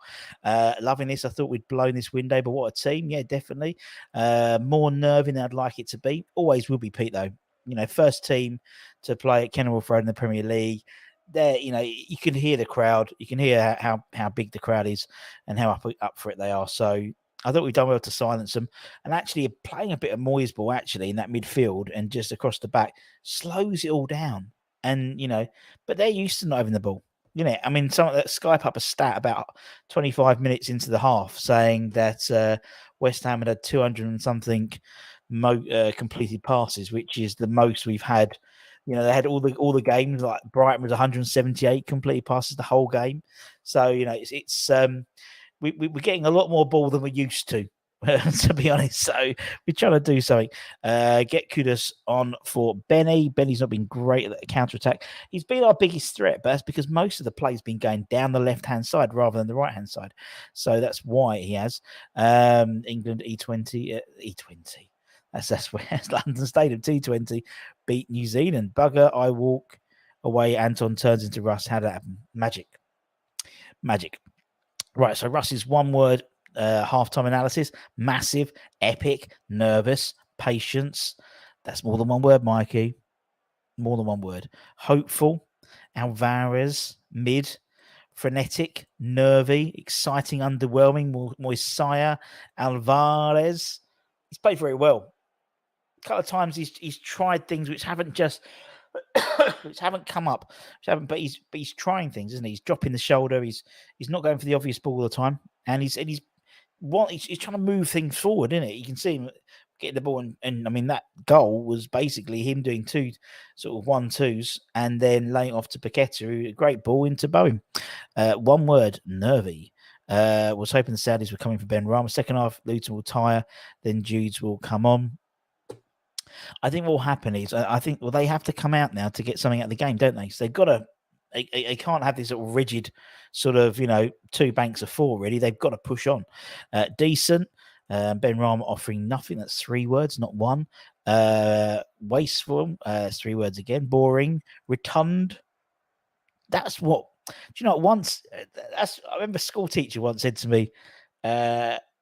Loving this. I thought we'd blown this window, but what a team. Yeah, definitely. More nerving than I'd like it to be. Always will be, Pete, though. First team to play at Kenilworth Road in the Premier League. There, you can hear the crowd. You can hear how big the crowd is and how up for it they are. So I thought we've done well to silence them, and actually playing a bit of Moyes ball actually in that midfield and just across the back slows it all down. And but they're used to not having the ball. I mean, some that Skype up a stat about 25 minutes into the half saying that West Ham had 200 and something completed passes, which is the most we've had. They had all the games. Like Brighton was 178 completed passes the whole game. So it's we're getting a lot more ball than we're used to, to be honest. So we're trying to do something. Get Kudus on for Benny. Benny's not been great at the counter-attack. He's been our biggest threat, but that's because most of the play's been going down the left-hand side rather than the right-hand side. So that's why he has. England E20. That's where London Stadium T20 beat New Zealand. Bugger, I walk away. Anton turns into Russ. How did that happen? Magic. Right, so Russ's one word halftime analysis: massive, epic, nervous, patience. That's more than one word, Mikey. More than one word. Hopeful, Alvarez, mid, frenetic, nervy, exciting, underwhelming, Moisaya, Alvarez. He's played very well. A couple of times he's tried things which haven't come up, but he's trying things, isn't he? He's dropping the shoulder. He's not going for the obvious ball all the time, and he's trying to move things forward, isn't it? You can see him getting the ball, and I mean that goal was basically him doing two sort of 1-2s and then laying off to Paqueta, who a great ball into Bowen. One word: nervy. Was hoping the Saudis were coming for Ben Rama. Second half, Luton will tire, then Judes will come on. I think what will happen is, they have to come out now to get something out of the game, don't they? So they've got to, they can't have this sort of rigid sort of, two banks of four, really. They've got to push on. Decent. Ben Rama offering nothing. That's 3 words, not one. Wasteful. 3 words again. Boring. Rotund. That's what, do you know, once, I remember a school teacher once said to me,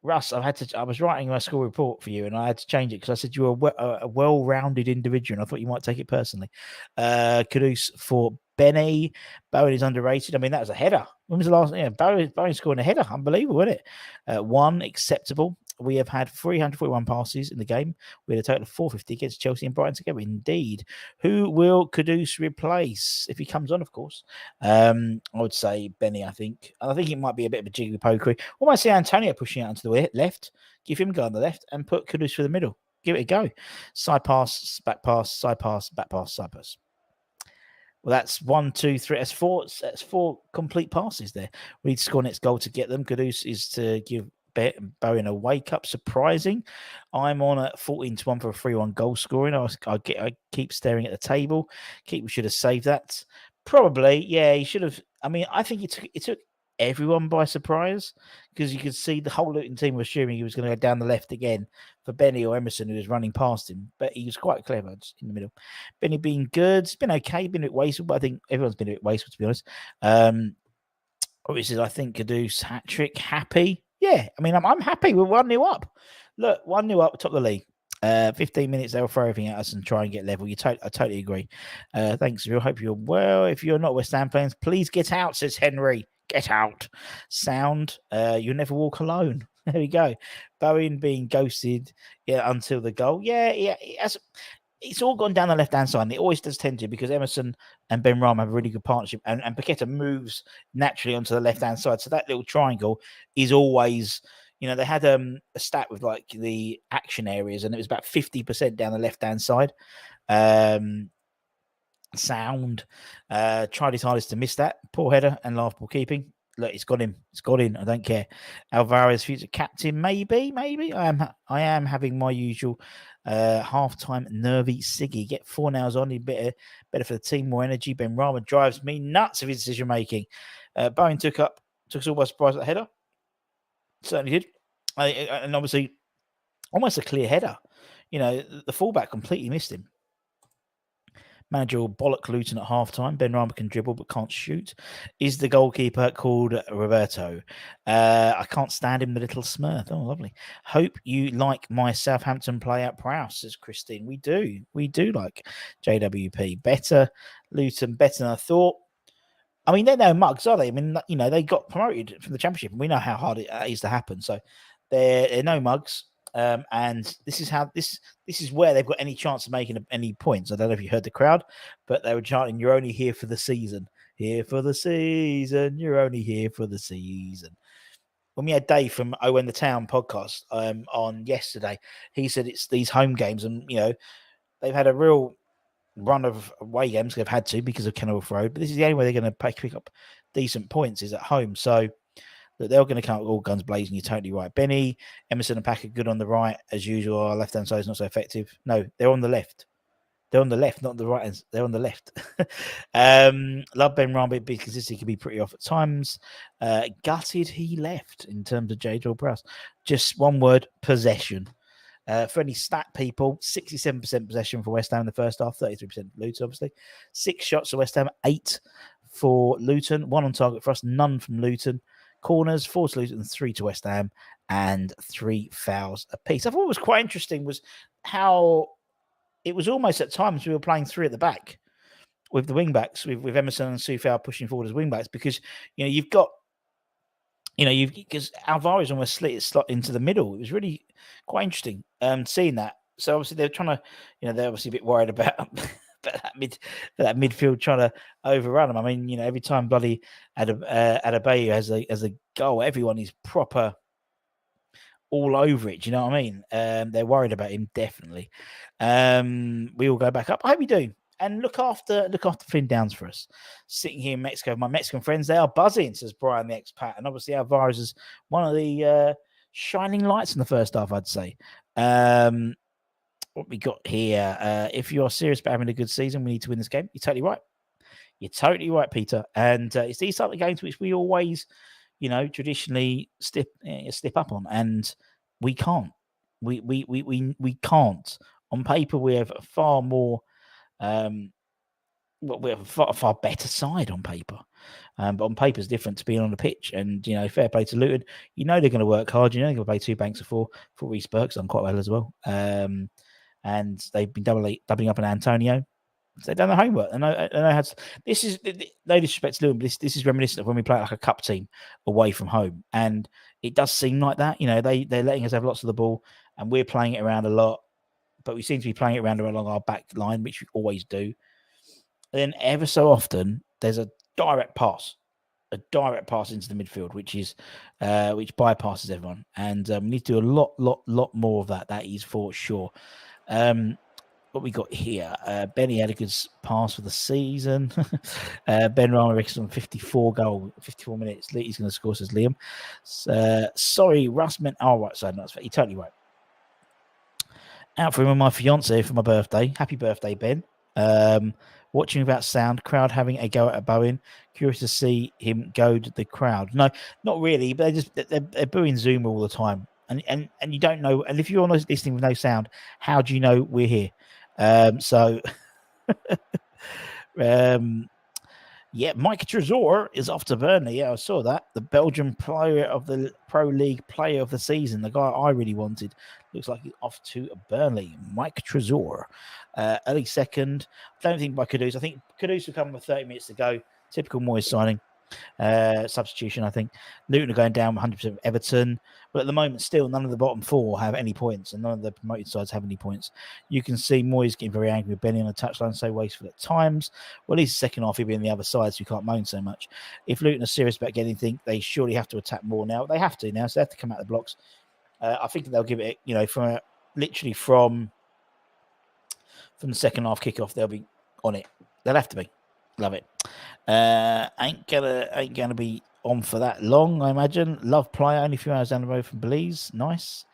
Russ, I was writing my school report for you and I had to change it because I said you were a well-rounded individual and I thought you might take it personally. Kudus for Benny. Bowen is underrated. I mean, that was a header. When was the last? Yeah, Bowen scoring a header. Unbelievable, wasn't it? 1, acceptable. We have had 341 passes in the game. We had a total of 450 against Chelsea and Brighton together. Indeed. Who will Kudus replace? If he comes on, of course. I would say Benny, I think. And I think it might be a bit of a jiggy pokery. Or might see Antonio pushing out into the left. Give him a go on the left and put Kudus for the middle. Give it a go. Side pass, back pass, side pass, back pass, side pass. Well, that's 1, 2, 3. That's 4. That's 4 complete passes there. We need to score next goal to get them. Kudus is to give Bowen a wake up. Surprising. I'm on at 14-1 for a 3-1 goal scoring. I keep staring at the table. Keeper should have saved that. Probably, yeah. He should have. I mean, I think it took everyone by surprise, because you could see the whole Luton team were assuming he was going to go down the left again for Benny or Emerson, who was running past him. But he was quite clever, just in the middle. Benny being good, it's been okay, been a bit wasteful, but I think everyone's been a bit wasteful, to be honest. Obviously, I think Kudus hat-trick, happy. Yeah, I mean, I'm happy. We're 1-0 up. Look, 1-0 up, top of the league. 15 minutes, they'll throw everything at us and try and get level. I totally agree. Thanks, Phil. Hope you're well. If you're not West Ham fans, please get out, says Henry. Get out. Sound. You'll never walk alone. There we go. Bowen being ghosted until the goal. Yeah. It's all gone down the left-hand side, and it always does tend to, because Emerson and Ben Rama have a really good partnership, and Paqueta moves naturally onto the left-hand side. So that little triangle is always, they had a stat with like the action areas, and it was about 50% down the left-hand side. Sound. Tried his hardest to miss that. Poor header and laughable keeping. Look, it's got him. It's got in. I don't care. Alvarez, future captain, maybe. I am having my usual half-time nervy Siggy. Get 4 nails on. Better for the team. More energy. Ben Rama drives me nuts with his decision making. Bowen took us all by surprise at the header. Certainly did. And obviously, almost a clear header. The fullback completely missed him. Manager will bollock Luton at half-time. Ben Rama can dribble but can't shoot. Is the goalkeeper called Roberto? I can't stand him, the little smurf. Oh, lovely. Hope you like my Southampton play at Prowse, says Christine. We do. We do like JWP. Better. Luton, better than I thought. I mean, they're no mugs, are they? I mean, they got promoted from the Championship, and we know how hard it is to happen. So they're no mugs. And this is where they've got any chance of making any points. I don't know if you heard the crowd, but they were chanting, "You're only here for the season. Here for the season. You're only here for the season." When we had Dave from Owen the Town podcast on yesterday, he said it's these home games, and they've had a real run of away games. They've had to because of Kenilworth Road, but this is the only way they're going to pick up decent points is at home. So they're going to come all guns blazing. You're totally right. Benny, Emerson and Packer good on the right, as usual. Our left-hand side is not so effective. No, they're on the left. They're on the left, not the right hand. They're on the left. Love Ben Rama because he can be pretty off at times. Gutted he left in terms of J. Prowse. Just one word, possession. For any stat people, 67% possession for West Ham in the first half, 33% for Luton, obviously. 6 shots for West Ham, 8 for Luton. 1 on target for us, none from Luton. Corners, 4 to Luton, 3 to West Ham, and 3 fouls apiece. I thought what was quite interesting was how it was almost at times we were playing 3 at the back with the wing-backs, with Emerson and Soufal pushing forward as wing-backs, because, you've got, because Alvarez almost slot into the middle. It was really quite interesting seeing that. So obviously they're trying to, they're obviously a bit worried about that midfield trying to overrun them. I mean, every time bloody Adebayo has a goal, everyone is proper all over it. Do you know what I mean? They're worried about him, definitely. We all go back up. I hope you do. And look after Finn Downs for us. Sitting here in Mexico, my Mexican friends, they are buzzing, says Brian the expat. And obviously Alvarez is one of the shining lights in the first half, I'd say. What we got here, if you're serious about having a good season, we need to win this game. You're totally right. You're totally right, Peter. And it's these type of games which we always, traditionally step up on, and we can't. We can't. On paper, we have a far more. We have a far better side on paper. But on paper is different to being on the pitch. And, fair play to Luton. They're going to work hard. They're going to play 2 banks of 4. For Reece Burke's done quite well as well. And they've been doubling up on Antonio. So they've done the homework. And I know how to, this is no disrespect to Luton, but this is reminiscent of when we play like a cup team away from home. And it does seem like that. They're letting us have lots of the ball, and we're playing it around a lot. But we seem to be playing it around along our back line, which we always do. And then ever so often, there's a direct pass into the midfield, which bypasses everyone. And we need to do a lot more of that. That is for sure. What we got here, Benny had a good pass for the season. Ben Rama reckons on 54 minutes. He's going to score, says Liam. Sorry, Russ meant our right side. No, you're totally right. Out for him and my fiance for my birthday. Happy birthday, Ben. Watching without sound, crowd having a go at Bowen. Curious to see him goad the crowd. No, not really, but they're booing Zouma all the time. And you don't know. And if you're not listening with no sound, how do you know we're here? Yeah, Mike Trezor is off to Burnley. Yeah, I saw that. The Belgian player of the Pro League player of the season, the guy I really wanted. Looks like he's off to Burnley. Mike Trezor. Early second. Don't think by Kudus. I think Kudus will come with 30 minutes to go. Typical Moyes signing. Substitution, I think. Luton are going down 100% Everton. But at the moment, still, none of the bottom four have any points, and none of the promoted sides have any points. You can see Moyes getting very angry with Benny on the touchline, so wasteful at times. Well, at least the second half, he'll be on the other side, so you can't moan so much. If Luton are serious about getting anything, they surely have to attack more now. They have to now, so they have to come out of the blocks. I think they'll give it, from the second half kickoff, they'll be on it. They'll have to be. Love it. Ain't gonna be on for that long, I imagine. Love player, only a few hours down the road from Belize. Nice.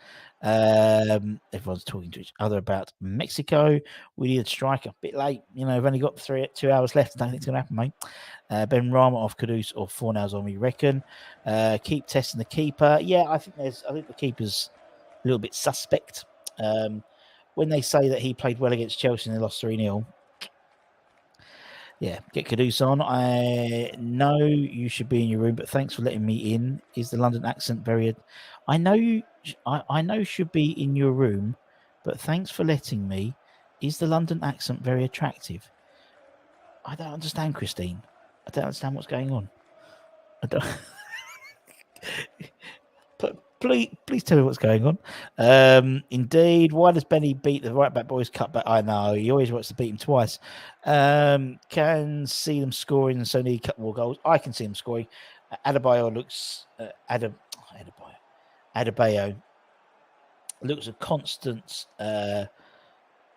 Everyone's talking to each other about Mexico. We need a striker. A bit late. We've only got 2 hours left. I don't think it's gonna happen, mate. Ben Rama off Kudus or Fornals on, we reckon. Keep testing the keeper. Yeah, I think the keeper's a little bit suspect. When they say that he played well against Chelsea and they lost 3-0. Yeah, get Kudus on. I know you should be in your room, but thanks for letting me in. Is the London accent very... I know should be in your room, but thanks for letting me. Is the London accent very attractive? I don't understand, Christine. I don't understand what's going on. I don't... But please tell me what's going on. Indeed, why does Benny beat the right back boys cut back? I know he always wants to beat him twice. Can see them scoring and so need a couple more goals. I can see them scoring. Adebayo looks Adebayo looks a constant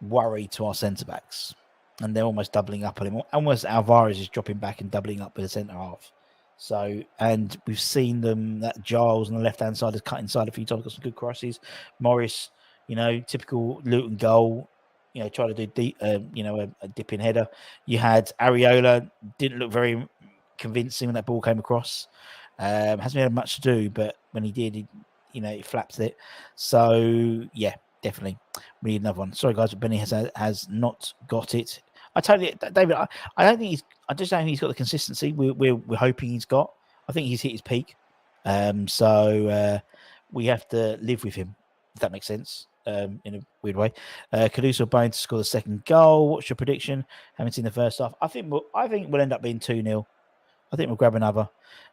worry to our centre backs, and they're almost doubling up on him. Almost Alvarez is dropping back and doubling up with the centre half. So, and we've seen them, that Giles on the left-hand side has cut inside a few times, got some good crosses. Morris, typical Luton goal, try to do a dipping header. You had Areola, didn't look very convincing when that ball came across. Hasn't had much to do, but when he did, he flaps it. So, yeah, definitely. We need another one. Sorry, guys, but Benny has not got it. David, I just don't think he's got the consistency we're hoping he's got. I think he's hit his peak. So we have to live with him, if that makes sense, in a weird way. Kudus or Bowen to score the second goal. What's your prediction? Haven't seen the first half. I think we'll end up being 2-0. I think we'll grab another.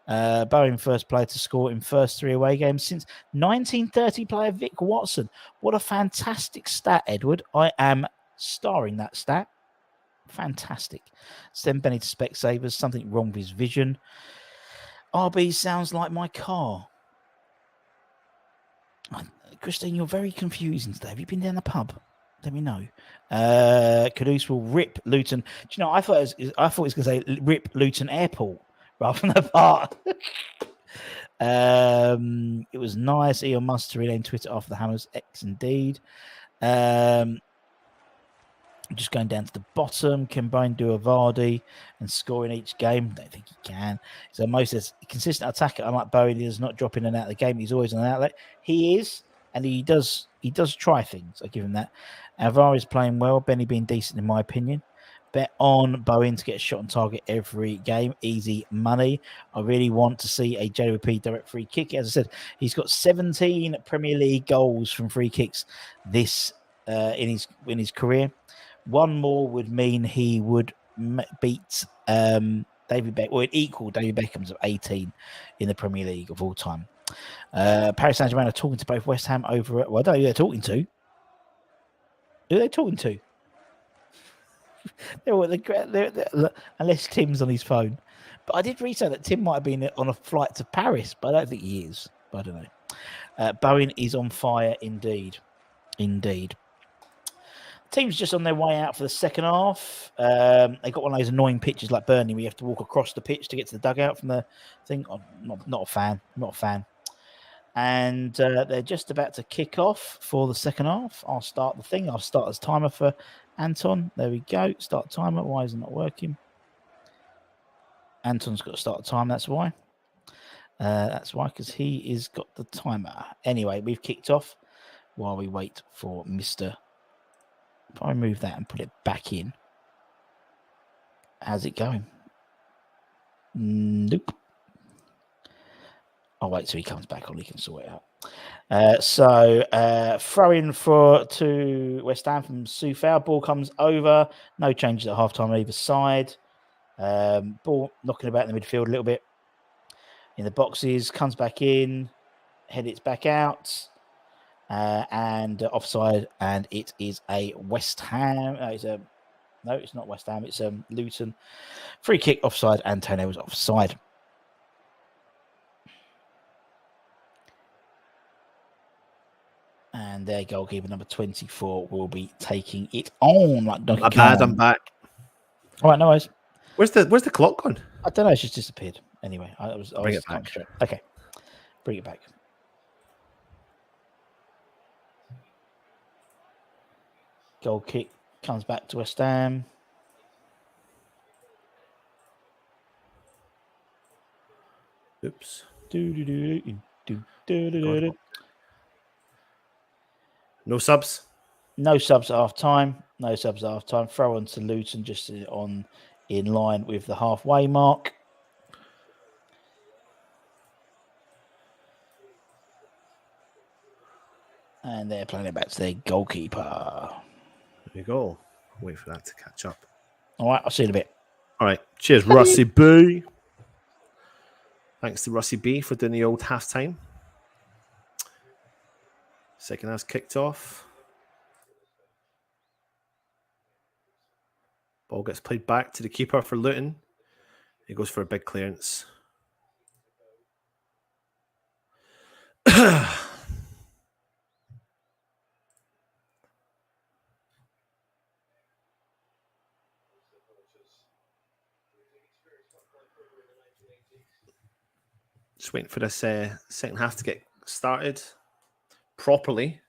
Bowen first player to score in first 3 away games since 1930 player Vic Watson. What a fantastic stat, Edward. I am starring that stat. Fantastic. Send Benny to Specsavers. Something wrong with his vision. RB sounds like my car. Christine, you're very confusing today. Have you been down the pub? Let me know. Kudus will rip Luton. Do you know? I thought it was going to say rip Luton Airport rather than the part. It was nice. Elon Musk to rename Twitter after the Hammers. X indeed. Just going down to the bottom. Can Bowen do a Vardy and score in each game? Don't think he can. So most as consistent attacker, unlike Bowen, he does not drop in and out of the game. He's always on an outlet. He is, and he does try things. I give him that. Alvarez playing well. Benny being decent in my opinion. Bet on Bowen to get a shot on target every game. Easy money. I really want to see a JWP direct free kick. As I said, he's got 17 Premier League goals from free kicks this in his career. One more would mean he would beat David Beckham, or equal David Beckham's of 18 in the Premier League of all time. Paris Saint-Germain are talking to both West Ham over it. Well, I don't know who they're talking to. Who are they talking to? they're, unless Tim's on his phone. But I did read that Tim might have been on a flight to Paris, but I don't think he is. But I don't know. Bowen is on fire indeed. Indeed. Team's just on their way out for the second half. They got one of those annoying pitches like Burnley where you have to walk across the pitch to get to the dugout from the thing. I'm not a fan. And they're just about to kick off for the second half. I'll start the thing. I'll start as timer for Anton. There we go. Start timer. Why is it not working? Anton's got to start time. That's why. That's why, because he is got the timer. Anyway, we've kicked off while we wait for Mr. If I remove that and put it back in, how's it going? Nope. I'll wait till he comes back on. He can sort it out. So throw in to West Ham from Soufal. Ball comes over. No changes at halftime on either side. Ball knocking about in the midfield a little bit. In the boxes, comes back in, heads back out, and offside. And it is a West Ham. No, it's not West Ham. It's Luton. Free kick offside. Antonio was offside. And their goalkeeper number 24 will be taking it on like Donkey Kong. Bad, I'm back. All right, no worries. Where's the clock gone? I don't know. It's just disappeared. Anyway, I was Bring it back. Okay, bring it back. Goal kick comes back to West Ham. Oops. No subs. No subs at half time. No subs at half time. Throw on to Luton just on in line with the halfway mark. And they're playing it back to their goalkeeper. There you go. Wait for that to catch up. All right, I'll see you in a bit. All right. Cheers, Russie B. Thanks to Russie B for doing the old halftime. Second half's kicked off. Ball gets played back to the keeper for Luton. He goes for a big clearance. Just waiting for this second half to get started properly.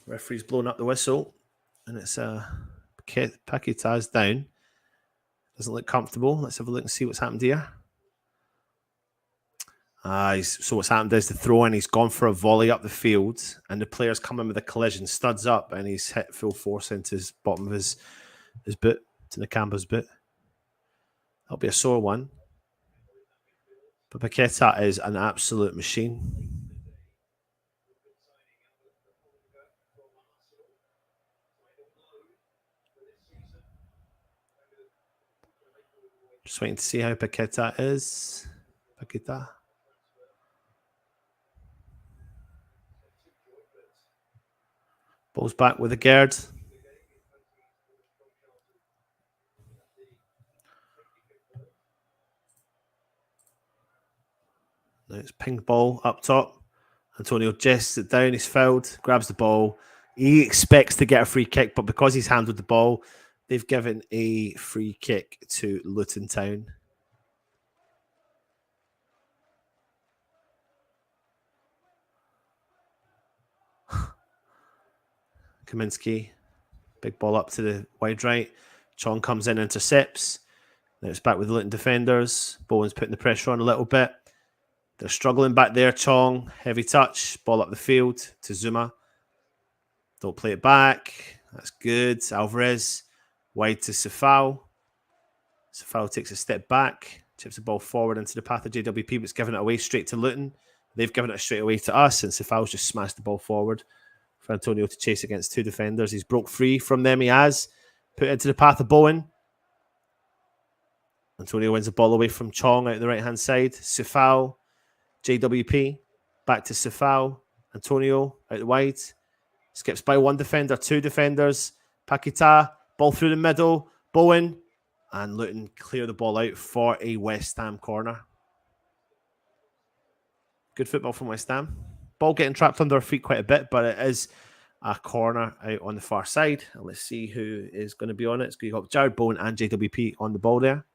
Referee's blowing up the whistle, and it's Paqueta's down. Doesn't look comfortable. Let's have a look and see what's happened here. So what's happened is the throw in. He's gone for a volley up the field, and the player's come in with a collision, studs up, and he's hit full force into his bottom of his boot, to the Camber's boot. That'll be a sore one. But Paqueta is an absolute machine. Just waiting to see how Paqueta is. Paqueta. Ball's back with a Gerd. Now it's ping ball up top. Antonio jests it down. He's fouled. Grabs the ball. He expects to get a free kick, but because he's handled the ball, they've given a free kick to Luton Town. Kaminsky, big ball up to the wide right. Chong comes in, intercepts. Now it's back with the Luton defenders. Bowen's putting the pressure on a little bit. They're struggling back there. Chong, heavy touch, ball up the field to Zouma. Don't play it back. That's good. Alvarez, wide to Soufal. Soufal takes a step back, chips the ball forward into the path of JWP, but it's given it away straight to Luton. They've given it straight away to us, and Soufal's just smashed the ball forward for Antonio to chase against two defenders. He's broke free from them. He has put it into the path of Bowen. Antonio wins the ball away from Chong out the right-hand side. Soufal, JWP, back to Soufal. Antonio out the wide. Skips by one defender, two defenders. Paqueta, ball through the middle. Bowen, and Luton clear the ball out for a West Ham corner. Good football from West Ham. Ball getting trapped under our feet quite a bit, but it is a corner out on the far side. And let's see who is going to be on it. It's going to be Jarrod, Bowen, and JWP on the ball there.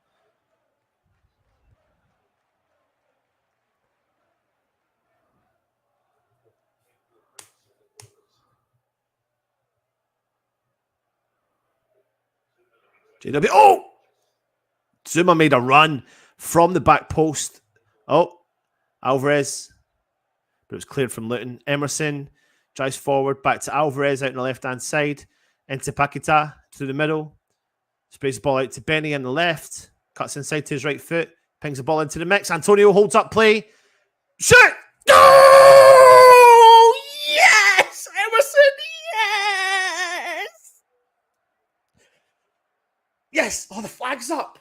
JW. Oh! Zouma made a run from the back post. Oh, Alvarez. But it was cleared from Luton. Emerson drives forward, back to Alvarez out on the left-hand side. Into Paqueta to the middle. Sprays the ball out to Benny on the left. Cuts inside to his right foot. Pings the ball into the mix. Antonio holds up play. Shoot! Oh! Yes! Emerson, yes! Yes! Oh, the flag's up.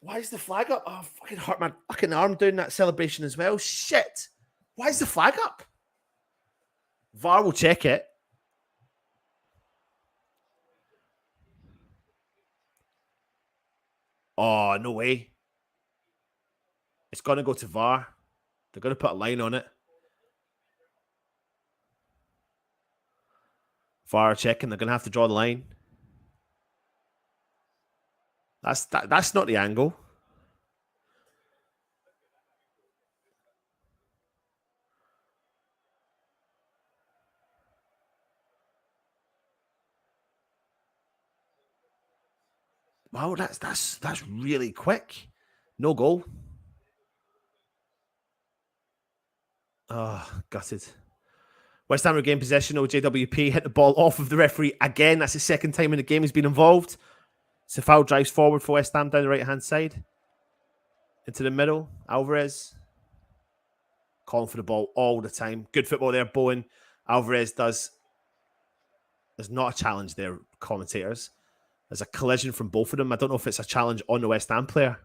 Why is the flag up? Oh, fucking hurt my fucking arm doing that celebration as well. Shit. Why is the flag up? VAR will check it. Oh, no way. It's going to go to VAR. They're going to put a line on it. VAR checking. They're going to have to draw the line. That's not the angle. Wow, that's really quick. No goal. Oh, gutted. West Ham regained possession. JWP hit the ball off of the referee again. That's the second time in the game he's been involved. Safal drives forward for West Ham down the right-hand side. Into the middle. Alvarez. Calling for the ball all the time. Good football there, Bowen. Alvarez does. There's not a challenge there, commentators. There's a collision from both of them. I don't know if it's a challenge on the West Ham player.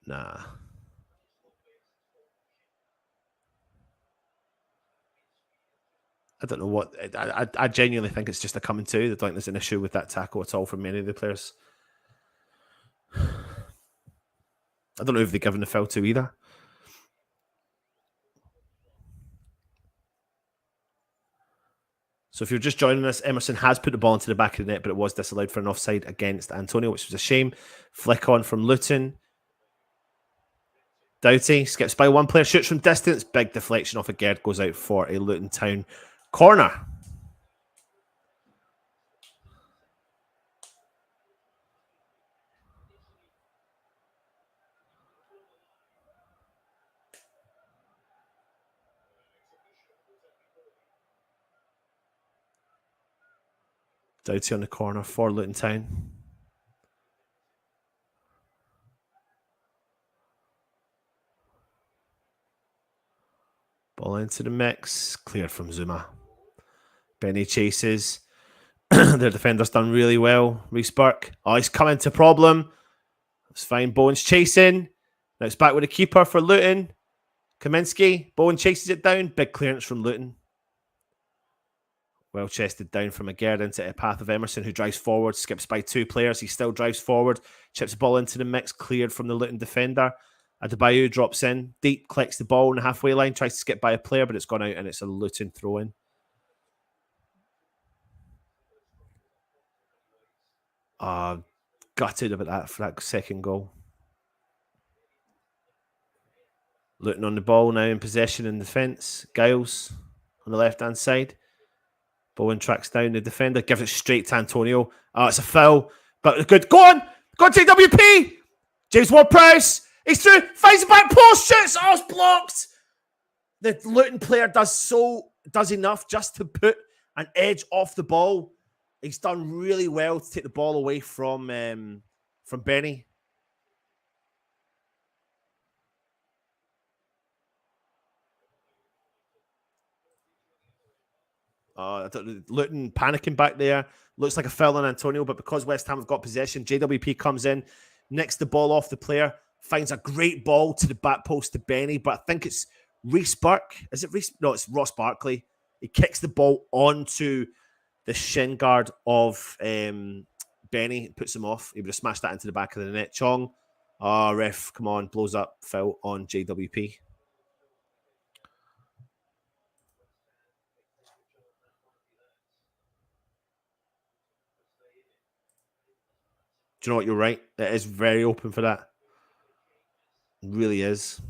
Nah. I don't know what. I genuinely think it's just a coming to. I don't think there's an issue with that tackle at all from many of the players. I don't know if they've given the foul to either. So if you're just joining us, Emerson has put the ball into the back of the net, but it was disallowed for an offside against Antonio, which was a shame. Flick on from Luton. Doughty skips by one player, shoots from distance. Big deflection off of Gerd, goes out for a Luton Town corner. Doughty on the corner for Luton Town. Ball into the mix. Cleared from Zouma. Benny chases. Their defender's done really well. Reece Burke. Oh, he's come into problem. It's fine. Bowen's chasing. Now it's back with the keeper for Luton. Kaminsky. Bowen chases it down. Big clearance from Luton. Well chested down from Agerd into a path of Emerson, who drives forward, skips by two players. He still drives forward, chips the ball into the mix, cleared from the Luton defender. Adebayo drops in, deep, collects the ball on the halfway line, tries to skip by a player, but it's gone out and it's a Luton throw-in. Gutted about that for that second goal. Luton on the ball now in possession in defence. Giles on the left-hand side. Bowen tracks down the defender, gives it straight to Antonio. Oh, it's a foul, but good. Go on! Go on, TWP! James Ward-Prowse! He's through, finds the back post, shoots! Oh, it's blocked! The Luton player does enough just to put an edge off the ball. He's done really well to take the ball away from Benny. Luton panicking back there. Looks like a foul on Antonio, but because West Ham have got possession, JWP comes in, nicks the ball off the player, finds a great ball to the back post to Benny, but I think it's Reece Burke. Is it Reece? No, it's Ross Barkley. He kicks the ball onto the shin guard of Benny, puts him off. He would have smashed that into the back of the net. Chong, ref, come on, blows up, foul on JWP. Do you know what? You're right. It is very open for that. It really is.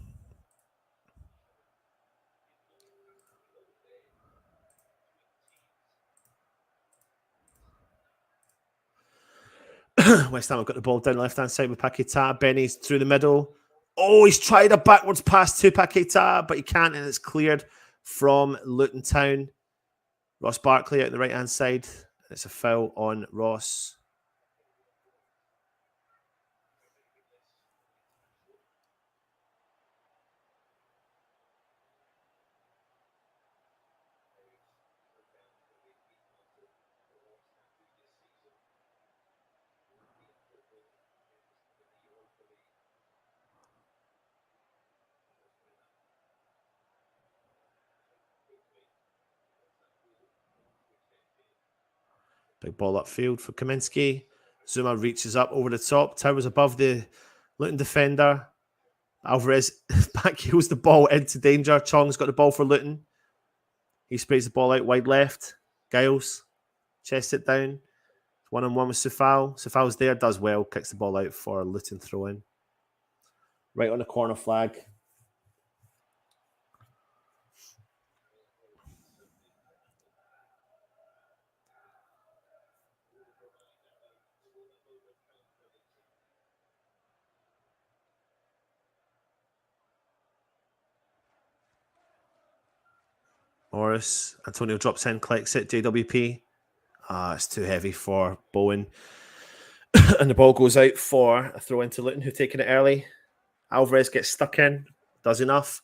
West Ham have got the ball down the left-hand side with Paquetá. Benny's through the middle. Oh, he's tried a backwards pass to Paquetá, but he can't, and it's cleared from Luton Town. Ross Barkley out the right-hand side. It's a foul on Ross. Big ball upfield for Kaminsky. Zouma reaches up over the top. Towers above the Luton defender. Alvarez backheels the ball into danger. Chong's got the ball for Luton. He sprays the ball out wide left. Giles chests it down. One-on-one with Sufal. Sufal's there, does well. Kicks the ball out for a Luton throw-in. Right on the corner flag. Morris. Antonio drops in, collects it. JWP. It's too heavy for Bowen. And the ball goes out for a throw into Luton, who've taken it early. Alvarez gets stuck in. Does enough.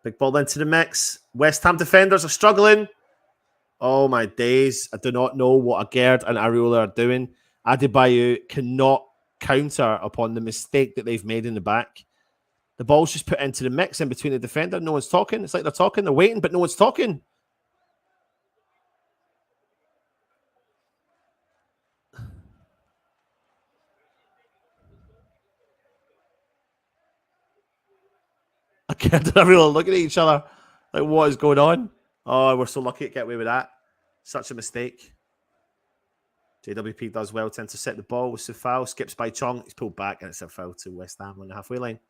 Big ball into the mix. West Ham defenders are struggling. Oh my days. I do not know what Jarrod and Areola are doing. Adebayo cannot counter upon the mistake that they've made in the back. The ball's just put into the mix in between the defender. No one's talking. It's like they're talking. They're waiting, but no one's talking. Jarrod and Areola looking at each other. Like, what is going on? Oh, we're so lucky to get away with that. Such a mistake. JWP does well to intercept the ball with Sufal. Skips by Chong. He's pulled back, and it's a foul to West Ham on the halfway line.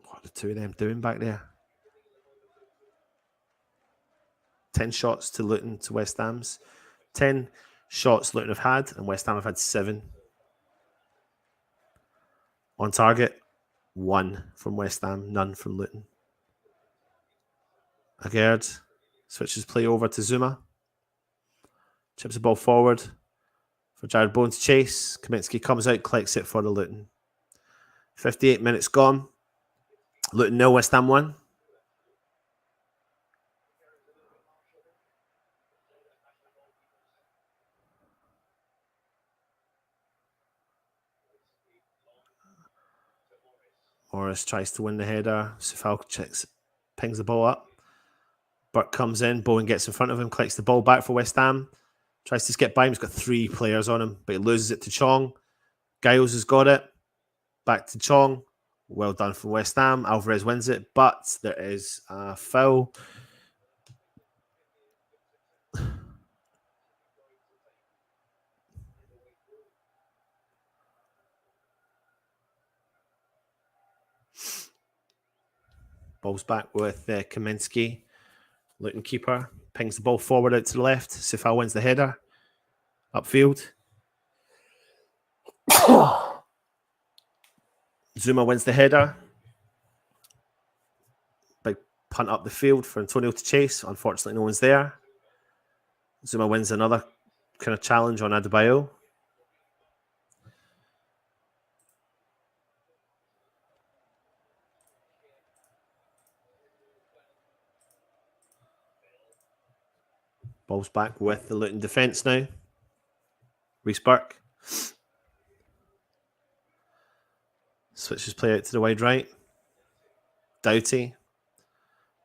What are the two of them doing back there? 10 shots to Luton to West Ham's. 10 shots Luton have had, and West Ham have had 7. On target, 1 from West Ham, none from Luton. Jarrod switches play over to Zouma. Chips the ball forward for Jarrod Bowen to chase. Kaminsky comes out, collects it for the Luton. 58 minutes gone. Luton 0, West Ham 1. Morris tries to win the header. Sufal pings the ball up. Burke comes in. Bowen gets in front of him, collects the ball back for West Ham. Tries to skip by him. He's got 3 players on him, but he loses it to Chong. Giles has got it. Back to Chong. Well done from West Ham. Alvarez wins it, but there is a foul. Ball's back with Kaminsky. Luton keeper pings the ball forward out to the left. Sufal wins the header. Upfield. Zouma wins the header. Big punt up the field for Antonio to chase. Unfortunately, no one's there. Zouma wins another kind of challenge on Adebayo. Ball's back with the Luton defence now. Reece Burke. Switches play out to the wide right. Doughty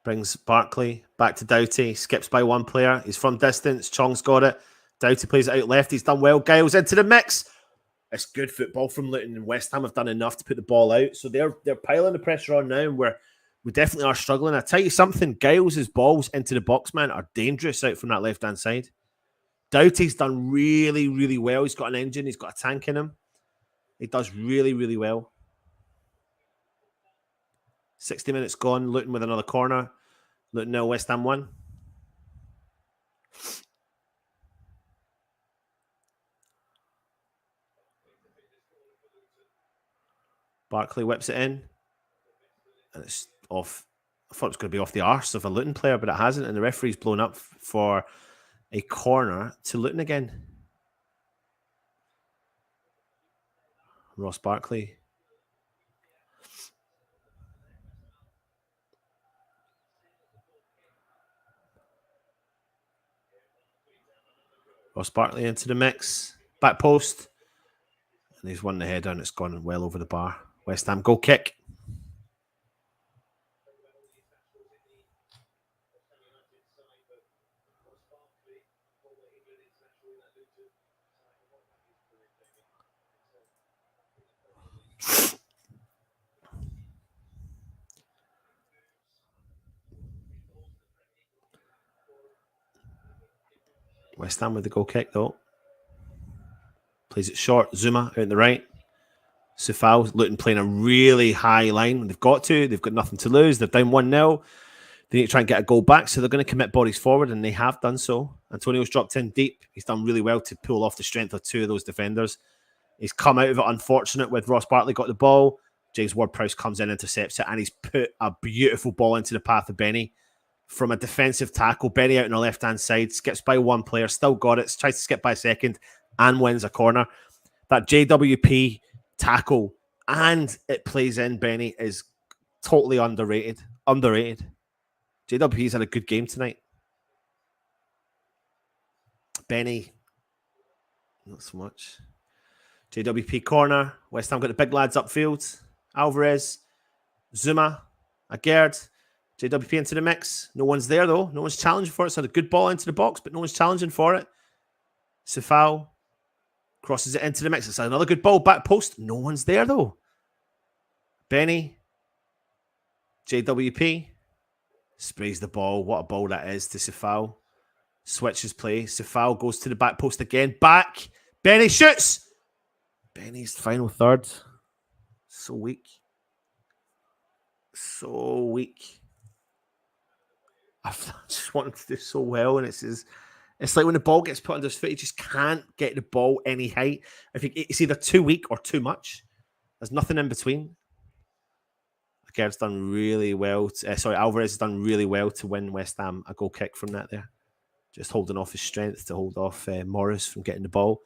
brings Barkley back to Doughty. Skips by 1 player. He's from distance. Chong's got it. Doughty plays it out left. He's done well. Giles into the mix. It's good football from Luton, and West Ham have done enough to put the ball out. So they're piling the pressure on now, and we definitely are struggling. I tell you something, Giles' balls into the box, man, are dangerous out from that left-hand side. Doughty's done really, really well. He's got an engine. He's got a tank in him. He does really, really well. 60 minutes gone. Luton with another corner. Luton 0, West Ham 1. Barkley whips it in. And it's off. I thought it was going to be off the arse of a Luton player, but it hasn't. And the referee's blown up for a corner to Luton again. Ross Barkley. Ross Barkley into the mix. Back post. And he's won the header and it's gone well over the bar. West Ham goal kick. West Ham with the goal kick though. Plays it short. Zouma out on the right. Sufal. Luton playing a really high line when they've got to. They've got nothing to lose. They're down 1-0. They need to try and get a goal back, so they're going to commit bodies forward, and they have done so. Antonio's dropped in deep. He's done really well to pull off the strength of two of those defenders. He's come out of it unfortunate with Ross Barkley got the ball. James Ward-Prowse comes in, intercepts it, and he's put a beautiful ball into the path of Benny. From a defensive tackle, Benny out on the left-hand side, skips by one player, still got it, tries to skip by a second, and wins a corner. That JWP tackle, and it plays in Benny, is totally underrated. JWP's had a good game tonight. Benny, not so much. JWP corner. West Ham got the big lads upfield. Alvarez, Zouma, Jarrod. JWP into the mix. No one's there, though. No one's challenging for it. It's had a good ball into the box, but no one's challenging for it. Sufal crosses it into the mix. It's another good ball. Back post. No one's there, though. Benny. JWP. Sprays the ball. What a ball that is to Sufal. Switches play. Sufal goes to the back post again. Back. Benny shoots. Benny's final third. So weak. So weak. I just want him to do so well, and it's like when the ball gets put under his foot, he just can't get the ball any height. I think it's either too weak or too much. There's nothing in between. Jarrod's done really well. Alvarez has done really well to win West Ham a goal kick from that there. Just holding off his strength to hold off Morris from getting the ball.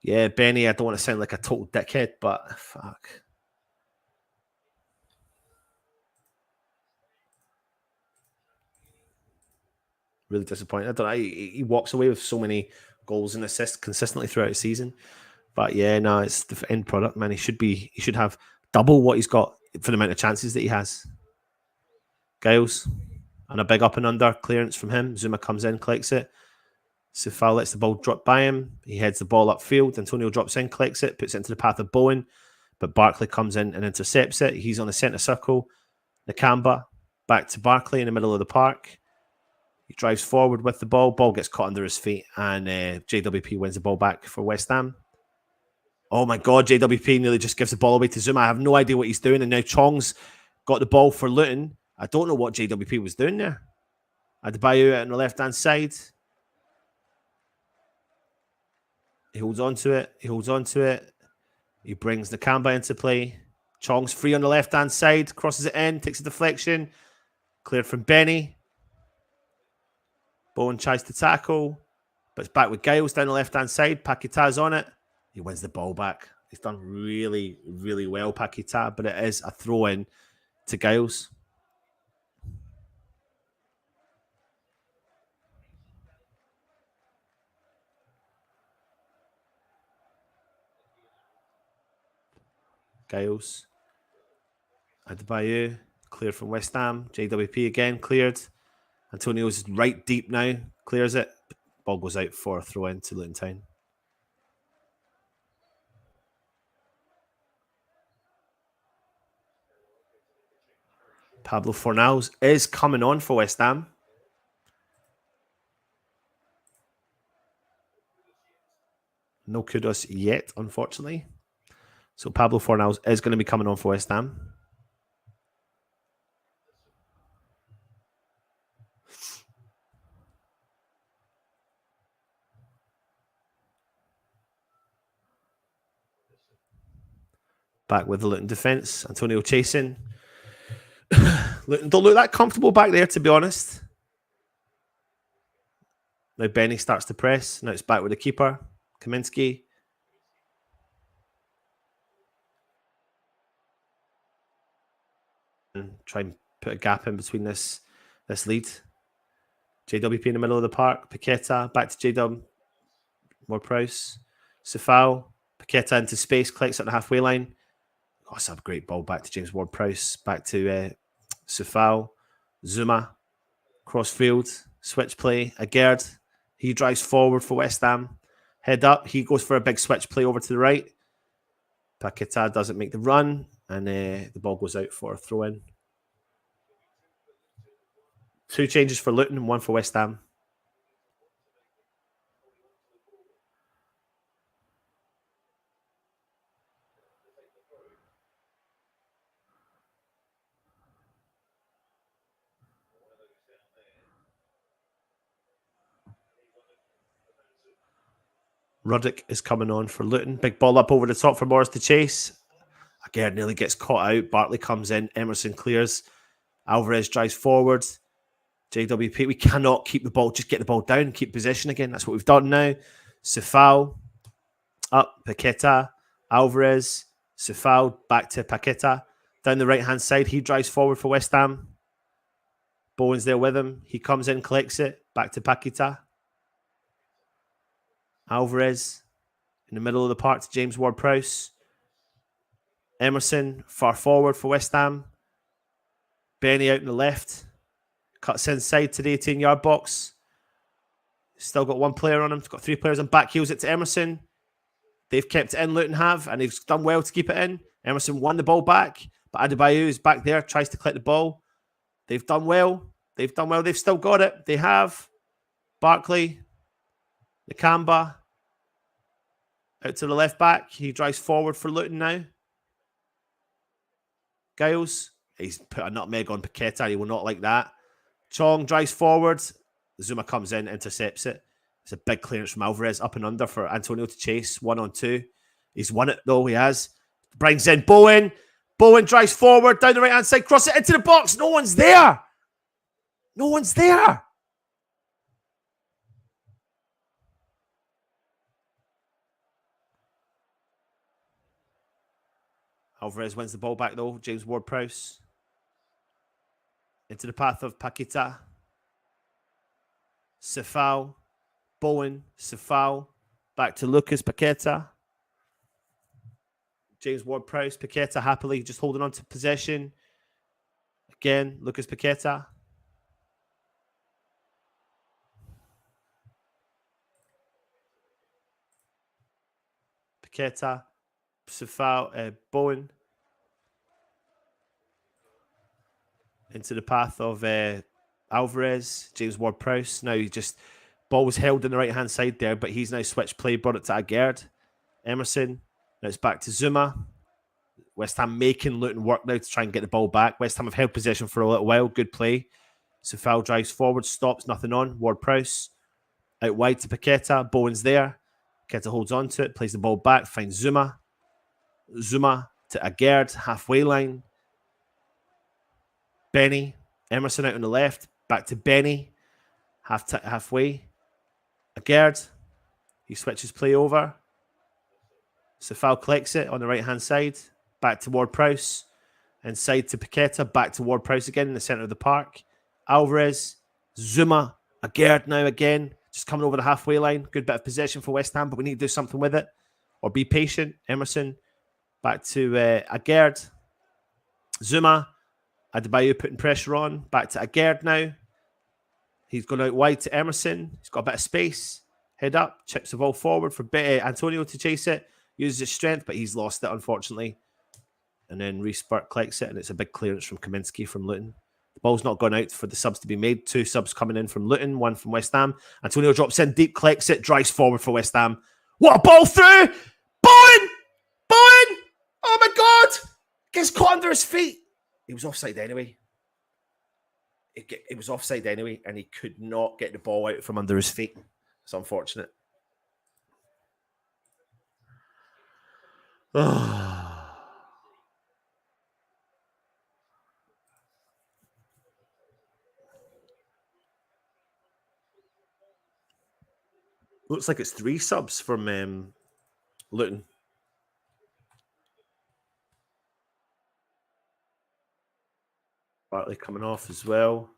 Yeah, Benny, I don't want to sound like a total dickhead, but fuck. Really disappointed. I don't know. He walks away with so many goals and assists consistently throughout the season. But yeah, no, it's the end product, man. He should have double what he's got for the amount of chances that he has. Giles, and a big up and under clearance from him. Zouma comes in, collects it. Sufal lets the ball drop by him. He heads the ball upfield. Antonio drops in, collects it, puts it into the path of Bowen. But Barkley comes in and intercepts it. He's on the centre circle. Nakamba back to Barkley in the middle of the park. He drives forward with the ball. Ball gets caught under his feet, and JWP wins the ball back for West Ham. Oh my God, JWP nearly just gives the ball away to Zouma. I have no idea what he's doing, and now Chong's got the ball for Luton. I don't know what JWP was doing there. Adebayo on the left-hand side. He holds on to it. He brings Nakamba into play. Chong's free on the left-hand side. Crosses it in. Takes a deflection. Cleared from Benny. Bowen tries to tackle. But it's back with Giles down the left-hand side. Paqueta's on it. He wins the ball back. He's done really, really well, Paqueta. But it is a throw-in to Giles. Giles. Adebayo. Cleared from West Ham. JWP again. Cleared. Antonio's right deep now. Clears it. Ball goes out for a throw-in to Luton Town. Pablo Fornals is coming on for West Ham. No Kudus yet, unfortunately. So Pablo Fornals is going to be coming on for West Ham. Back with the Luton defence. Antonio chasing. Luton don't look that comfortable back there, to be honest. Now Benny starts to press. Now it's back with the keeper, Kaminsky. And try and put a gap in between this lead. JWP in the middle of the park. Paqueta back to JW. Ward-Prowse. Sefao. Paqueta into space. Collects at the halfway line. Oh, it's a great ball back to James Ward-Prowse. Back to Sefao. Zouma. Crossfield. Switch play. Agerd. He drives forward for West Ham. Head up. He goes for a big switch play over to the right. Paqueta doesn't make the run. And the ball goes out for a throw-in. 2 changes for Luton and 1 for West Ham. Ruddock is coming on for Luton. Big ball up over the top for Morris to chase. Again, nearly gets caught out. Bartley comes in. Emerson clears. Alvarez drives forward. JWP, we cannot keep the ball. Just get the ball down. Keep possession again. That's what we've done now. Sefao. Up. Paqueta. Alvarez. Sefao. Back to Paqueta. Down the right-hand side. He drives forward for West Ham. Bowen's there with him. He comes in, collects it. Back to Paqueta. Alvarez. In the middle of the park to James Ward-Prowse. Emerson far forward for West Ham. Benny out in the left. Cuts inside to the 18-yard box. Still got 1 player on him. He's got 3 players on back. Heels it to Emerson. They've kept it in, Luton have, and they've done well to keep it in. Emerson won the ball back, but Adebayo is back there, tries to collect the ball. They've done well. They've done well. They've still got it. They have. Barkley. Nakamba. Out to the left back. He drives forward for Luton now. Giles. He's put a nutmeg on Paqueta. He will not like that. Chong drives forward. Zouma comes in, intercepts it. It's a big clearance from Alvarez up and under for Antonio to chase. 1-on-2. He's won it though. He has. Brings in Bowen. Bowen drives forward down the right hand side. Cross it into the box. No one's there. No one's there. Alvarez wins the ball back though. James Ward-Prowse. Into the path of Paqueta. Sefao. Bowen. Sefao. Back to Lucas Paqueta. James Ward-Prowse. Paqueta happily just holding on to possession. Again, Lucas Paqueta. Paqueta. Sefao. Bowen. Into the path of Alvarez, James Ward-Prowse. Now he just, ball was held in the right-hand side there, but he's now switched play, brought it to Agerd. Emerson. Now it's back to Zouma. West Ham making Luton work now to try and get the ball back. West Ham have held possession for a little while. Good play. Sefao drives forward, stops, nothing on. Ward-Prowse. Out wide to Paqueta. Bowen's there. Paqueta holds on to it, plays the ball back, finds Zouma. Zouma to Agerd, halfway line. Benny, Emerson out on the left, back to Benny, halfway. Agerd, he switches play over. Sefao collects it on the right-hand side, back to Ward-Prowse, inside to Paqueta, back to Ward-Prowse again in the centre of the park. Alvarez, Zouma, Agerd now again, just coming over the halfway line. Good bit of possession for West Ham, but we need to do something with it, or be patient. Emerson, back to Agerd. Zouma, Adebayo putting pressure on. Back to Agerd now. He's gone out wide to Emerson. He's got a bit of space. Head up. Chips the ball forward for Antonio to chase it. Uses his strength, but he's lost it, unfortunately. And then Respurt collects it, and it's a big clearance from Kaminsky from Luton. The ball's not gone out for the subs to be made. 2 subs coming in from Luton, 1 from West Ham. Antonio drops in deep, collects it, drives forward for West Ham. What a ball through! Bowen! Bowen! Oh my God! Gets caught under his feet. He was offside anyway. It was offside anyway, and he could not get the ball out from under his feet. It's unfortunate. Looks like it's 3 subs from Luton. Bartley coming off as well.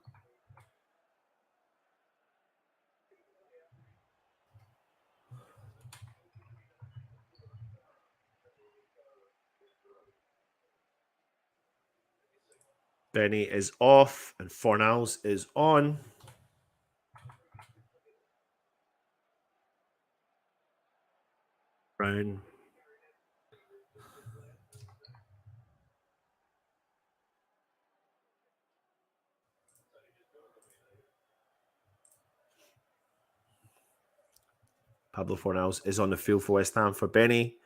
Benny is off and Fornals is on. Brown. Pablo Fornals is on the field for West Ham for Benny.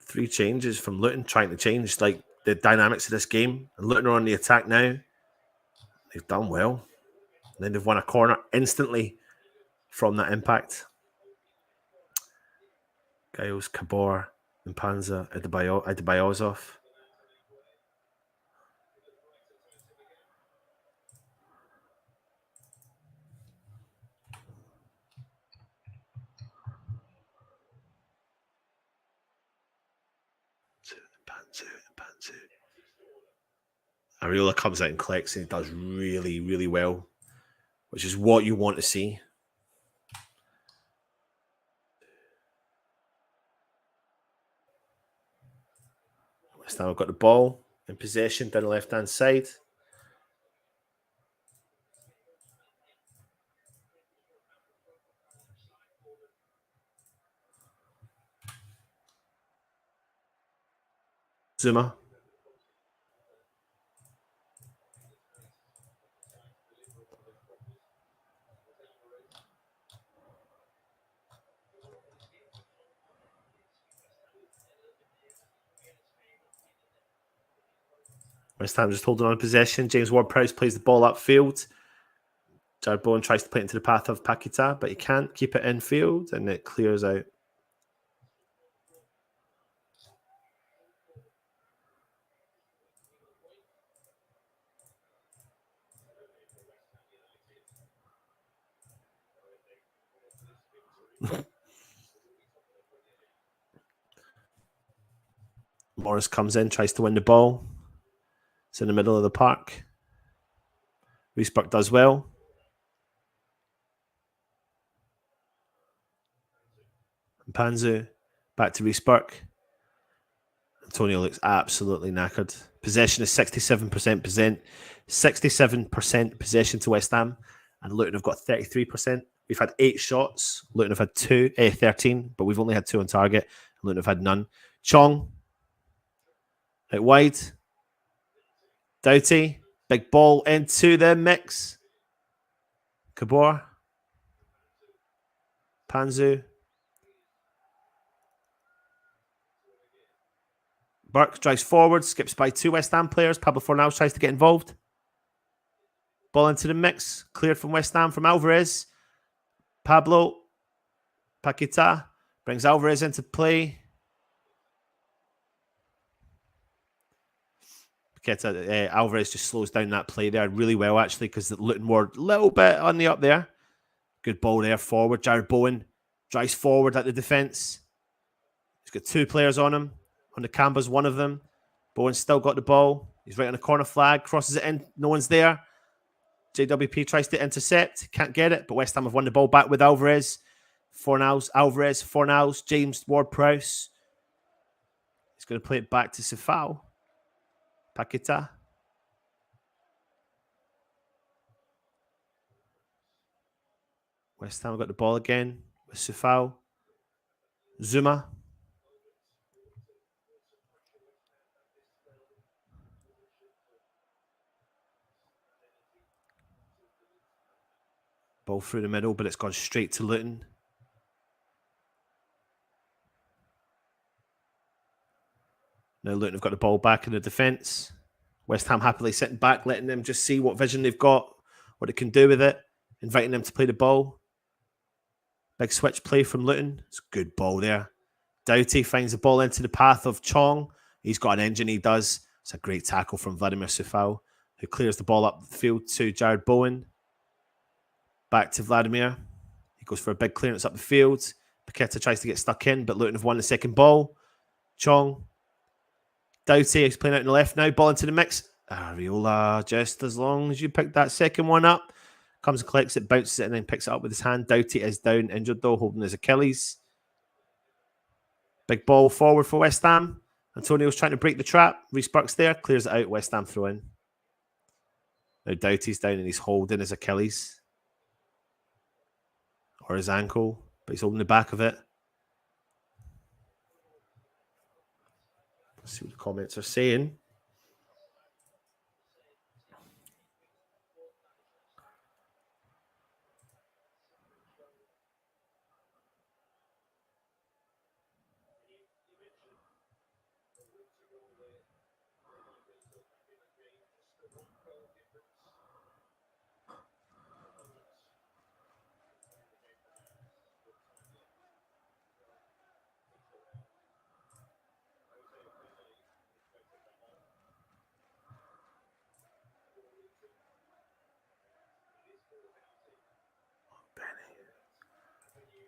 Three changes from Luton, trying to change like the dynamics of this game. And Luton are on the attack now. They've done well. And then they've won a corner instantly from that impact. Giles, Cabor, and Panza Adebayo's off. Panzu. Areola comes out and collects and he does really, really well, which is what you want to see. West Ham have got the ball in possession down the left-hand side. Zouma. West Ham just holding on possession. James Ward-Prowse plays the ball upfield. Jarrod Bowen tries to play it into the path of Paquetá, but he can't keep it infield, and it clears out. Morris comes in, tries to win the ball. It's in the middle of the park. Riesberg does well. And Panzu back to Riesberg. Antonio looks absolutely knackered. Possession is 67%. 67% possession to West Ham, and Luton have got 33%. We've had 8 shots. Luton have had 13, but we've only had 2 on target. Luton have had none. Chong out wide. Doughty, big ball into the mix. Cabor. Panzu. Burke drives forward, skips by 2 West Ham players. Pablo Fornals tries to get involved. Ball into the mix. Cleared from West Ham from Alvarez. Pablo. Paquetá brings Alvarez into play. Alvarez just slows down that play there really well, actually, because Luton were a little bit on the up there. Good ball there forward. Jarrod Bowen drives forward at the defence. He's got 2 players on him. On the canvas, one of them. Bowen's still got the ball. He's right on the corner flag. Crosses it in. No one's there. JWP tries to intercept. Can't get it, but West Ham have won the ball back with Alvarez. Fornals, James Ward-Prowse. He's going to play it back to Sefao. Paquetá. West Ham got the ball again with Sefao. Zouma. Ball through the middle, but it's gone straight to Luton. Now Luton have got the ball back in the defence. West Ham happily sitting back, letting them just see what vision they've got, what it can do with it, inviting them to play the ball. Big switch play from Luton. It's a good ball there. Doughty finds the ball into the path of Chong. He's got an engine, he does. It's a great tackle from Vladimir Sufal, who clears the ball up the field to Jarrod Bowen. Back to Vladimir. He goes for a big clearance up the field. Paqueta tries to get stuck in, but Luton have won the second ball. Chong. Doughty is playing out in the left now. Ball into the mix. Areola, just as long as you pick that second one up. Comes and collects it, bounces it, and then picks it up with his hand. Doughty is down, injured though, holding his Achilles. Big ball forward for West Ham. Antonio's trying to break the trap. Reece Burke's there, clears it out. West Ham throw in. Now Doughty's down and he's holding his Achilles. Or his ankle, but he's holding the back of it. Let's see what the comments are saying.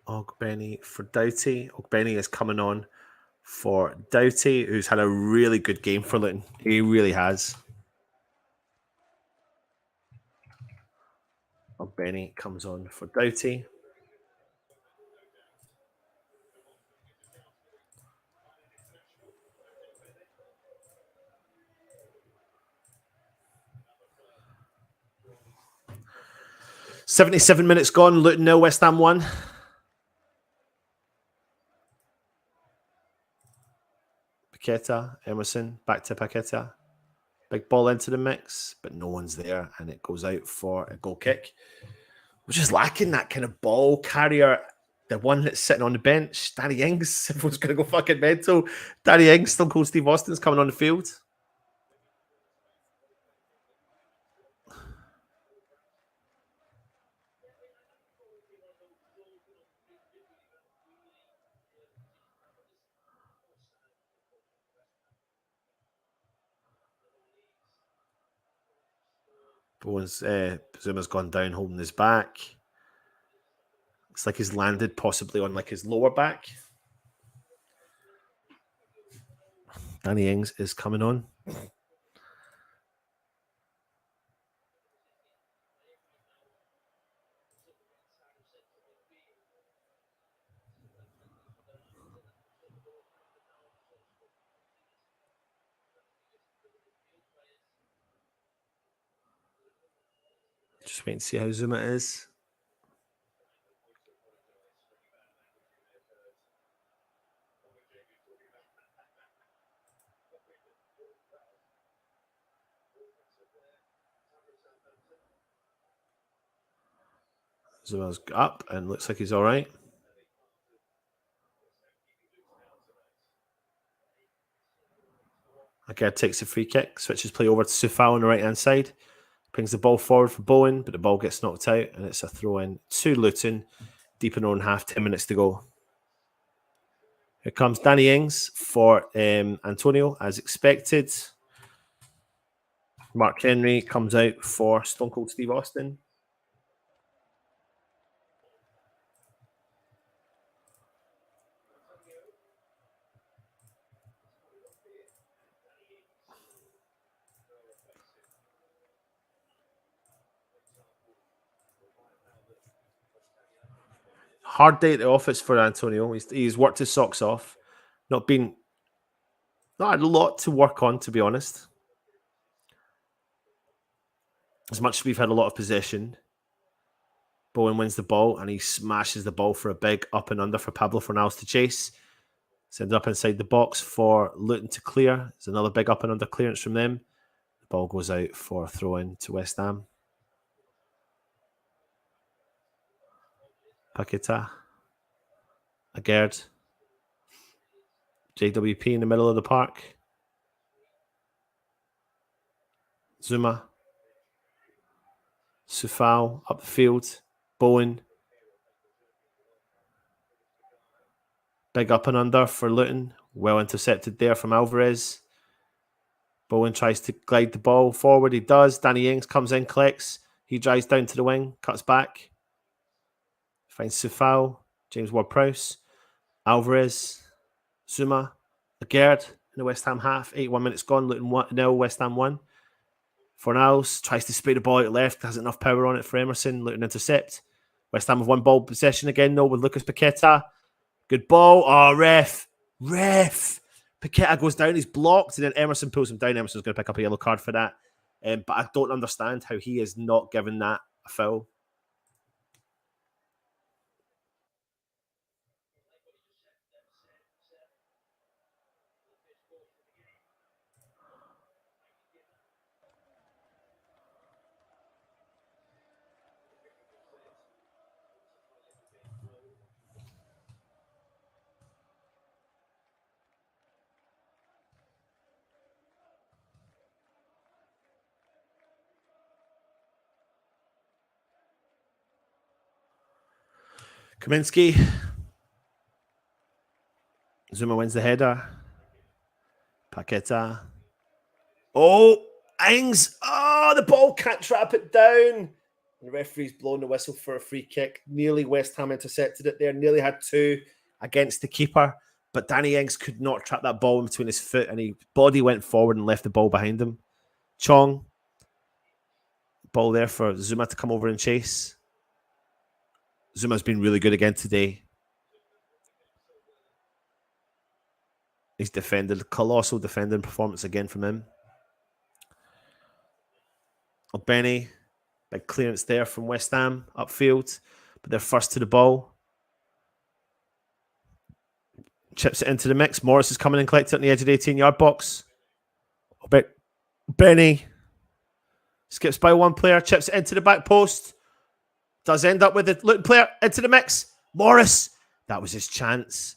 Ogbeni for Doughty. Ogbeni is coming on for Doughty, who's had a really good game for Luton. He really has. Ogbeni comes on for Doughty. "77 minutes gone. Luton 0, West Ham 1. Paqueta, Emerson, back to Paqueta. Big ball into the mix, but no one's there, and it goes out for a goal kick. We're just lacking that kind of ball carrier, the one that's sitting on the bench. Danny Ings, everyone's going to go fucking mental. Danny Ings, Stone Cold Steve Austin's coming on the field. Bowen's Zouma's gone down, holding his back. Looks like he's landed possibly on like his lower back. Danny Ings is coming on. Just wait and see how Zouma is. Zouma's up and looks like he's all right. Again, takes a free kick, switches play over to Sufal on the right-hand side. Brings the ball forward for Bowen, but the ball gets knocked out, and it's a throw-in to Luton. Deep in our own half, 10 minutes to go. Here comes Danny Ings for Antonio, as expected. Mark Henry comes out for Stone Cold Steve Austin. Hard day at the office for Antonio. He's worked his socks off. Not had a lot to work on, to be honest. As much as we've had a lot of possession, Bowen wins the ball and he smashes the ball for a big up and under for Pablo Fornals to chase. Sends up inside the box for Luton to clear. There's another big up and under clearance from them. The ball goes out for a throw in to West Ham. Paqueta. Jarrod. JWP in the middle of the park. Zouma. Sufal up the field. Bowen. Big up and under for Luton. Well intercepted there from Alvarez. Bowen tries to glide the ball forward. He does. Danny Ings comes in, collects. He drives down to the wing, cuts back. Finds Sufal. James Ward-Prowse. Alvarez. Zouma. Jarrod in the West Ham half. 81 minutes gone. Luton 1-0. West Ham 1. Fornals tries to spray the ball out left. Has enough power on it for Emerson. Luton intercept. West Ham have one ball possession again, though, with Lucas Paqueta. Good ball. Oh, ref. Paqueta goes down. He's blocked, and then Emerson pulls him down. Emerson's going to pick up a yellow card for that. But I don't understand how he is not given that a foul. Kaminsky. Zouma wins the header. Paqueta. Oh, Ings. Oh, the ball can't trap it down. The referee's blown the whistle for a free kick. Nearly West Ham intercepted it there. Nearly had two against the keeper. But Danny Ings could not trap that ball in between his foot, and his body went forward and left the ball behind him. Chong. Ball there for Zouma to come over and chase. Zuma's been really good again today. He's defended. Colossal defending performance again from him. Benny. Big clearance there from West Ham upfield. But they're first to the ball. Chips it into the mix. Morris is coming and collects it on the edge of the 18-yard box. Benny. Skips by one player. Chips it into the back post. Does end up with the Luton player into the mix. Morris. That was his chance.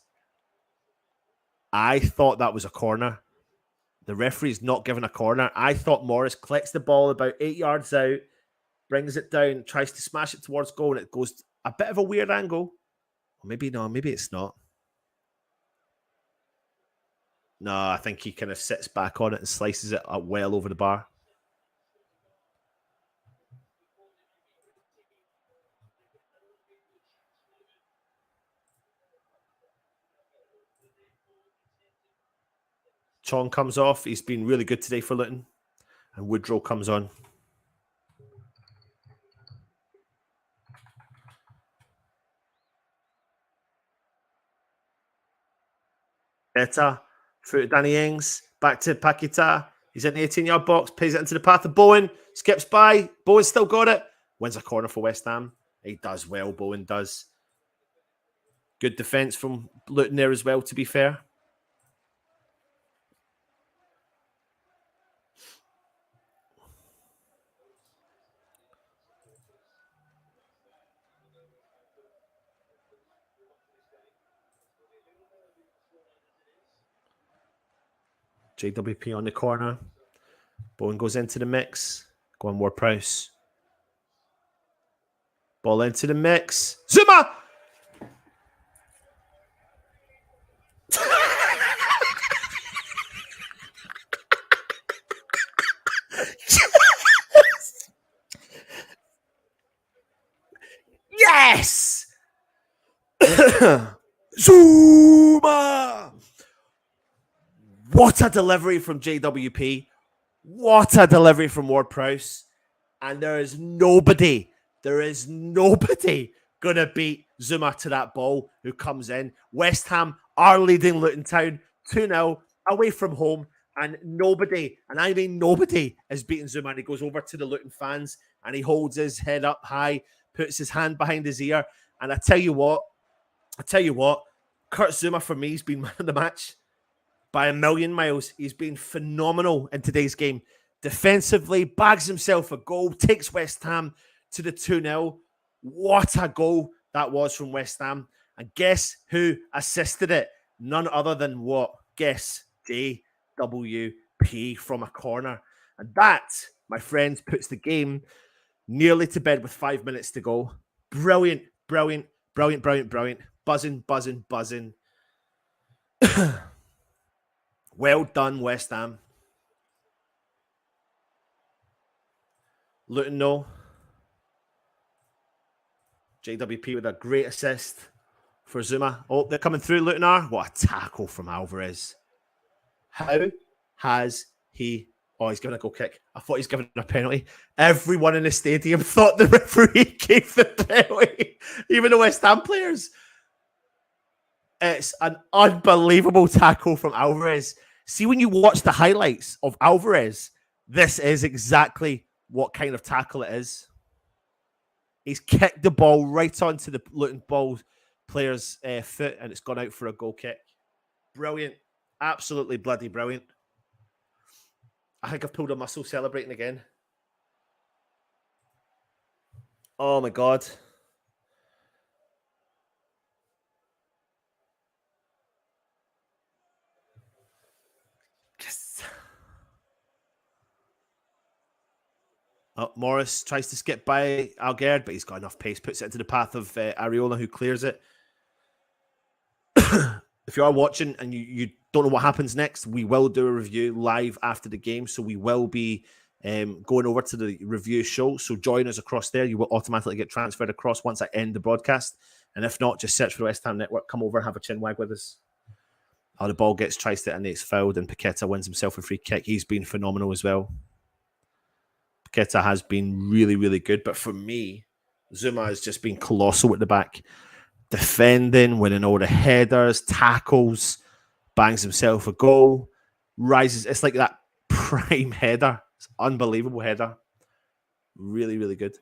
I thought that was a corner. The referee's not giving a corner. I thought Morris collects the ball about 8 yards out, brings it down, tries to smash it towards goal, and it goes a bit of a weird angle. Or maybe no, maybe it's not. No, I think he kind of sits back on it and slices it well over the bar. Chong comes off. He's been really good today for Luton. And Woodrow comes on. Paqueta, through to Danny Ings. Back to Paqueta. He's in the 18-yard box. Plays it into the path of Bowen. Skips by. Bowen's still got it. Wins a corner for West Ham. He does well. Bowen does. Good defence from Luton there as well, to be fair. JWP on the corner. Bowen goes into the mix. Go on, Ward-Prowse. Ball into the mix. Zouma! Yes! Zouma! What a delivery from JWP. What a delivery from Ward-Prowse. And there is nobody going to beat Zouma to that ball who comes in. West Ham are leading Luton Town 2-0 away from home. And nobody, and I mean nobody, is beating Zouma. And he goes over to the Luton fans and he holds his head up high, puts his hand behind his ear. And I tell you what, Kurt Zouma for me has been man of the match. By a million miles. He's been phenomenal in today's game. Defensively, bags himself a goal, takes West Ham to the 2-0. What a goal That was from West Ham. And guess who assisted it? None other than what? Guess JWP from a corner. And that, my friends, puts the game nearly to bed with 5 minutes to go. Brilliant, brilliant, brilliant, brilliant, brilliant. Buzzing, buzzing, buzzing. Well done, West Ham. Luton, no. JWP with a great assist for Zouma. Oh, they're coming through, Luton are. What a tackle from Alvarez. How has he... Oh, he's given a goal kick. I thought he's given a penalty. Everyone in the stadium thought the referee gave the penalty. Even the West Ham players. It's an unbelievable tackle from Alvarez. See, when you watch the highlights of Alvarez, this is exactly what kind of tackle it is. He's kicked the ball right onto the Luton ball player's foot, and it's gone out for a goal kick. Brilliant. Absolutely bloody brilliant. I think I've pulled a muscle celebrating again. Oh, my God. Yes. Oh, Morris tries to skip by Algerd, but he's got enough pace. Puts it into the path of Areola, who clears it. If you are watching and you don't know what happens next, we will do a review live after the game. So we will be going over to the review show. So join us across there. You will automatically get transferred across once I end the broadcast. And if not, just search for the West Ham Network. Come over and have a chin wag with us. Oh, the ball gets tries to it and it's fouled, and Paqueta wins himself a free kick. He's been phenomenal as well. Paqueta has been really, really good. But for me, Zouma has just been colossal at the back. Defending, winning all the headers, tackles, bangs himself a goal, rises. It's like that prime header. It's unbelievable header. Really, really good.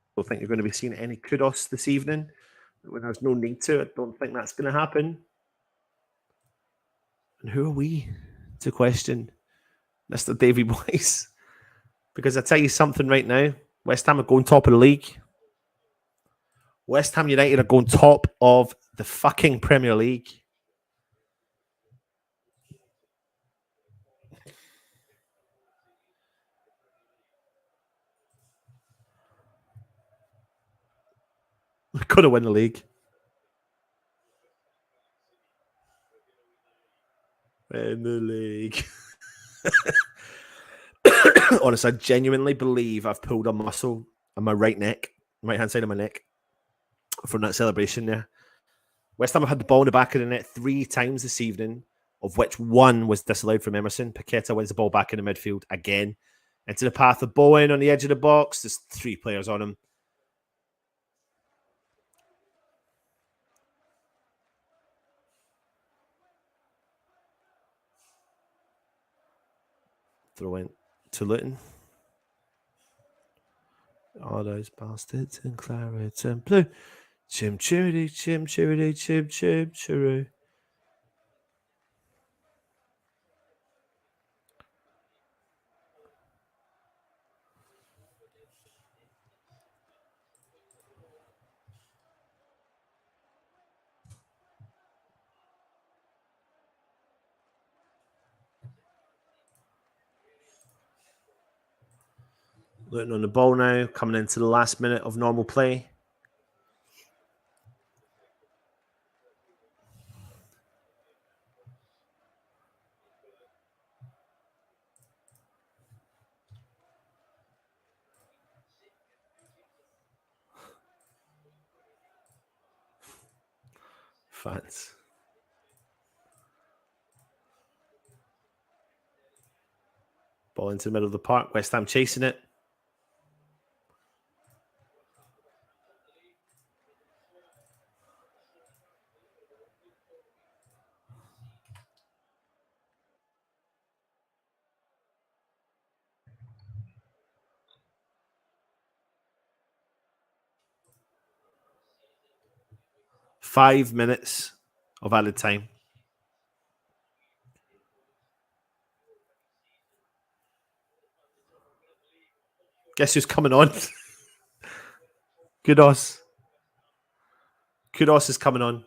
I don't think you're going to be seeing any Kudus this evening when there's no need to. I don't think that's going to happen. And who are we to question Mr. Davy Boyce? Because I tell you something right now, West Ham are going top of the league. West Ham United are going top of the fucking Premier League. We're going to win the league. Win the league. Honestly, I genuinely believe I've pulled a muscle on my right neck, right hand side of my neck, from that celebration there. West Ham have had the ball in the back of the net 3 times this evening, of which 1 was disallowed from Emerson. Paqueta wins the ball back in the midfield again. Into the path of Bowen on the edge of the box. There's 3 players on him. Throw in to Luton. All those bastards in claret and blue. Chim chirity, chim chirity, chim chim chiroo. Luton on the ball now, coming into the last minute of normal play. Fans. Ball into the middle of the park. West Ham chasing it. 5 minutes of added time. Guess who's coming on? Kudus. Kudus is coming on.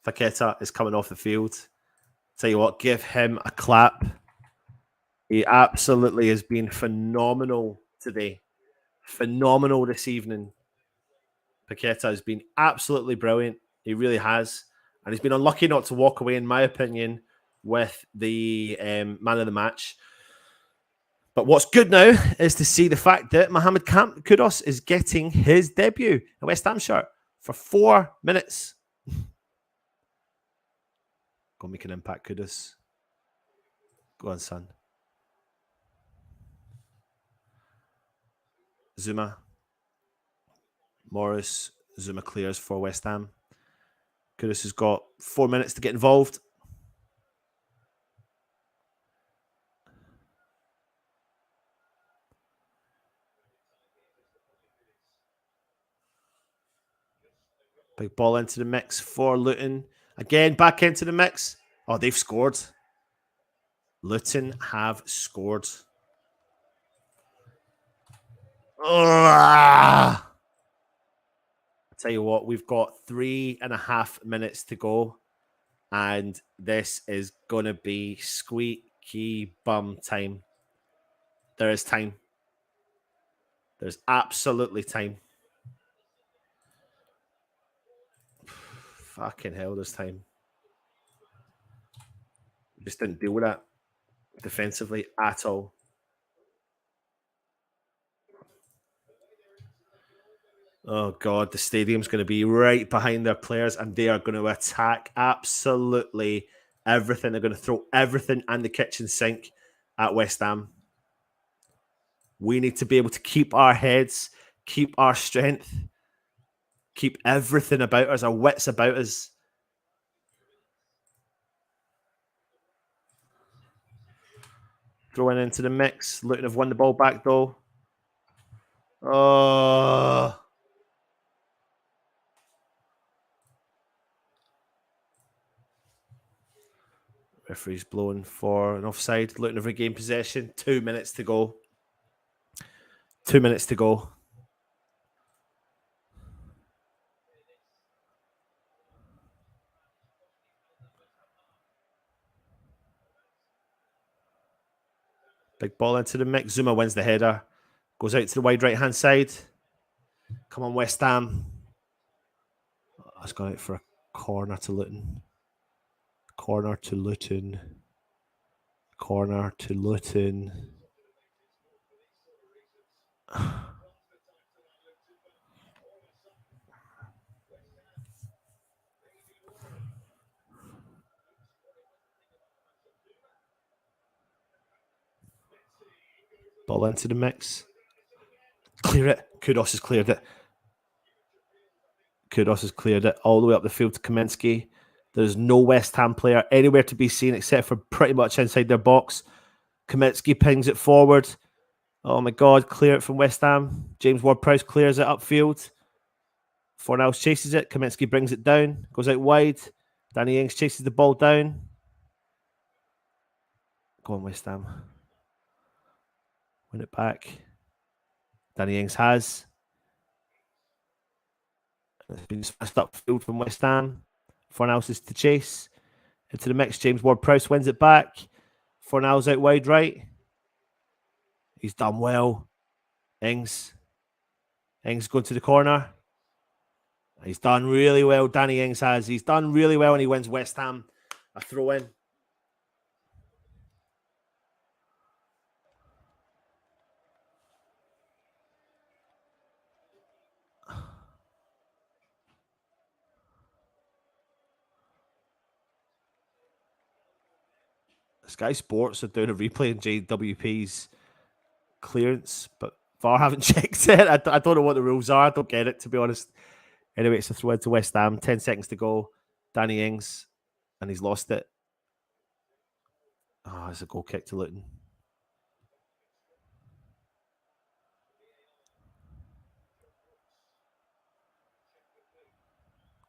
Paqueta is coming off the field. Tell you what, give him a clap. He absolutely has been phenomenal today. Phenomenal this evening. Paqueta has been absolutely brilliant. He really has. And he's been unlucky not to walk away, in my opinion, with the man of the match. But what's good now is to see the fact that Mohamed Kudus is getting his debut, a West Ham shirt, for 4 minutes. Go make an impact, Kudus. Go on, son. Zouma. Morris. Zouma clears for West Ham. Kudus has got 4 minutes to get involved. Big ball into the mix for Luton. Again, back into the mix. Oh, they've scored. Luton have scored. I tell you what, we've got 3.5 minutes to go. And this is going to be squeaky bum time. There is time. There's absolutely time. Fucking hell, there's time. Just didn't deal with that defensively at all. Oh, God, the stadium's going to be right behind their players, and they are going to attack absolutely everything. They're going to throw everything and the kitchen sink at West Ham. We need to be able to keep our heads, keep our strength, keep everything about us, our wits about us. Throwing into the mix. Luton have won the ball back, though. Oh. Referee's blowing for an offside. Luton have regained possession. 2 minutes to go. 2 minutes to go. Big ball into the mix. Zouma wins the header. Goes out to the wide right-hand side. Come on, West Ham. That's gone out for a corner to Luton. Corner to Luton. Corner to Luton. Ball into the mix. Clear it. Kudus has cleared it. Kudus has cleared it all the way up the field to Kaminsky. There's no West Ham player anywhere to be seen except for pretty much inside their box. Kaminsky pings it forward. Oh my God, clear it from West Ham. James Ward-Prowse clears it upfield. Fornals chases it. Kaminsky brings it down. Goes out wide. Danny Ings chases the ball down. Go on, West Ham. Win it back. Danny Ings has. It's been smashed upfield from West Ham. Fornals is to chase. Into the mix. James Ward-Prowse wins it back. Fornals out wide right. He's done well. Ings going to the corner. He's done really well. Danny Ings has. He's done really well, and he wins West Ham a throw in. Sky Sports are doing a replay in JWP's clearance, but VAR haven't checked it. I don't know what the rules are. I don't get it, to be honest. Anyway, it's a throw into West Ham. 10 seconds to go. Danny Ings, and he's lost it. Oh, it's a goal kick to Luton.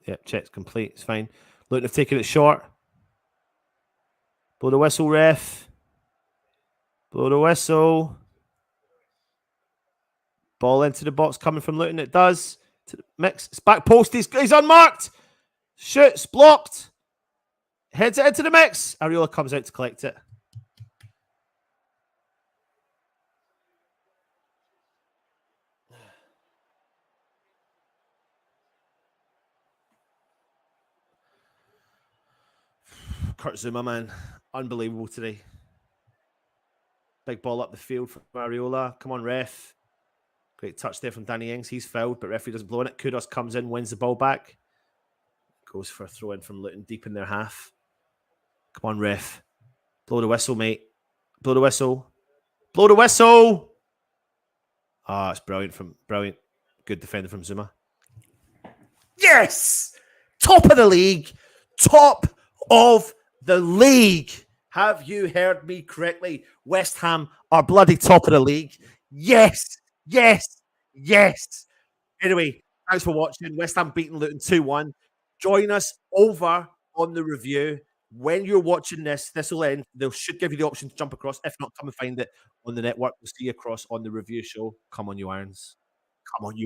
Yep, check's complete. It's fine. Luton have taken it short. Blow the whistle, ref. Blow the whistle. Ball into the box coming from Luton. It does. To the mix. It's back post. He's unmarked. Shoots. Blocked. Heads it into the mix. Areola comes out to collect it. Kurt Zouma, man. Unbelievable today. Big ball up the field from Areola. Come on, ref. Great touch there from Danny Ings. He's fouled, but referee doesn't blow in it. Kudus comes in, wins the ball back. Goes for a throw in from Luton deep in their half. Come on, ref. Blow the whistle, mate. Blow the whistle. Blow the whistle. Ah, it's brilliant. Good defender from Zouma. Yes! Top of the league. Top of the league. Have you heard me correctly? West Ham are bloody top of the league. Yes. Anyway, thanks for watching. West Ham beating Luton 2-1. Join us over on the review. When you're watching this will end. They should give you the option to jump across. If not, come and find it on the network. We'll see you across on the review show. Come on, you Irons. Come on, you